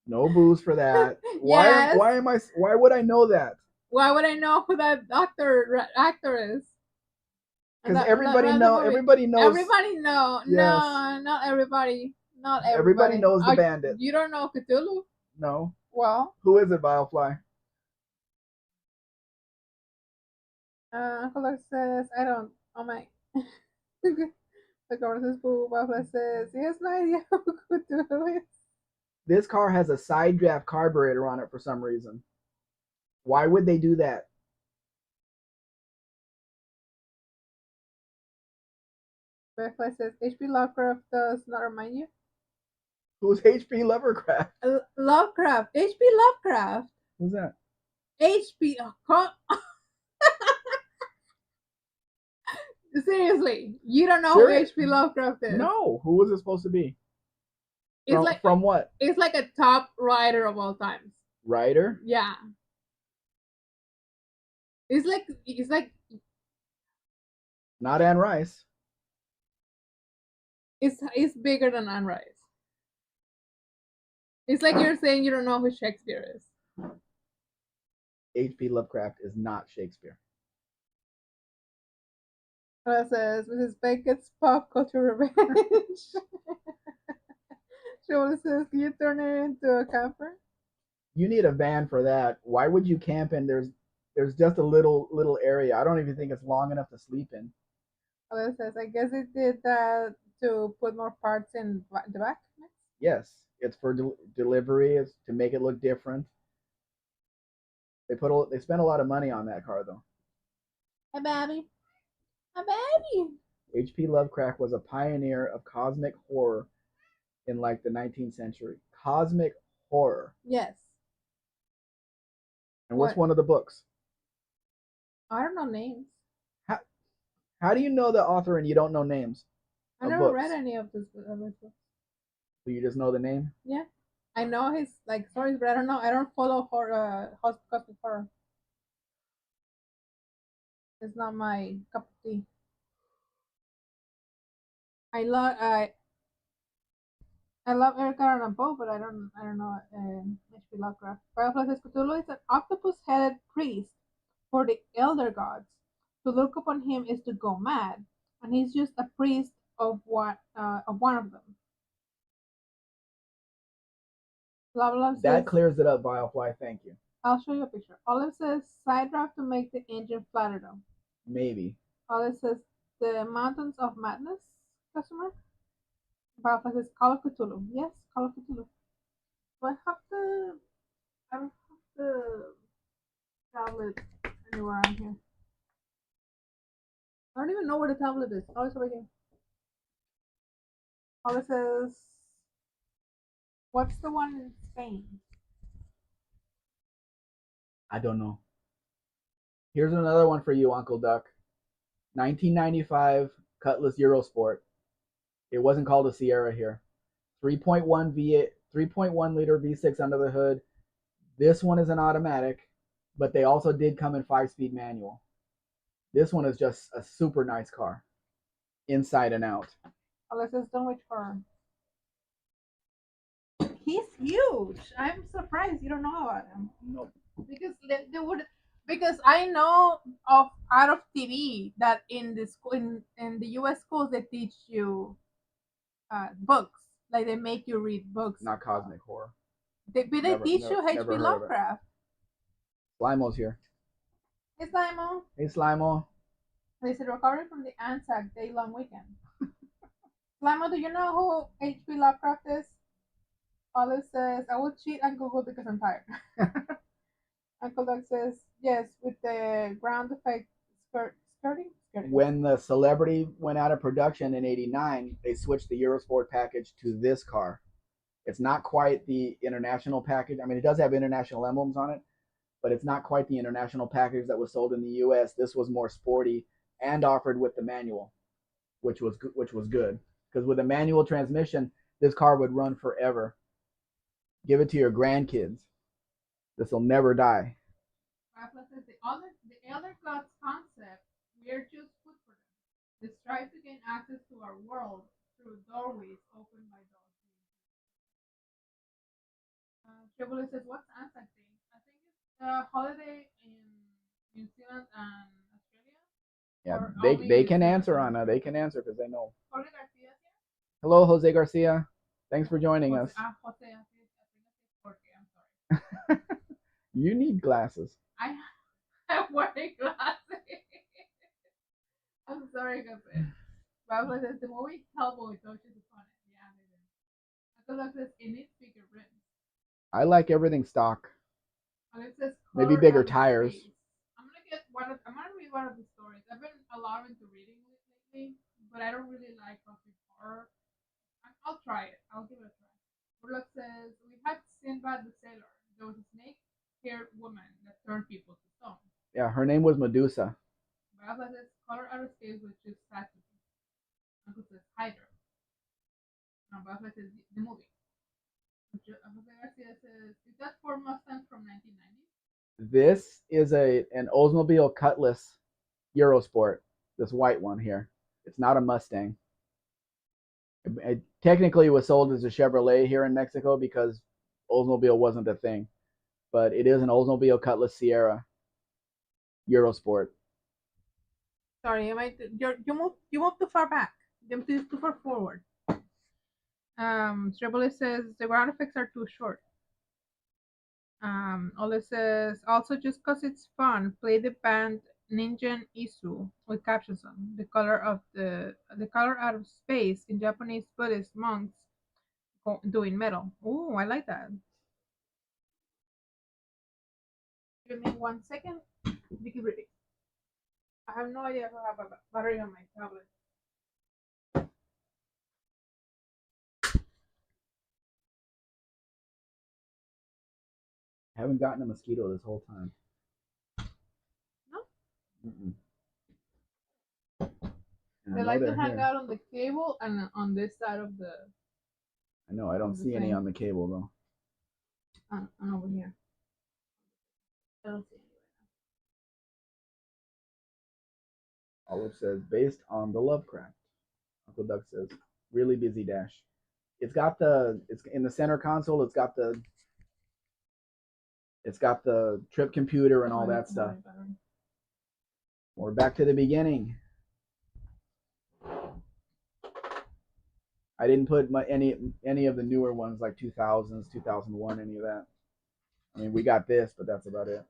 No booze for that. Yes. Why would I know that? Why would I know who that actor is? Because everybody knows. Everybody know. Yes. No, not everybody. Not everybody. Everybody knows the bandit. You don't know Cthulhu? No. Well. Who is it, Bilefly? Uncle says, I don't. Oh my. The girl says, boo. Bilefly says, he has no idea who Cthulhu is. This car has a side draft carburetor on it for some reason. Why would they do that? Bilefly says, HP Lovecraft does not remind you? Who's HP Lovecraft? Lovecraft. HP Lovecraft. Who's that? HP. Seriously, you don't know who HP Lovecraft is? No. Who was it supposed to be? From what? It's like a top writer of all times. Writer? Yeah. It's like not Anne Rice. It's bigger than Anne Rice. It's like you're saying you don't know who Shakespeare is. H.P. Lovecraft is not Shakespeare. It says Mrs. Beckett's pop culture revenge. She says, can you turn it into a camper? You need a van for that. Why would you camp in? There's just a little area. I don't even think it's long enough to sleep in. It says, I guess it did that to put more parts in the back. Yes, it's for delivery. It's to make it look different. They spent a lot of money on that car though. Hi, baby. Hi, baby. H.P. Lovecraft was a pioneer of cosmic horror in like the 19th century. Cosmic horror. Yes. And what's What? one of the books? I don't know names. How, how do you know the author and you don't know names I of never books? read any of this of his books. So you just know the name? Yeah. I know his like stories, but I don't know. I don't follow horror, cosmic horror. It's not my cup of tea. I love Eric Allan Poe, but I don't know H.P. Lovecraft. Fireflies Cthulhu is an octopus-headed priest for the elder gods. To look upon him is to go mad, and he's just a priest of one of them. Love Love That says, clears it up, Biofly. Thank you. I'll show you a picture. Olive says side draft to make the engine flatter though. Maybe. Olive says the Mountains of Madness customer. Firefly says Call of Cthulhu. Yes, Call of Cthulhu. Do I don't have the tablet anywhere on here. I don't even know where the tablet is. Oh, it's over here. All it says, what's the one in Spain? I don't know. Here's another one for you, Uncle Duck. 1995 Cutlass Eurosport. It wasn't called a Sierra here. 3.1 V8, 3.1 liter V6 under the hood. This one is an automatic, but they also did come in 5-speed manual. This one is just a super nice car, inside and out. All it says, don't wait for. He's huge. I'm surprised you don't know about him. Nope. Because they would. Because I know of out of TV that in the school in the U.S. schools they teach you books, like they make you read books. Not cosmic horror. They teach you H.P. Lovecraft. Slimo's here. Hey Slimo. Hey Slimo. They said recovering from the Anzac day-long weekend. Slimo, do you know who H.P. Lovecraft is? Olive says, I will cheat and Google because I'm tired. Uncle Doug says, yes, with the ground effect skirting. When the Celebrity went out of production in '89, they switched the Eurosport package to this car. It's not quite the international package. I mean, it does have international emblems on it, but it's not quite the international package that was sold in the U.S. This was more sporty and offered with the manual, which was good. Because with a manual transmission, this car would run forever. Give it to your grandkids. This will never die. Says the elder gods concept, we are just food for them. They strive to gain access to our world through doorways opened by dogs. Chevrolet says, what's Anzac Day? I think it's a holiday in New Zealand and Australia. Yeah, they can answer, Anna. They can answer because they know. Jorge Garcia here. Hello, Jose Garcia. Thanks for joining us. Jose, I think it's Jorge. I'm sorry. You need glasses. I'm wearing glasses. I'm sorry, Jose. Bible says the movie Hellboy touches upon it. Yeah, they do. Uncle says it needs bigger rims. I like everything stock. And it says maybe bigger tires. I'm gonna read one of the stories. I've been a lot into reading lately, but I don't really like cosmic horror. I'll try it. I'll give it a try. Burlock says we had Sinbad the sailor. There was a snake-haired woman that turned people to stone. Yeah, her name was Medusa. Bible says color out of space was just sad to me. Uncle says Hydra. And Bible says the movie. Jose Garcia says, is that Ford Mustang from 1990? This is an Oldsmobile Cutlass Eurosport. This white one here. It's not a Mustang. It technically was sold as a Chevrolet here in Mexico because Oldsmobile wasn't a thing. But it is an Oldsmobile Cutlass Sierra Eurosport. Sorry, you moved too far back. You moved too far forward. Chevrolet says the ground effects are too short. Ole says also just cause it's fun, play the band Ninja Isu with captions on the color out of space in Japanese Buddhist monks doing metal. Oh, I like that. Give me 1 second. You keep reading. I have no idea if I have a battery on my tablet. I haven't gotten a mosquito this whole time. No, Mm-mm. And I they know like to they're hang here. out on the cable and on this side of the I know I don't see any thing. on the cable though. And over here. I don't see any. Olive says based on the Lovecraft. Uncle Doug says really busy dash. It's in the center console. It's got the trip computer and all that stuff. We're back to the beginning. I didn't put any of the newer ones like 2000s, 2001, any of that. I mean, we got this, but that's about it.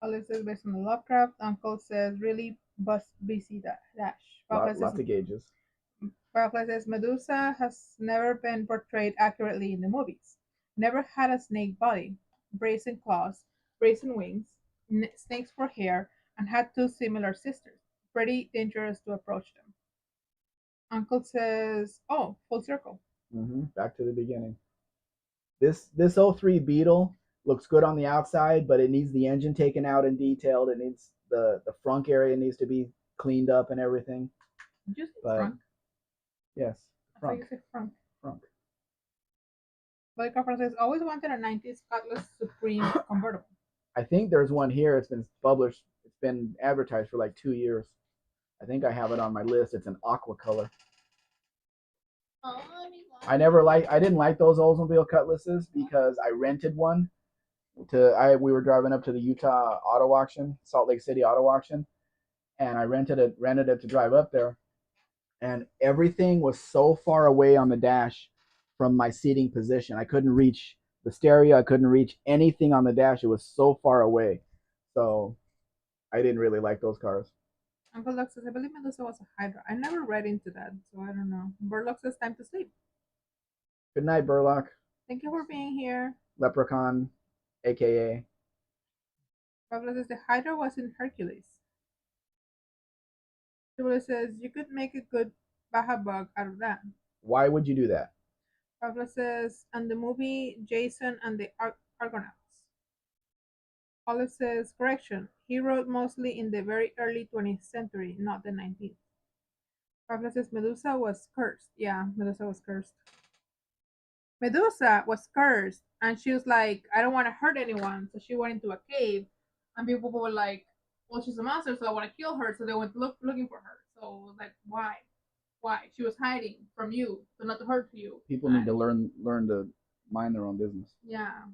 Olive says based on the Lovecraft. Uncle says really busy dash. Lots of gauges. Firefly says Medusa has never been portrayed accurately in the movies. Never had a snake body, brazen claws, brazen wings, snakes for hair, and had two similar sisters. Pretty dangerous to approach them. Uncle says, "Oh, full circle." Back to the beginning. This '03 Beetle looks good on the outside, but it needs the engine taken out and detailed. It needs the frunk area needs to be cleaned up and everything. Did you say But frunk? yes, I thought you frunk, said frunk. frunk. But says, "Always wanted a 90s Cutlass Supreme convertible." I think there's one here. It's been published. It's been advertised for like 2 years. I think I have it on my list. It's an aqua color. Oh, I didn't like those Oldsmobile Cutlasses because I rented one we were driving up to the Utah auto auction, Salt Lake City auto auction, and I rented it to drive up there, and everything was so far away on the dash from my seating position. I couldn't reach the stereo. I couldn't reach anything on the dash. It was so far away. So I didn't really like those cars. Uncle Lux says, "I believe Medusa was a Hydra." I never read into that, so I don't know. Burlock says, "Time to sleep." Good night, Burlock. Thank you for being here. Leprechaun, aka. Pablo says, "The Hydra was in Hercules." Pablo says, "You could make a good Baja bug out of that." Why would you do that? Pablo says, "And the movie Jason and the Argonauts." Olive says, "Correction. He wrote mostly in the very early 20th century, not the 19th. Pablo says, "Medusa was cursed." Yeah, Medusa was cursed. Medusa was cursed, and she was like, "I don't want to hurt anyone," so she went into a cave, and people were like, "Well, she's a monster, so I want to kill her," so they went looking for her. So like, why? Why? She was hiding from you, so not to hurt you. People need to learn to mind their own business. Yeah.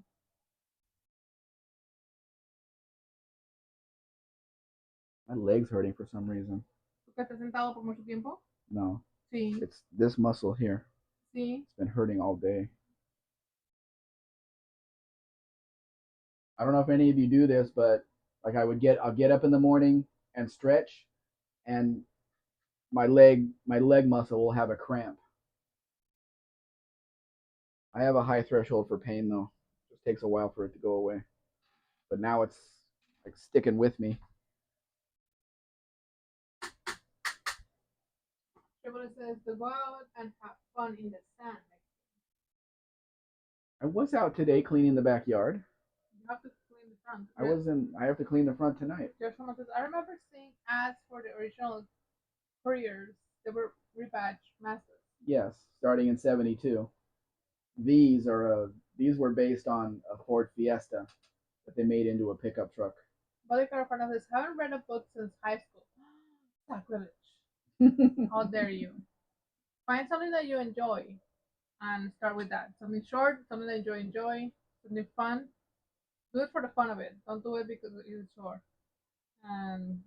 My leg's hurting for some reason. ¿Porque estás sentado por mucho tiempo? No. Sí. It's this muscle here. Sí. It's been hurting all day. I don't know if any of you do this, but like I'll get up in the morning and stretch, and my leg muscle will have a cramp. I have a high threshold for pain though. It just takes a while for it to go away. But now it's like sticking with me. Everyone says to go out and have fun in the sand. I was out today cleaning the backyard. You have to clean the front. I have to clean the front tonight. Someone says, "I remember seeing ads for the original couriers. They were rebadged masters." Yes, starting in '72. These were based on a Ford Fiesta that they made into a pickup truck. Bobby Carafana says, "Haven't read a book since high school." Sacrilege. How dare you? Find something that you enjoy and start with that. Something short, something that you enjoy, something fun. Do it for the fun of it. Don't do it because it's short. And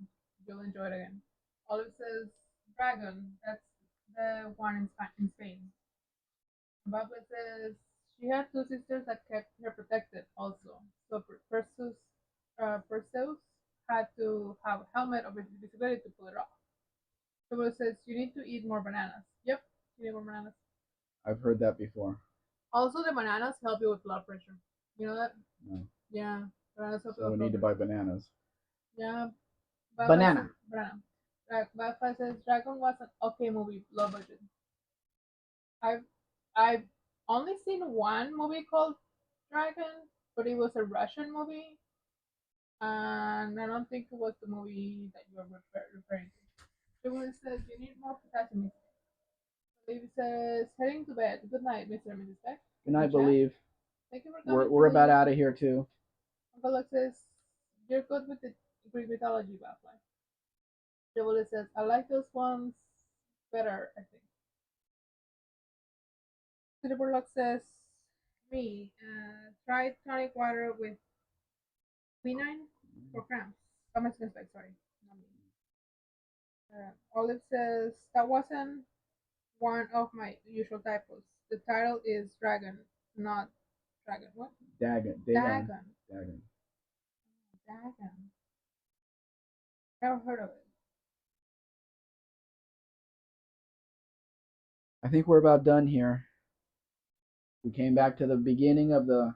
you'll enjoy it again. Olive says, "Dragon." That's the one in Spain. Babla says she had two sisters that kept her protected also. So Perseus had to have a helmet of invisibility to pull it off. Babla says you need to eat more bananas. Yep, you need more bananas. I've heard that before. Also, the bananas help you with blood pressure. You know that? No. Yeah, bananas help you So with we need to blood buy bananas. Yeah. Banana. Banana. Baffa says Dragon was an okay movie, low budget. I've I've only seen one movie called Dragon, but it was a Russian movie, and I don't think it was the movie that you're referring to. The one says you need more potassium. It says heading to bed. Good night, Mr. and Mrs. Beck. Good night, Believe. Thank you for We're coming, we're about Believe. out of here too. Uncle Luke says you're good with the Greek mythology, Butterfly. Double says I like those ones better, I think. Silverlock says me try tonic water with quinine for cramps. I'm Mexican Spec, sorry. Not me. Olive says that wasn't one of my usual typos. The title is Dragon, not Dragon. What? Dagon. Dagon. Dagon. Dagon. Never heard of it. I think we're about done here. We came back to the beginning of the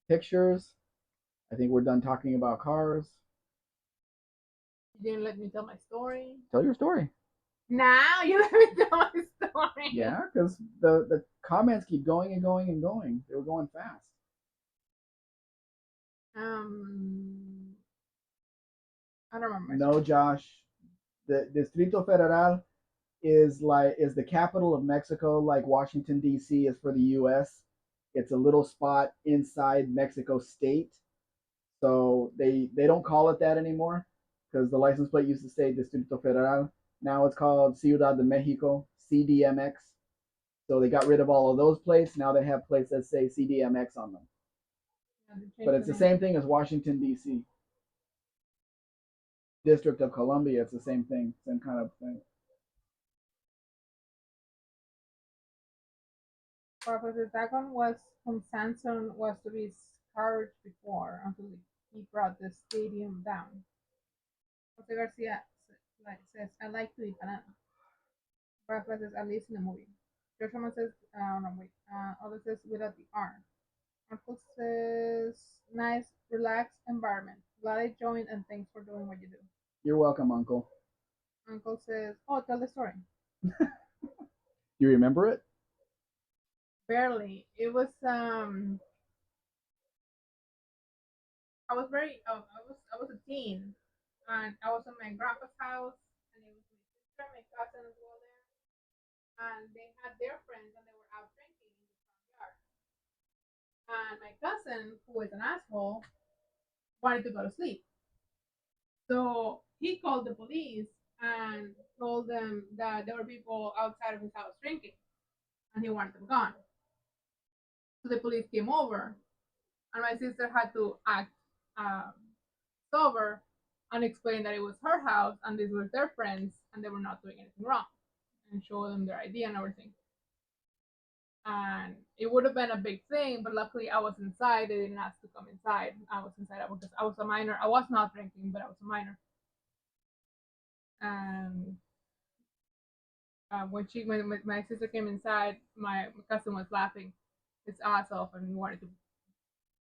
pictures. I think we're done talking about cars. You didn't let me tell my story. Tell your story. Now you let me tell my story. Yeah, because the comments keep going and going and going. They were going fast. I don't remember. No, Josh. The Distrito Federal is the capital of Mexico, like Washington D.C. is for the U.S. It's a little spot inside Mexico State, so they don't call it that anymore because the license plate used to say Distrito Federal. Now it's called Ciudad de Mexico, CDMX. So they got rid of all of those plates. Now they have plates that say CDMX on them. Yeah, But it's the same thing as Washington D.C. District of Columbia. It's the same thing, same kind of thing. Professor Dagon was whom Sanson was to be scourged before until he brought the stadium down. Jose Garcia says, I like to eat banana. Rafa says, at least in the movie. Joshua says, no, wait. Other says, without the R. Uncle says, nice, relaxed environment. Glad I joined and thanks for doing what you do. You're welcome, Uncle. Uncle says, oh, tell the story. You remember it? Barely. It was, I was a teen, and I was at my grandpa's house, and it was my sister, my cousin as well there, and they had their friends, and they were out drinking in the front yard. And my cousin, who is an asshole, wanted to go to sleep, so he called the police and told them that there were people outside of his house drinking, and he wanted them gone. So the police came over, and my sister had to act um, sober and explain that it was her house and these were their friends and they were not doing anything wrong and show them their ID and everything. And it would have been a big thing, but luckily I was inside. They didn't ask to come inside. I was inside because I was a minor. I was not drinking, but I was a minor. And when my sister came inside, my cousin was laughing his ass off and wanted to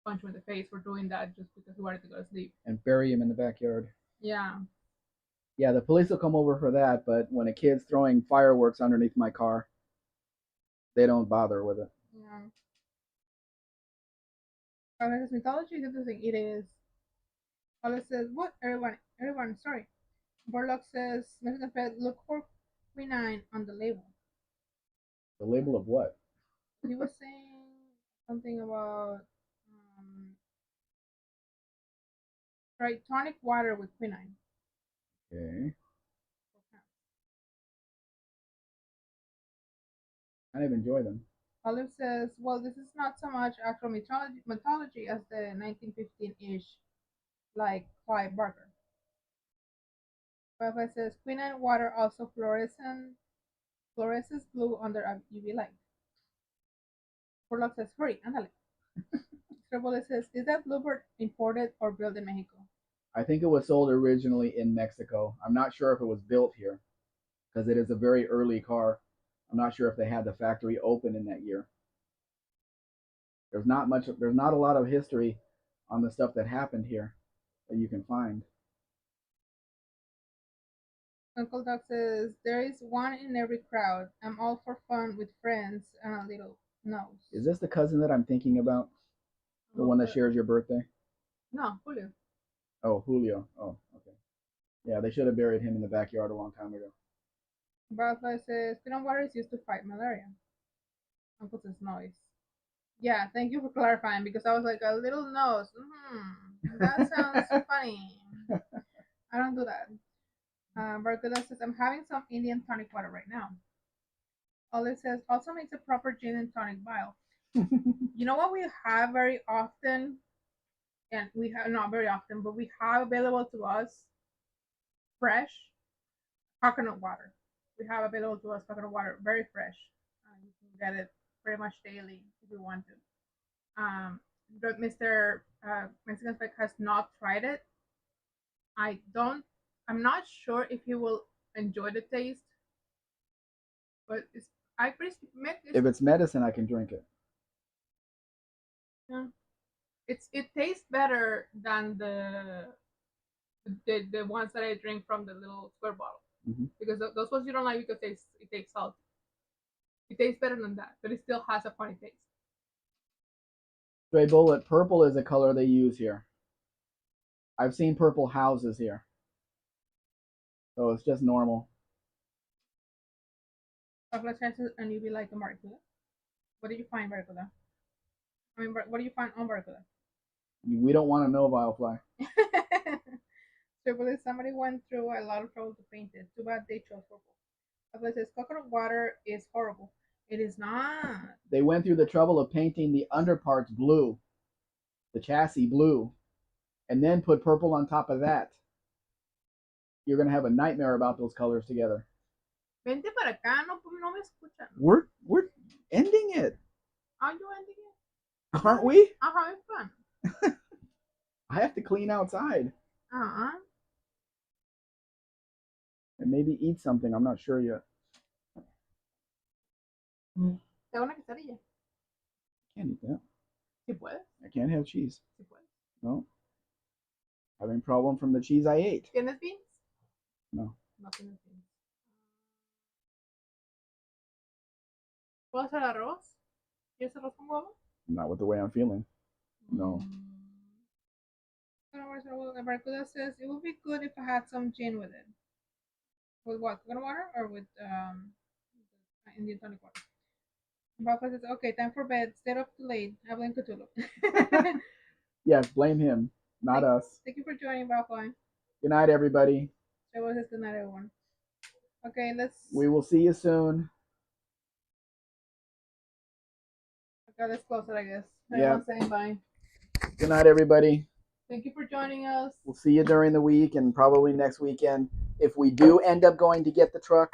punch him in the face for doing that just because he wanted to go to sleep. And bury him in the backyard. Yeah. Yeah, the police will come over for that, but when a kid's throwing fireworks underneath my car, they don't bother with it. Yeah. America's mythology is interesting. It is. Olive says, what? Everyone, sorry. Borlock says, Mexican Fed, look for quinine on the label. The label of what? He was saying something about try tonic water with quinine. Okay. I didn't enjoy them. Olive says, well, this is not so much actual mythology as the 1915-ish, like Clive Barker. Rafa says, quinine water also fluoresces blue under a UV light. Borlock says, hurry, ándale. Trebole says, is that bluebird imported or built in Mexico? I think it was sold originally in Mexico. I'm not sure if it was built here because it is a very early car. I'm not sure if they had the factory open in that year. There's not a lot of history on the stuff that happened here that you can find. Uncle Doc says, there is one in every crowd. I'm all for fun with friends and a little nose. Is this the cousin that I'm thinking about? The one that shares your birthday? No, Julio. Oh, Julio. Oh, okay. Yeah, they should have buried him in the backyard a long time ago. Butterfly says peanut water is used to fight malaria. Uncle says noise. Yeah, thank you for clarifying because I was like a little nose. That sounds funny. I don't do that. Barcuda says I'm having some Indian tonic water right now. Olive says also makes a proper gin and tonic vial. You know what we have very often, and we have not very often, but we have available to us fresh coconut water. We have available to us coconut water, very fresh. You can get it pretty much daily if you want to. Mr. Mexican Spec has not tried it. I don't. I'm not sure if he will enjoy the taste, but it's. I pretty. If it's medicine, I can drink it. Yeah, it tastes better than the ones that I drink from the little square bottle. Because those ones you don't like because it tastes salty. It tastes better than that, but it still has a funny taste. Stray Bullet, purple is a color they use here. I've seen purple houses here. So it's just normal. Chocolate chances and you be like a Barracuda. What did you find, Barracuda? I mean, what do you find on Barracuda? We don't want to know, Vilefly. So, somebody went through a lot of trouble to paint it. Too bad they chose purple. Chocolate says coconut water is horrible. It is not. They went through the trouble of painting the underparts blue, the chassis blue, and then put purple on top of that. You're going to have a nightmare about those colors together. Vente para acá, no me escuchan. We're ending it. Are you ending it? Aren't we? I'm having fun. I have to clean outside. And maybe eat something. I'm not sure yet. ¿Te hago una quesadilla? I can't eat that. ¿Sí puedes? I can't have cheese. ¿Sí puedes? No. Having problem from the cheese I ate. ¿Tienes beans? No. No tienes beans. ¿Puedo hacer arroz? ¿Quieres arroz con huevo? Not with the way I'm feeling. No. Barracuda says it would be good if I had some gin with it. With what? Coconut water or with Indian tonic water? Barracuda says, okay, time for bed. Stayed up too late. I blame Cthulhu. Yes, blame him, not us. Thank you for joining, Barracuda. Good night, everybody. It was just good night, everyone. Okay, we will see you soon. Okay, let's close it, I guess. Yeah. Saying bye. Good night, everybody. Thank you for joining us. We'll see you during the week and probably next weekend. If we do end up going to get the truck,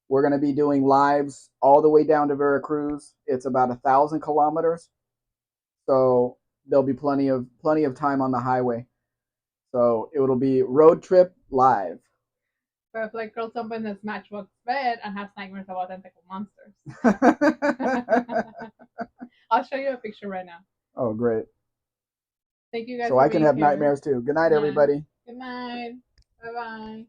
we're going to be doing lives all the way down to Veracruz. It's about 1,000 kilometers. So there'll be plenty of time on the highway. So it'll be road trip live. But like girls jump in his matchbox bed and has nightmares about tentacle monsters. I'll show you a picture right now. Oh, great. Thank you guys. So I can have nightmares too. Good night, everybody. Good night. Bye-bye.